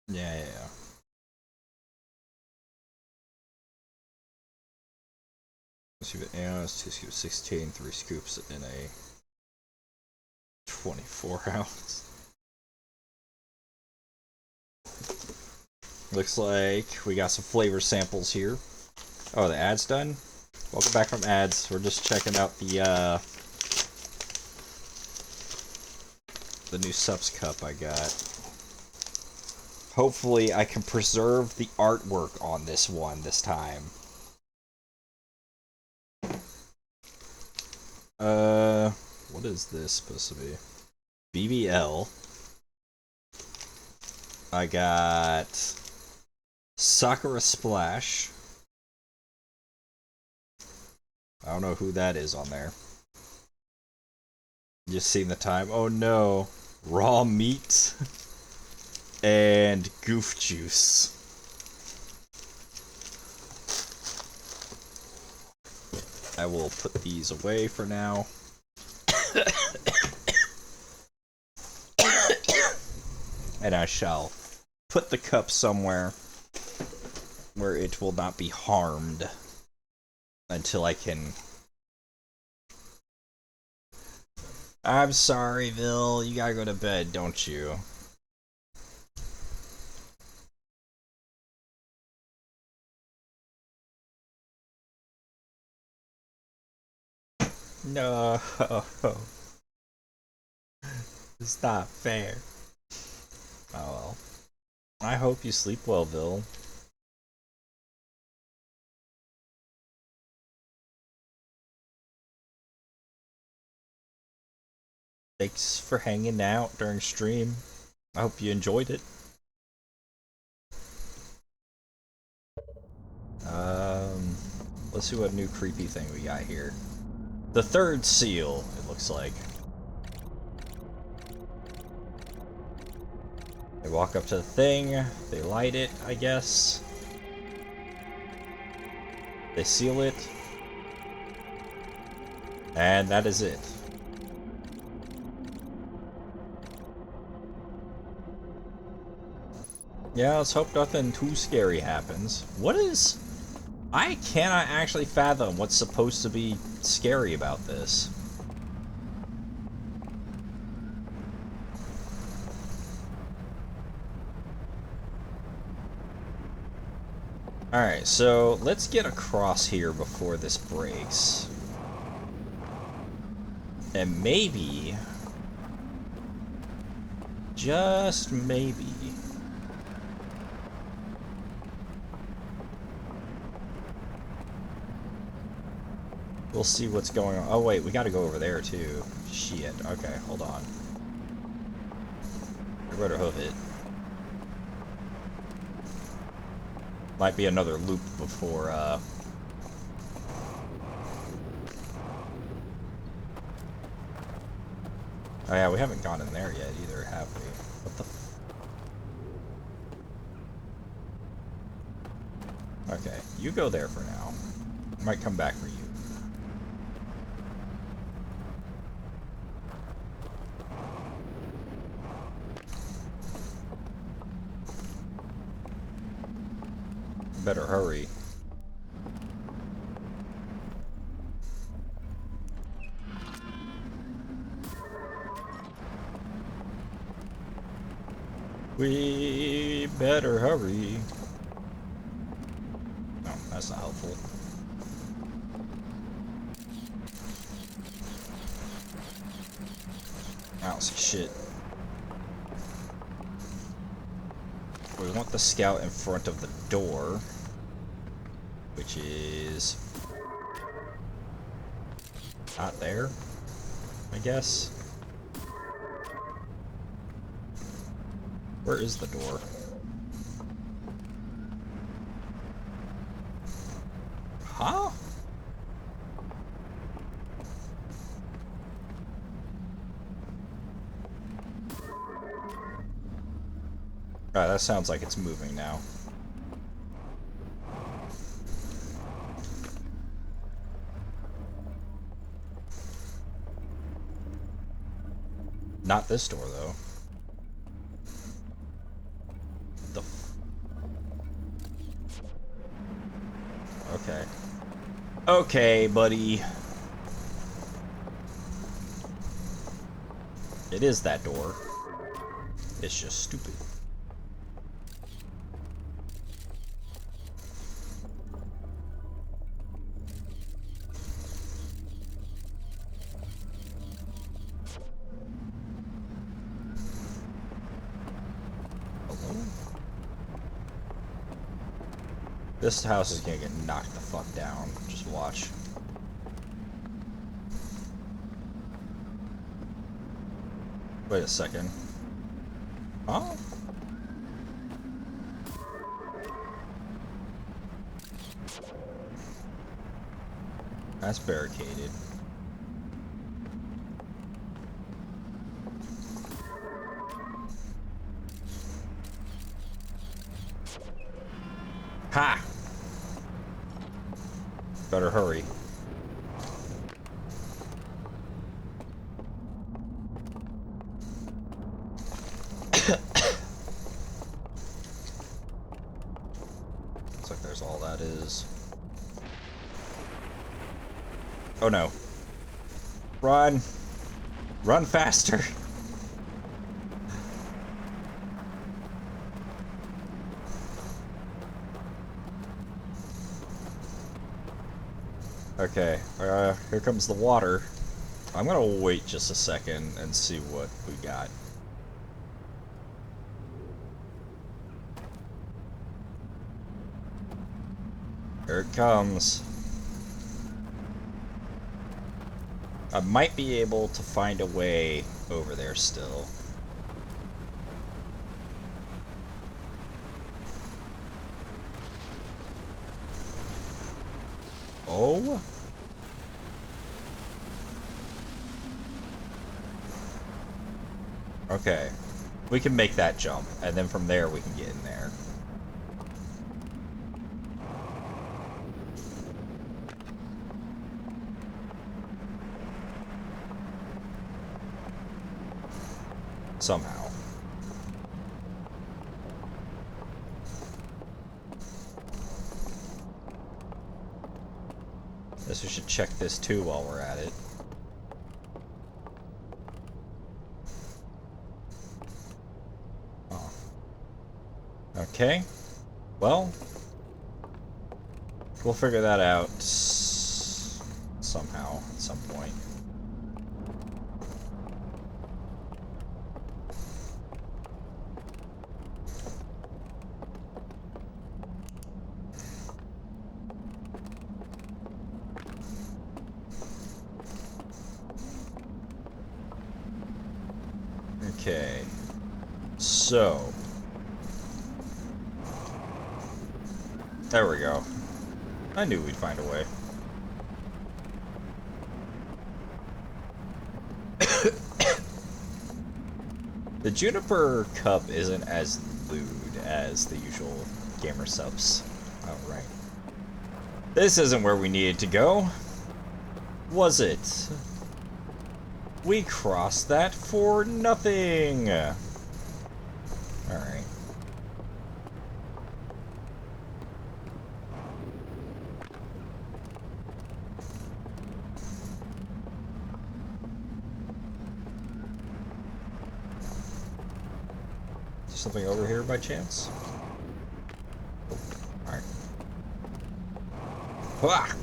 Yeah. Let's 2 scoops 16, 3 scoops in a 24 ounce. Looks like we got some flavor samples here. Oh, the ad's done? Welcome back from ads. We're just checking out the new subs cup I got. Hopefully I can preserve the artwork on this one this time. What is this supposed to be? BBL. I got Sakura Splash. I don't know who that is on there. Just seeing the time. Oh no. Raw meat. And goof juice. I will put these away for now. And I shall put the cup somewhere where it will not be harmed until I can... I'm sorry, Vil. You gotta go to bed, don't you? No. It's not fair. Oh well. I hope you sleep well, Vil. Thanks for hanging out during stream. I hope you enjoyed it. Let's see what new creepy thing we got here. The third seal, it looks like. They walk up to the thing, they light it, I guess. They seal it. And that is it. Yeah, let's hope nothing too scary happens. What is... I cannot actually fathom what's supposed to be scary about this. Alright, so let's get across here before this breaks. And maybe... just maybe... we'll see what's going on. Oh wait, we gotta go over there too. Shit. Okay, hold on. I better hoof it. Might be another loop before, Oh yeah, we haven't gone in there yet either, have we? What the Okay, you go there for now. I might come back for you. Better hurry. We better hurry. No, that's not helpful. I don't see shit. We want the scout in front of the door, which is not there, I guess. Where is the door? Huh? Alright, that sounds like it's moving now. Not this door, though. The f... Okay. Okay, buddy. It is that door. It's just stupid. This house is gonna get knocked the fuck down. Just watch. Wait a second. Oh? That's barricaded. Ha! Better hurry. Looks like there's all that is. Oh no. Run! Run faster! Okay, here comes the water. I'm gonna wait just a second and see what we got. Here it comes. I might be able to find a way over there still. Oh? Okay. We can make that jump, and then from there we can get in there. Somehow. Guess we should check this too while we're at it. Oh. Okay. Well, we'll figure that out somehow at some point. Okay, so there we go. I knew we'd find a way. The Juniper Cup isn't as lewd as the usual gamer subs. Alright. This isn't where we needed to go. Was it? We crossed that for nothing! Alright. Is there something over here by chance? Oh, alright. Ah!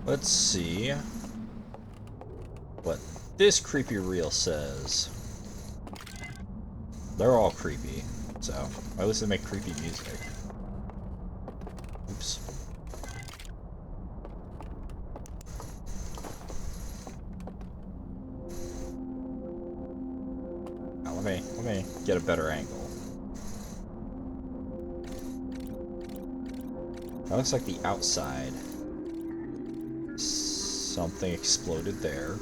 Let's see what this creepy reel says. They're all creepy, so at least they make creepy music. Oops. Now let me get a better angle. That looks like the outside. Something exploded there.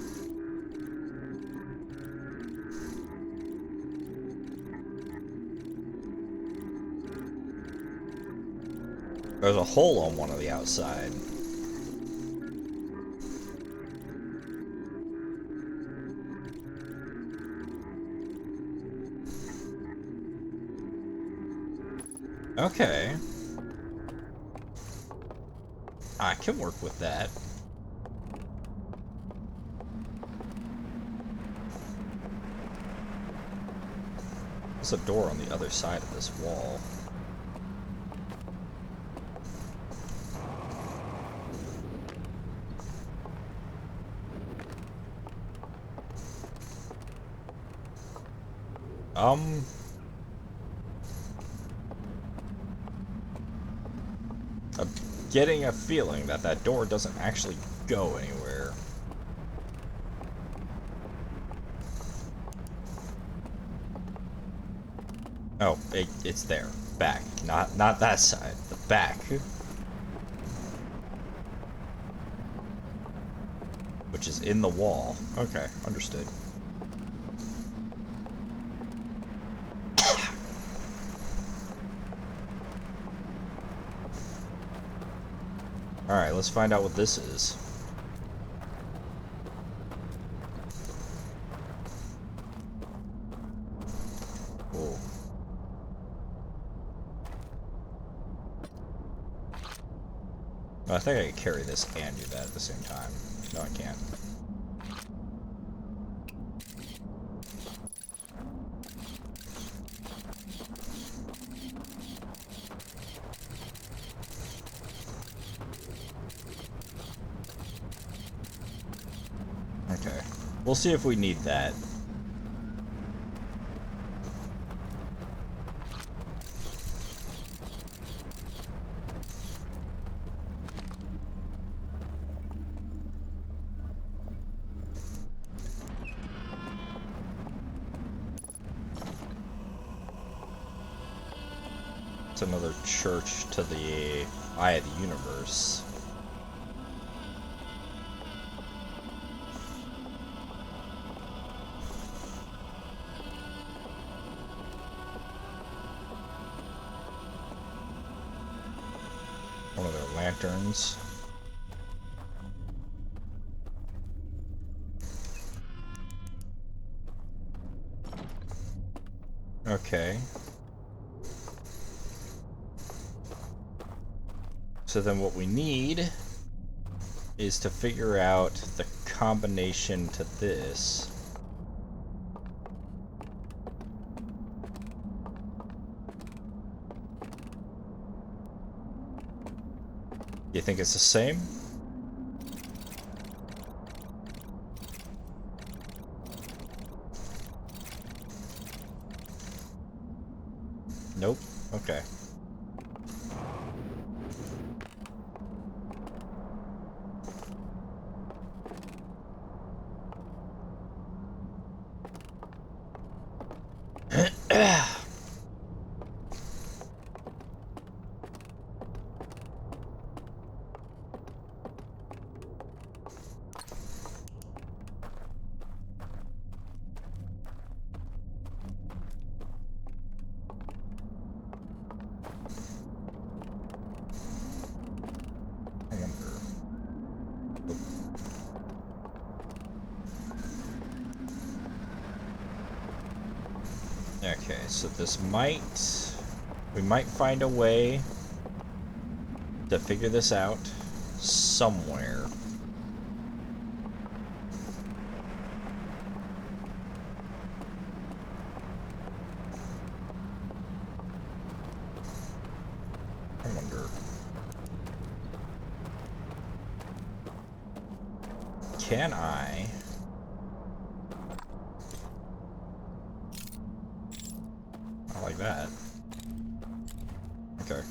There's a hole on one of the outside. Okay. I can work with that. There's a door on the other side of this wall. I'm getting a feeling that that door doesn't actually go anywhere. Oh, it's there. Back. Not that side. The back. Which is in the wall. Okay, understood. Alright, let's find out what this is. Cool. I think I can carry this and do that at the same time. No, I can't. Okay. We'll see if we need that. It's another church to the Eye of the Universe. One of their lanterns. Okay. So then what we need is to figure out the combination to this. You think it's the same? Nope. Okay. Okay, so this we might find a way to figure this out somewhere. I wonder. Can I? Like that. Okay.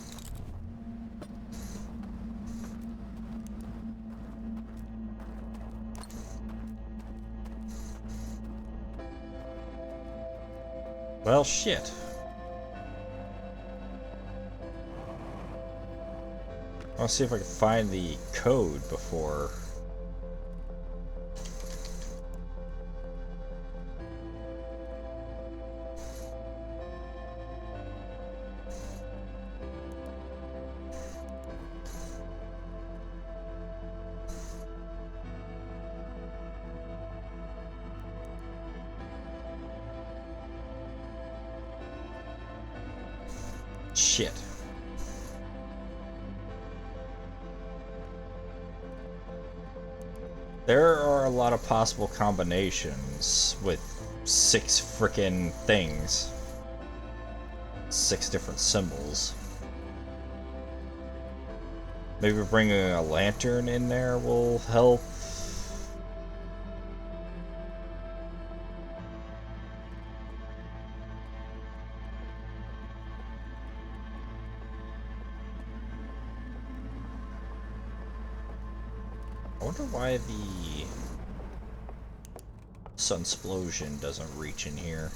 Well, shit. I'll see if I can find the code before. Shit. There are a lot of possible combinations with 6 frickin' things. 6 different symbols. Maybe bringing a lantern in there will help. I wonder why the Sunsplosion doesn't reach in here.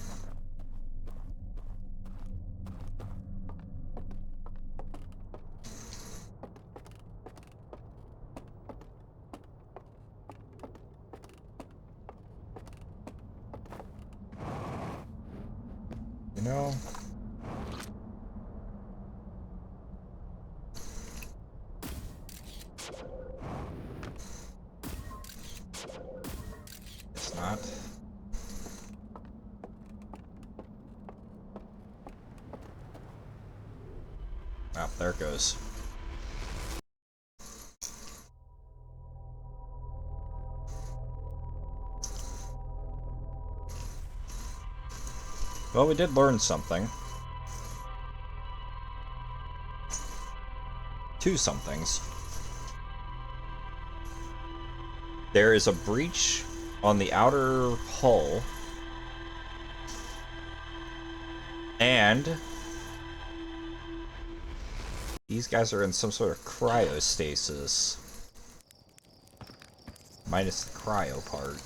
You know? It's not. Oh, there it goes. Well, we did learn something. Two somethings. There is a breach on the outer hull, and these guys are in some sort of cryostasis. Minus the cryo part.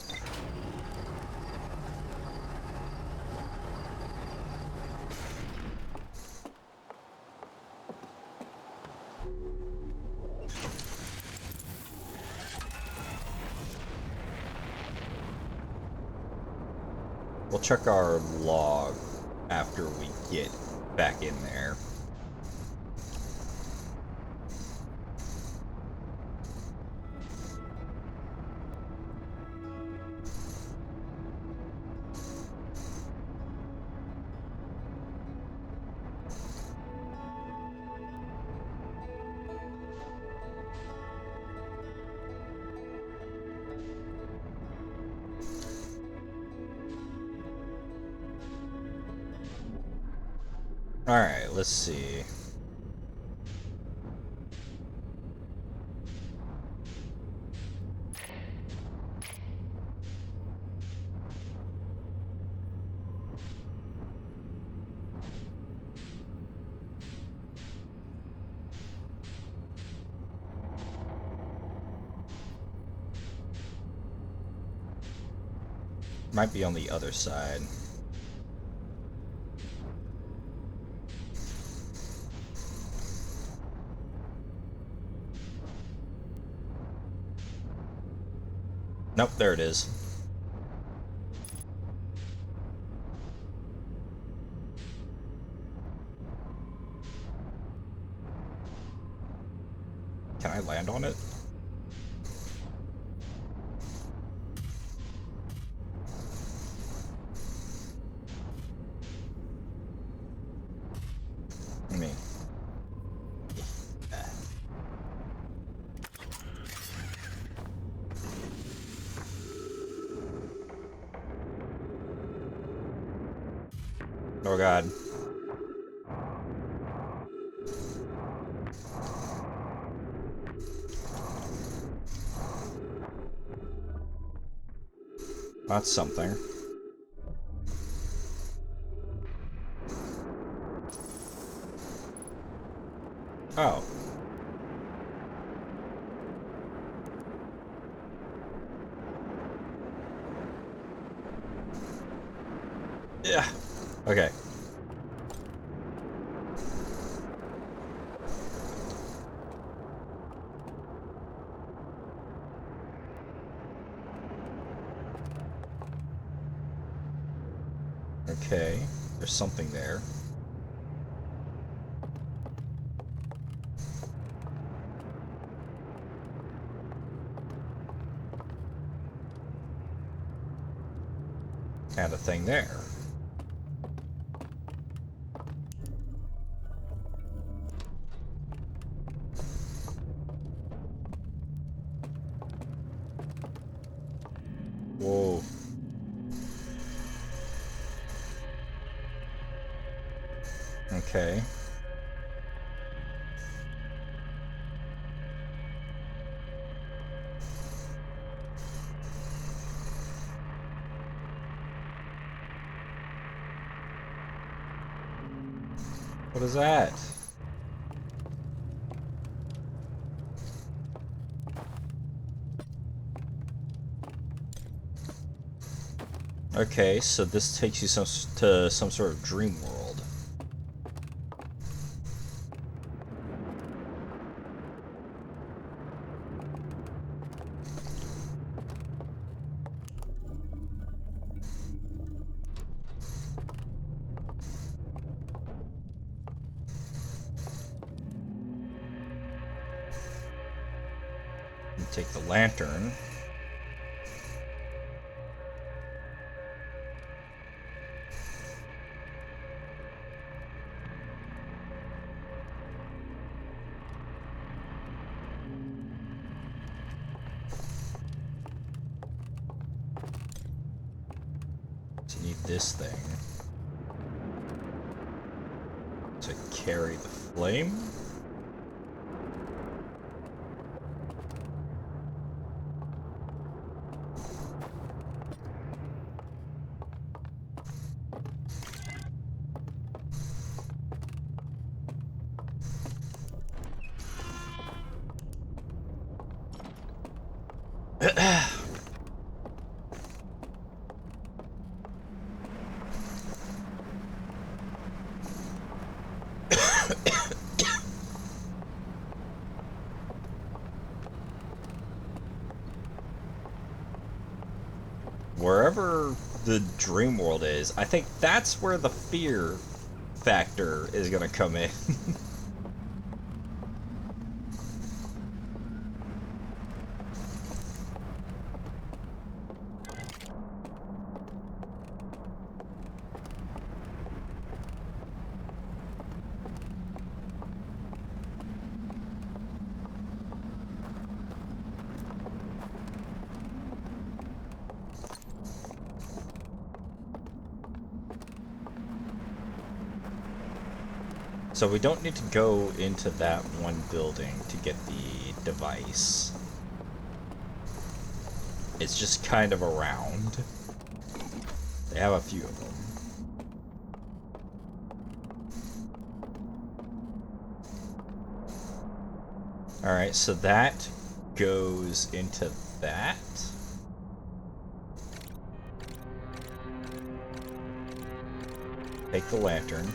We'll check our log after we get back in there. Alright, let's see. Might be on the other side. Nope, there it is. Can I land on it? Me. Oh god. That's something. Oh. Yeah. Okay. Okay. There's something there. And a thing there. Whoa. Okay. What is that? Okay, so this takes you to some sort of dream world. You take the lantern. So you need this thing to carry the flame. Wherever the dream world is, I think that's where the fear factor is gonna come in. So we don't need to go into that one building to get the device. It's just kind of around. They have a few of them. Alright, so that goes into that. Take the lantern.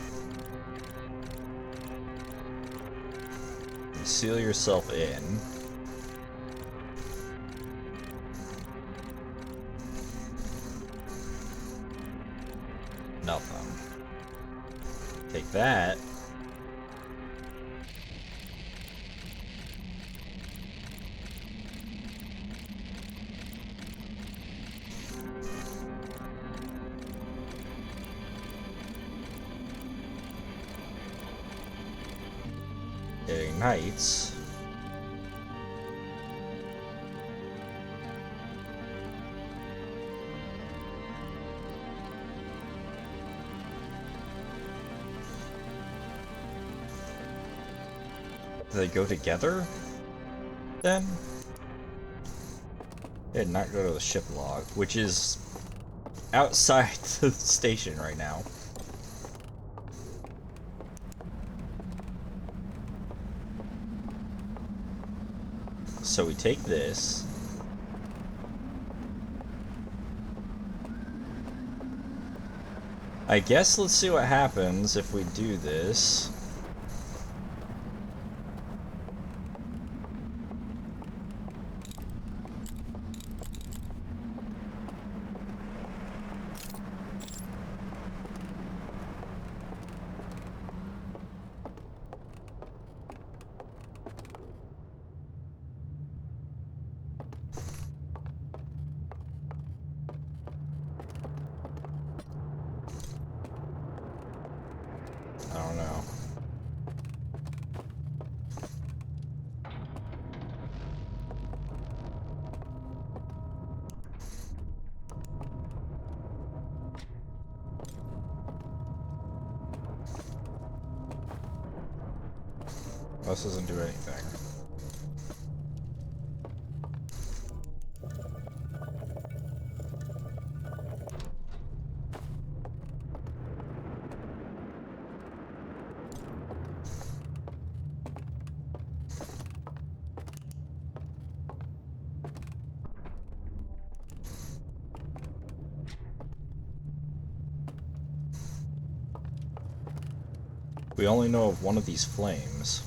And seal yourself in. Nothing. Take that. It ignites. Do they go together then? They did not go to the ship log, which is outside the station right now. So we take this. I guess let's see what happens if we do this. I don't know. This doesn't do anything. We only know of one of these flames.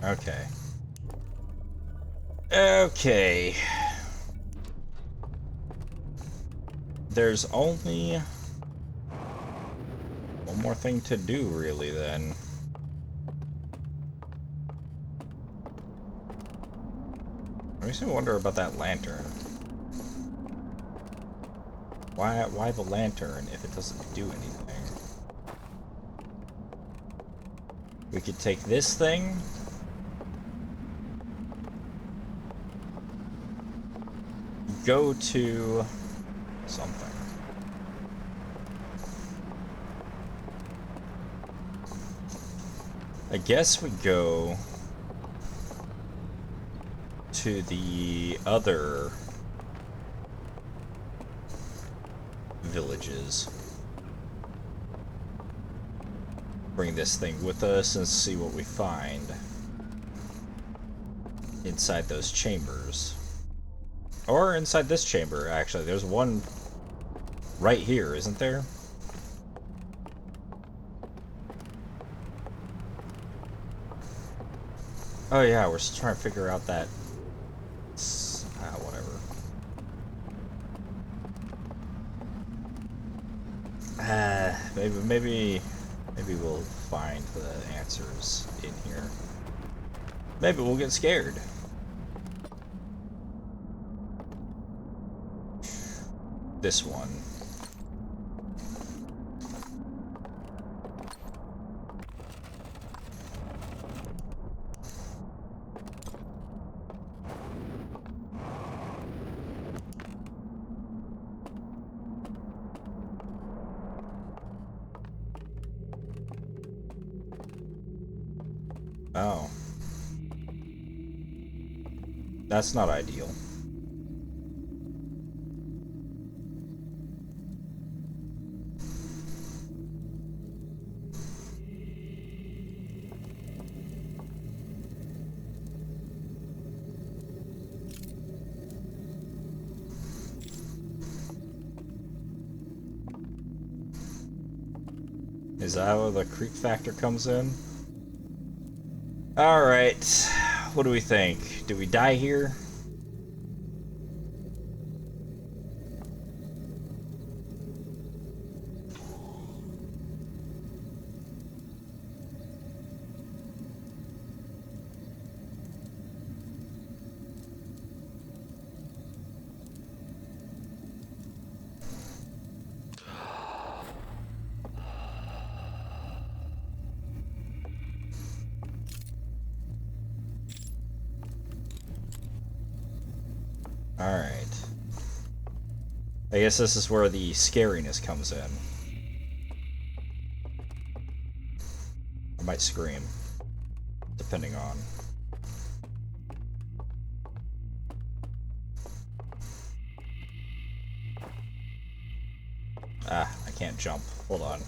Okay. Okay. There's only one more thing to do, really, then. I makes me wonder about that lantern. Why the lantern if it doesn't do anything? We could take this thing. Go to something. I guess we go to the other villages. Bring this thing with us and see what we find inside those chambers. Or inside this chamber, actually. There's one right here, isn't there? Oh yeah, we're still trying to figure out that... whatever. Maybe we'll find the answers in here. Maybe we'll get scared. This one. Oh. That's not ideal. Is that where the creep factor comes in? Alright. What do we think? Do we die here? Alright. I guess this is where the scariness comes in. I might scream, depending on. Ah, I can't jump. Hold on.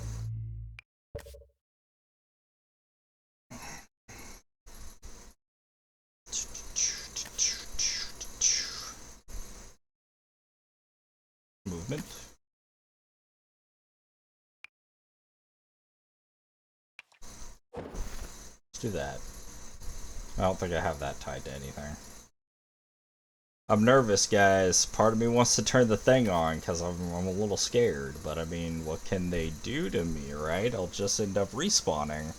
Movement. Let's do that. I don't think I have that tied to anything. I'm nervous, guys. Part of me wants to turn the thing on because I'm a little scared. But I mean, what can they do to me, right? I'll just end up respawning.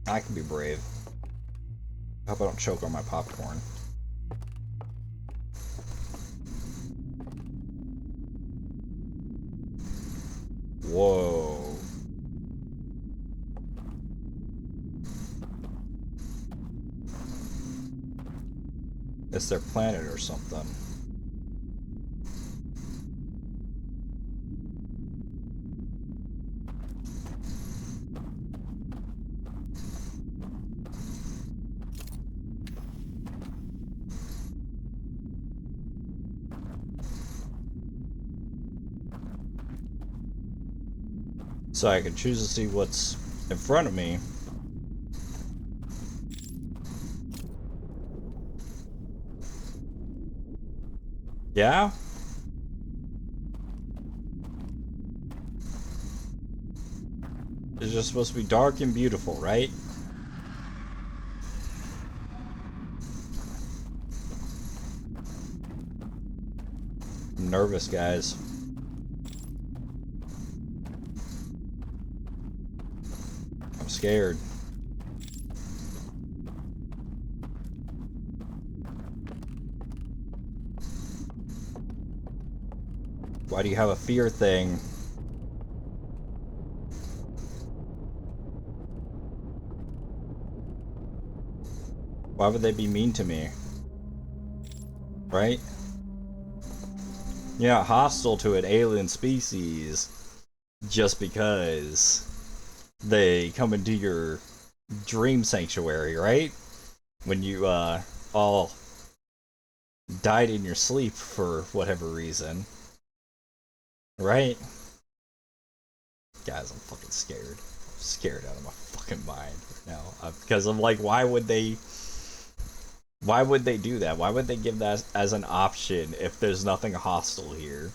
I can be brave. I hope I don't choke on my popcorn. Whoa. It's their planet or something. So I can choose to see what's in front of me. Yeah? It's just supposed to be dark and beautiful, right? I'm nervous, guys. I'm scared. Why do you have a fear thing? Why would they be mean to me? Right? You're not hostile to an alien species just because they come into your dream sanctuary, right? When you, all died in your sleep for whatever reason. Right? Guys, I'm fucking scared. I'm scared out of my fucking mind right now. Because I'm like, why would they do that? Why would they give that as an option if there's nothing hostile here?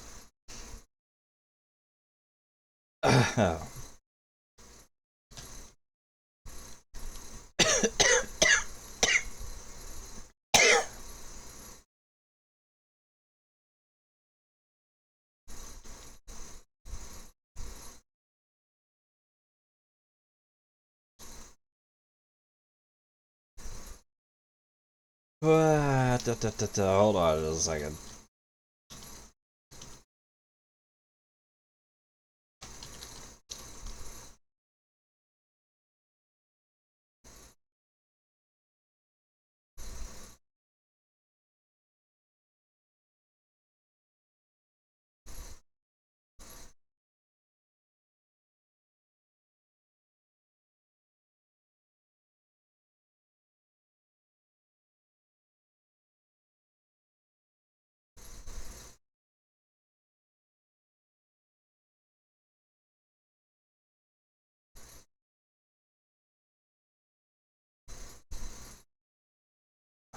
Hold on just a second.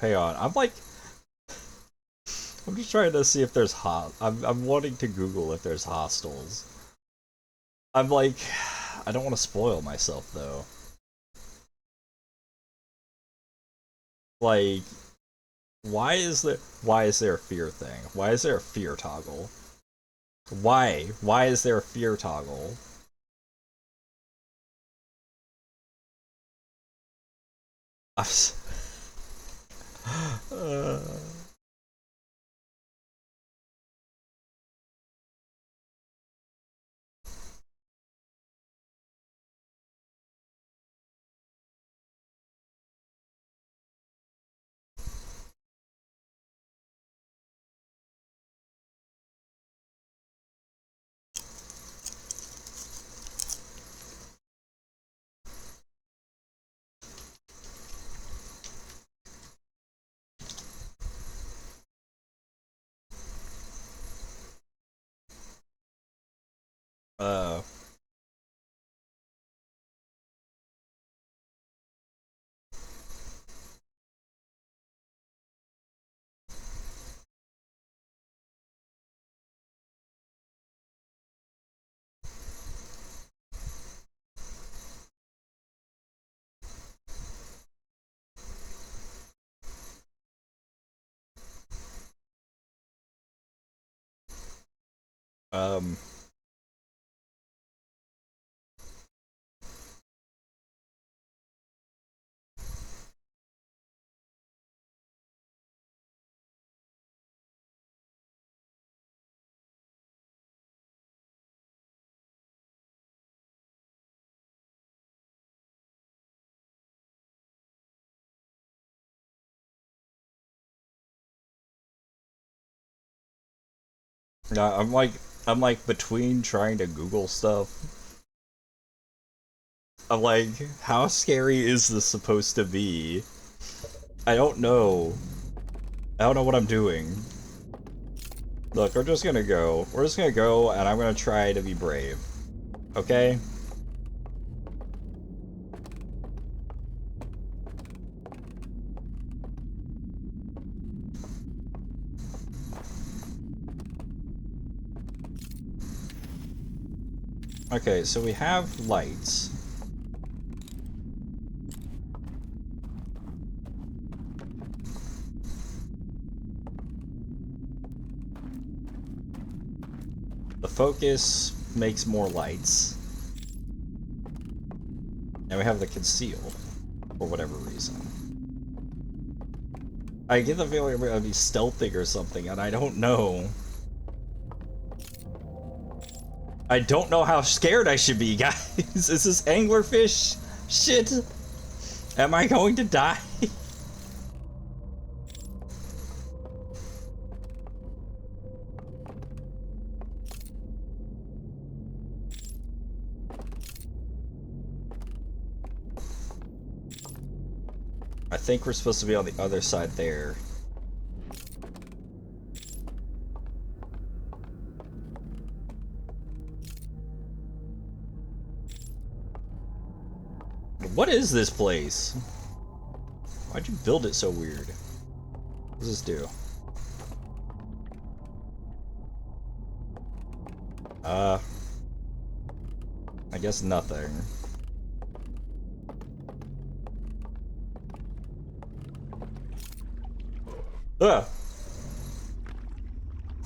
Hang on, I'm just trying to see if there's I'm wanting to Google if there's hostels. I'm like, I don't want to spoil myself though. Like, why is there a fear thing? Why is there a fear toggle? Why? Why is there a fear toggle? uh, uh, um, nah, I'm like between trying to Google stuff. I'm like, how scary is this supposed to be? I don't know. I don't know what I'm doing. Look, we're just gonna go. We're just gonna go, and I'm gonna try to be brave. Okay? Okay, so we have lights. The focus makes more lights. And we have the conceal, for whatever reason. I get the feeling we're gonna be stealthing or something, and I don't know. I don't know how scared I should be, guys. Is this anglerfish shit? Am I going to die? I think we're supposed to be on the other side there. What is this place? Why'd you build it so weird? What does this do? I guess nothing. Ugh!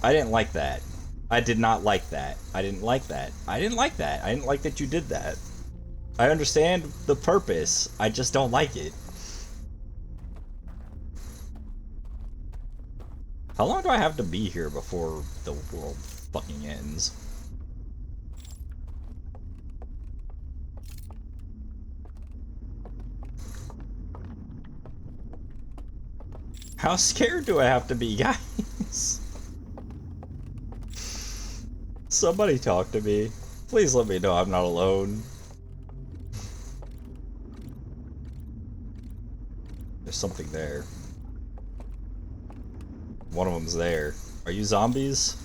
I didn't like that. I did not like that. I didn't like that. I didn't like that. I didn't like that you did that. I understand the purpose. I just don't like it. How long do I have to be here before the world fucking ends? How scared do I have to be, guys? Somebody talk to me. Please let me know I'm not alone. There's something there. One of them's there. Are you zombies?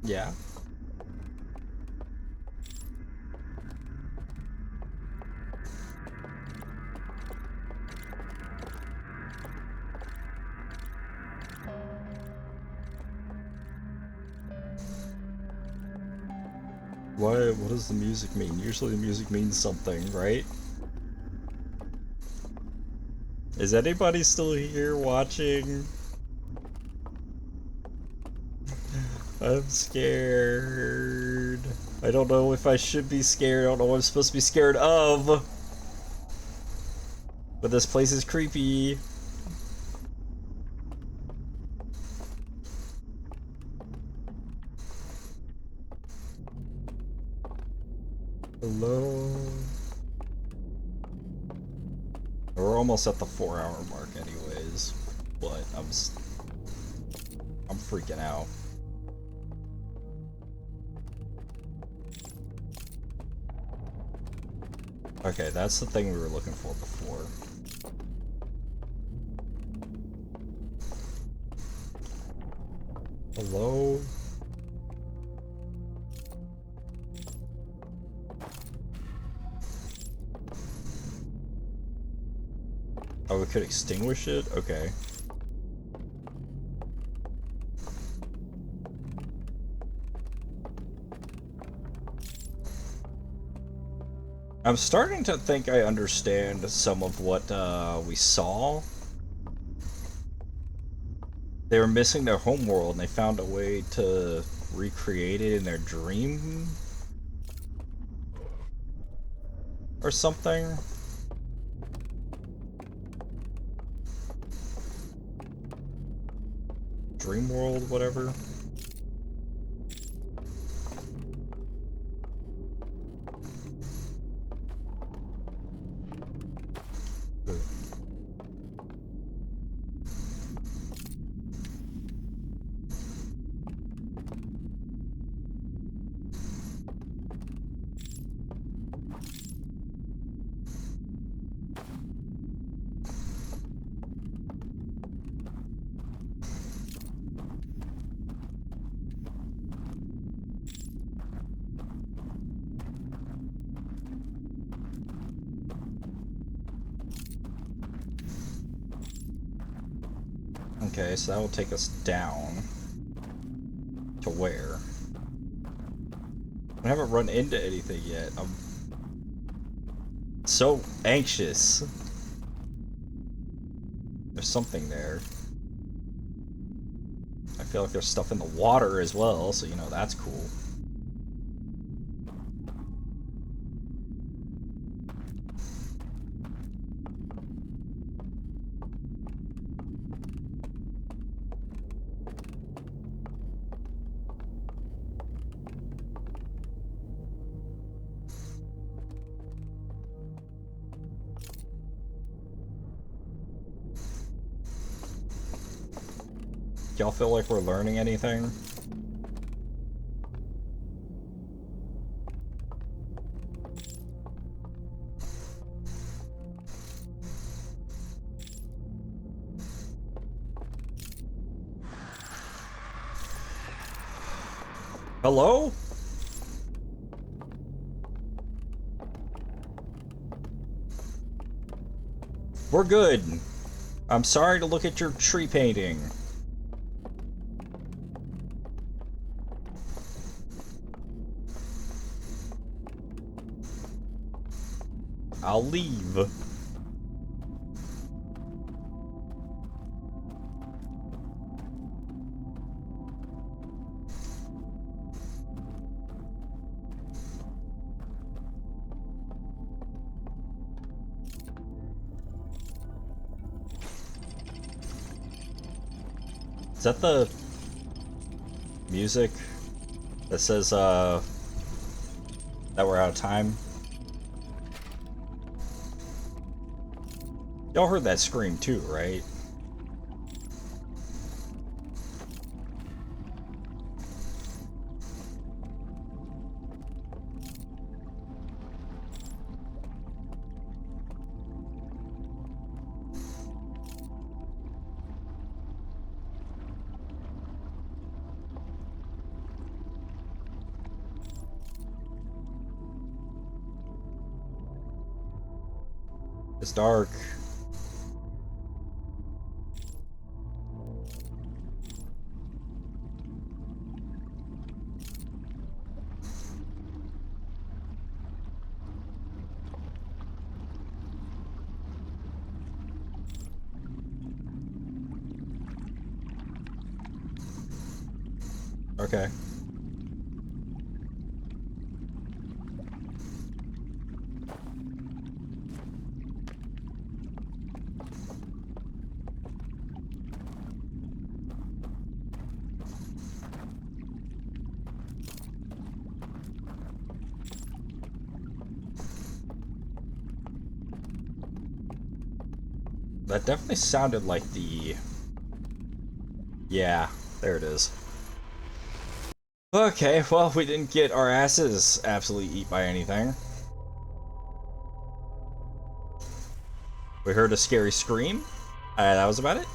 Yeah. What does the music mean? Usually the music means something, right? Is anybody still here watching? I'm scared. I don't know if I should be scared. I don't know what I'm supposed to be scared of. But this place is creepy. Hello? We're almost at the 4-hour mark anyways, but I'm freaking out. Okay, that's the thing we were looking for before. Hello? Oh, we could extinguish it? Okay. I'm starting to think I understand some of what we saw. They were missing their homeworld and they found a way to recreate it in their dream? Or something? Dream world, whatever. Okay, so that will take us down. To where? I haven't run into anything yet. I'm so anxious. There's something there. I feel like there's stuff in the water as well, so you know, that's cool. Y'all feel like we're learning anything? Hello? We're good. I'm sorry to look at your tree painting. I'll leave. Is that the music that says, that we're out of time? Y'all heard that scream too, right? It's dark. Okay. That definitely sounded like the... Yeah, there it is. Okay, well, we didn't get our asses absolutely eat by anything. We heard a scary scream. That was about it.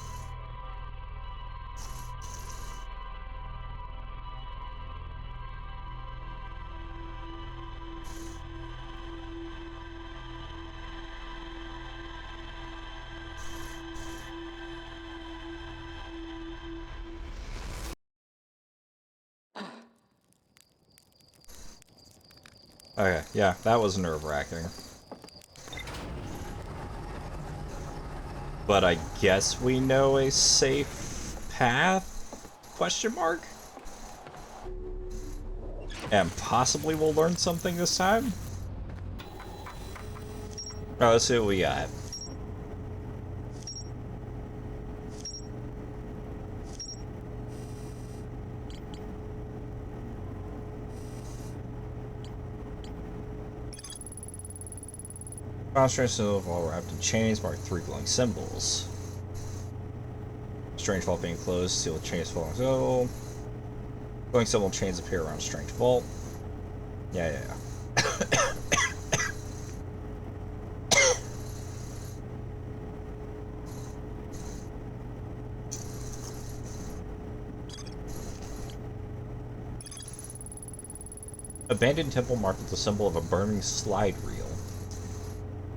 Okay, yeah, that was nerve-wracking. But I guess we know a safe path? Question mark? And possibly we'll learn something this time? Oh, let's see what we got. Concentration of while wrapped in chains mark 3 glowing symbols. Strange vault being closed, sealed chains falling. So, glowing symbol chains appear around strange vault. Yeah. Abandoned temple marked with the symbol of a burning slide reel.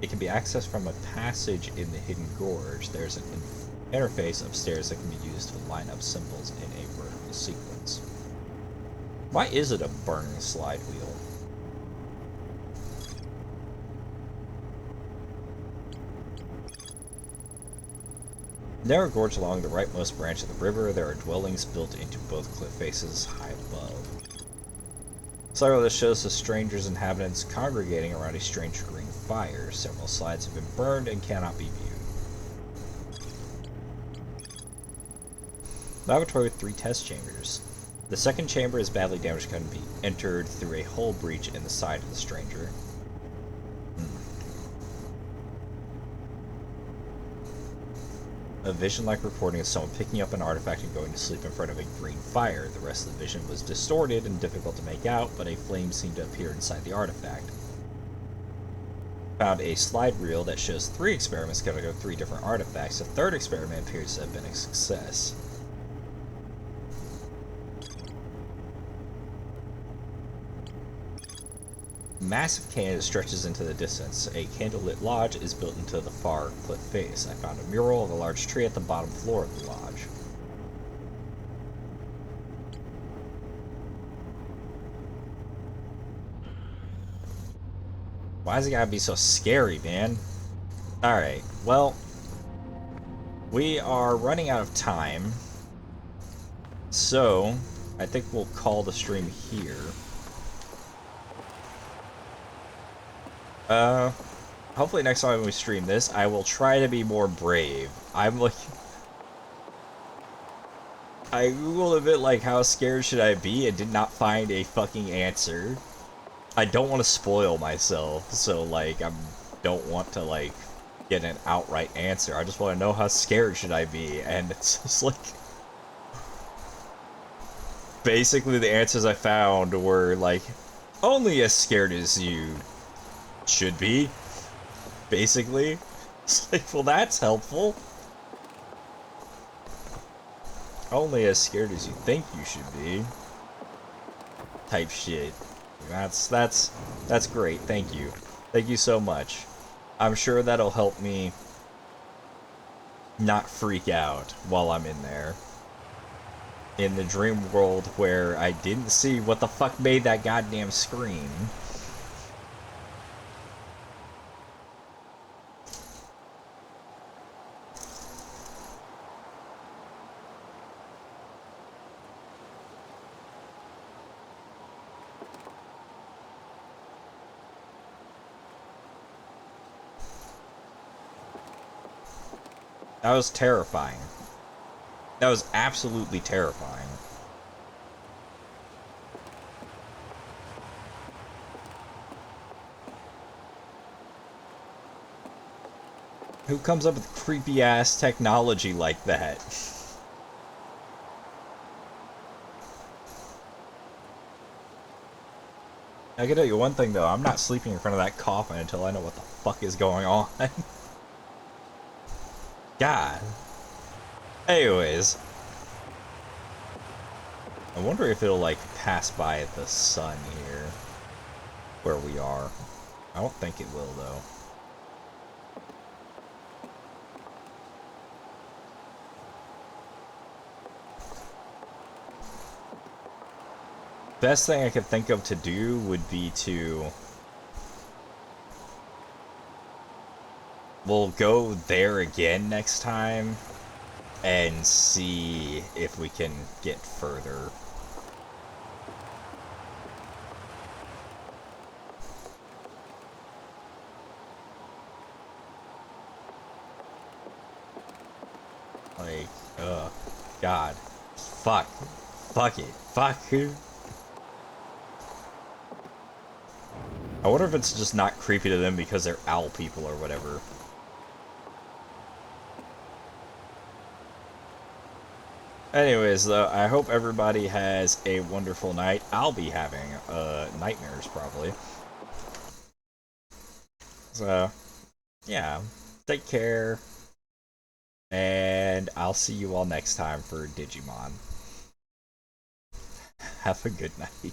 It can be accessed from a passage in the hidden gorge. There's an interface upstairs that can be used to line up symbols in a vertical sequence. Why is it a burning slide wheel? Narrow gorge along the rightmost branch of the river, there are dwellings built into both cliff faces high above. Slide wheel that shows the stranger's inhabitants congregating around a strange green fire. Several slides have been burned and cannot be viewed. Laboratory with 3 test chambers. The second chamber is badly damaged and can be entered through a hole breach in the side of the stranger. A vision-like recording of someone picking up an artifact and going to sleep in front of a green fire. The rest of the vision was distorted and difficult to make out, but a flame seemed to appear inside the artifact. Found a slide reel that shows 3 experiments covering 3 different artifacts. The third experiment appears to have been a success. Massive canyon stretches into the distance. A candlelit lodge is built into the far cliff face. I found a mural of a large tree at the bottom floor of the lodge. Why does it gotta be so scary, man? Alright, well, we are running out of time, so I think we'll call the stream here. Hopefully next time we stream this, I will try to be more brave. I'm like... I googled a bit like, how scared should I be, and did not find a fucking answer. I don't want to spoil myself, so like, I don't want to like, get an outright answer. I just want to know how scared should I be, and it's just like... Basically the answers I found were like, only as scared as you should be, basically. It's like, well, that's helpful. Only as scared as you think you should be. Type shit. That's great. Thank you. Thank you so much. I'm sure that'll help me not freak out while I'm in there. In the dream world where I didn't see what the fuck made that goddamn scream. That was terrifying. That was absolutely terrifying. Who comes up with creepy ass technology like that? I can tell you one thing though, I'm not sleeping in front of that coffin until I know what the fuck is going on. God. Anyways. I wonder if it'll, like, pass by the sun here. Where we are. I don't think it will, though. Best thing I could think of to do would be to... We'll go there again next time and see if we can get further. Like, God. Fuck. Fuck it. Fuck. I wonder if it's just not creepy to them because they're owl people or whatever. Anyways, though, I hope everybody has a wonderful night. I'll be having nightmares, probably. So, yeah. Take care. And I'll see you all next time for Digimon. Have a good night.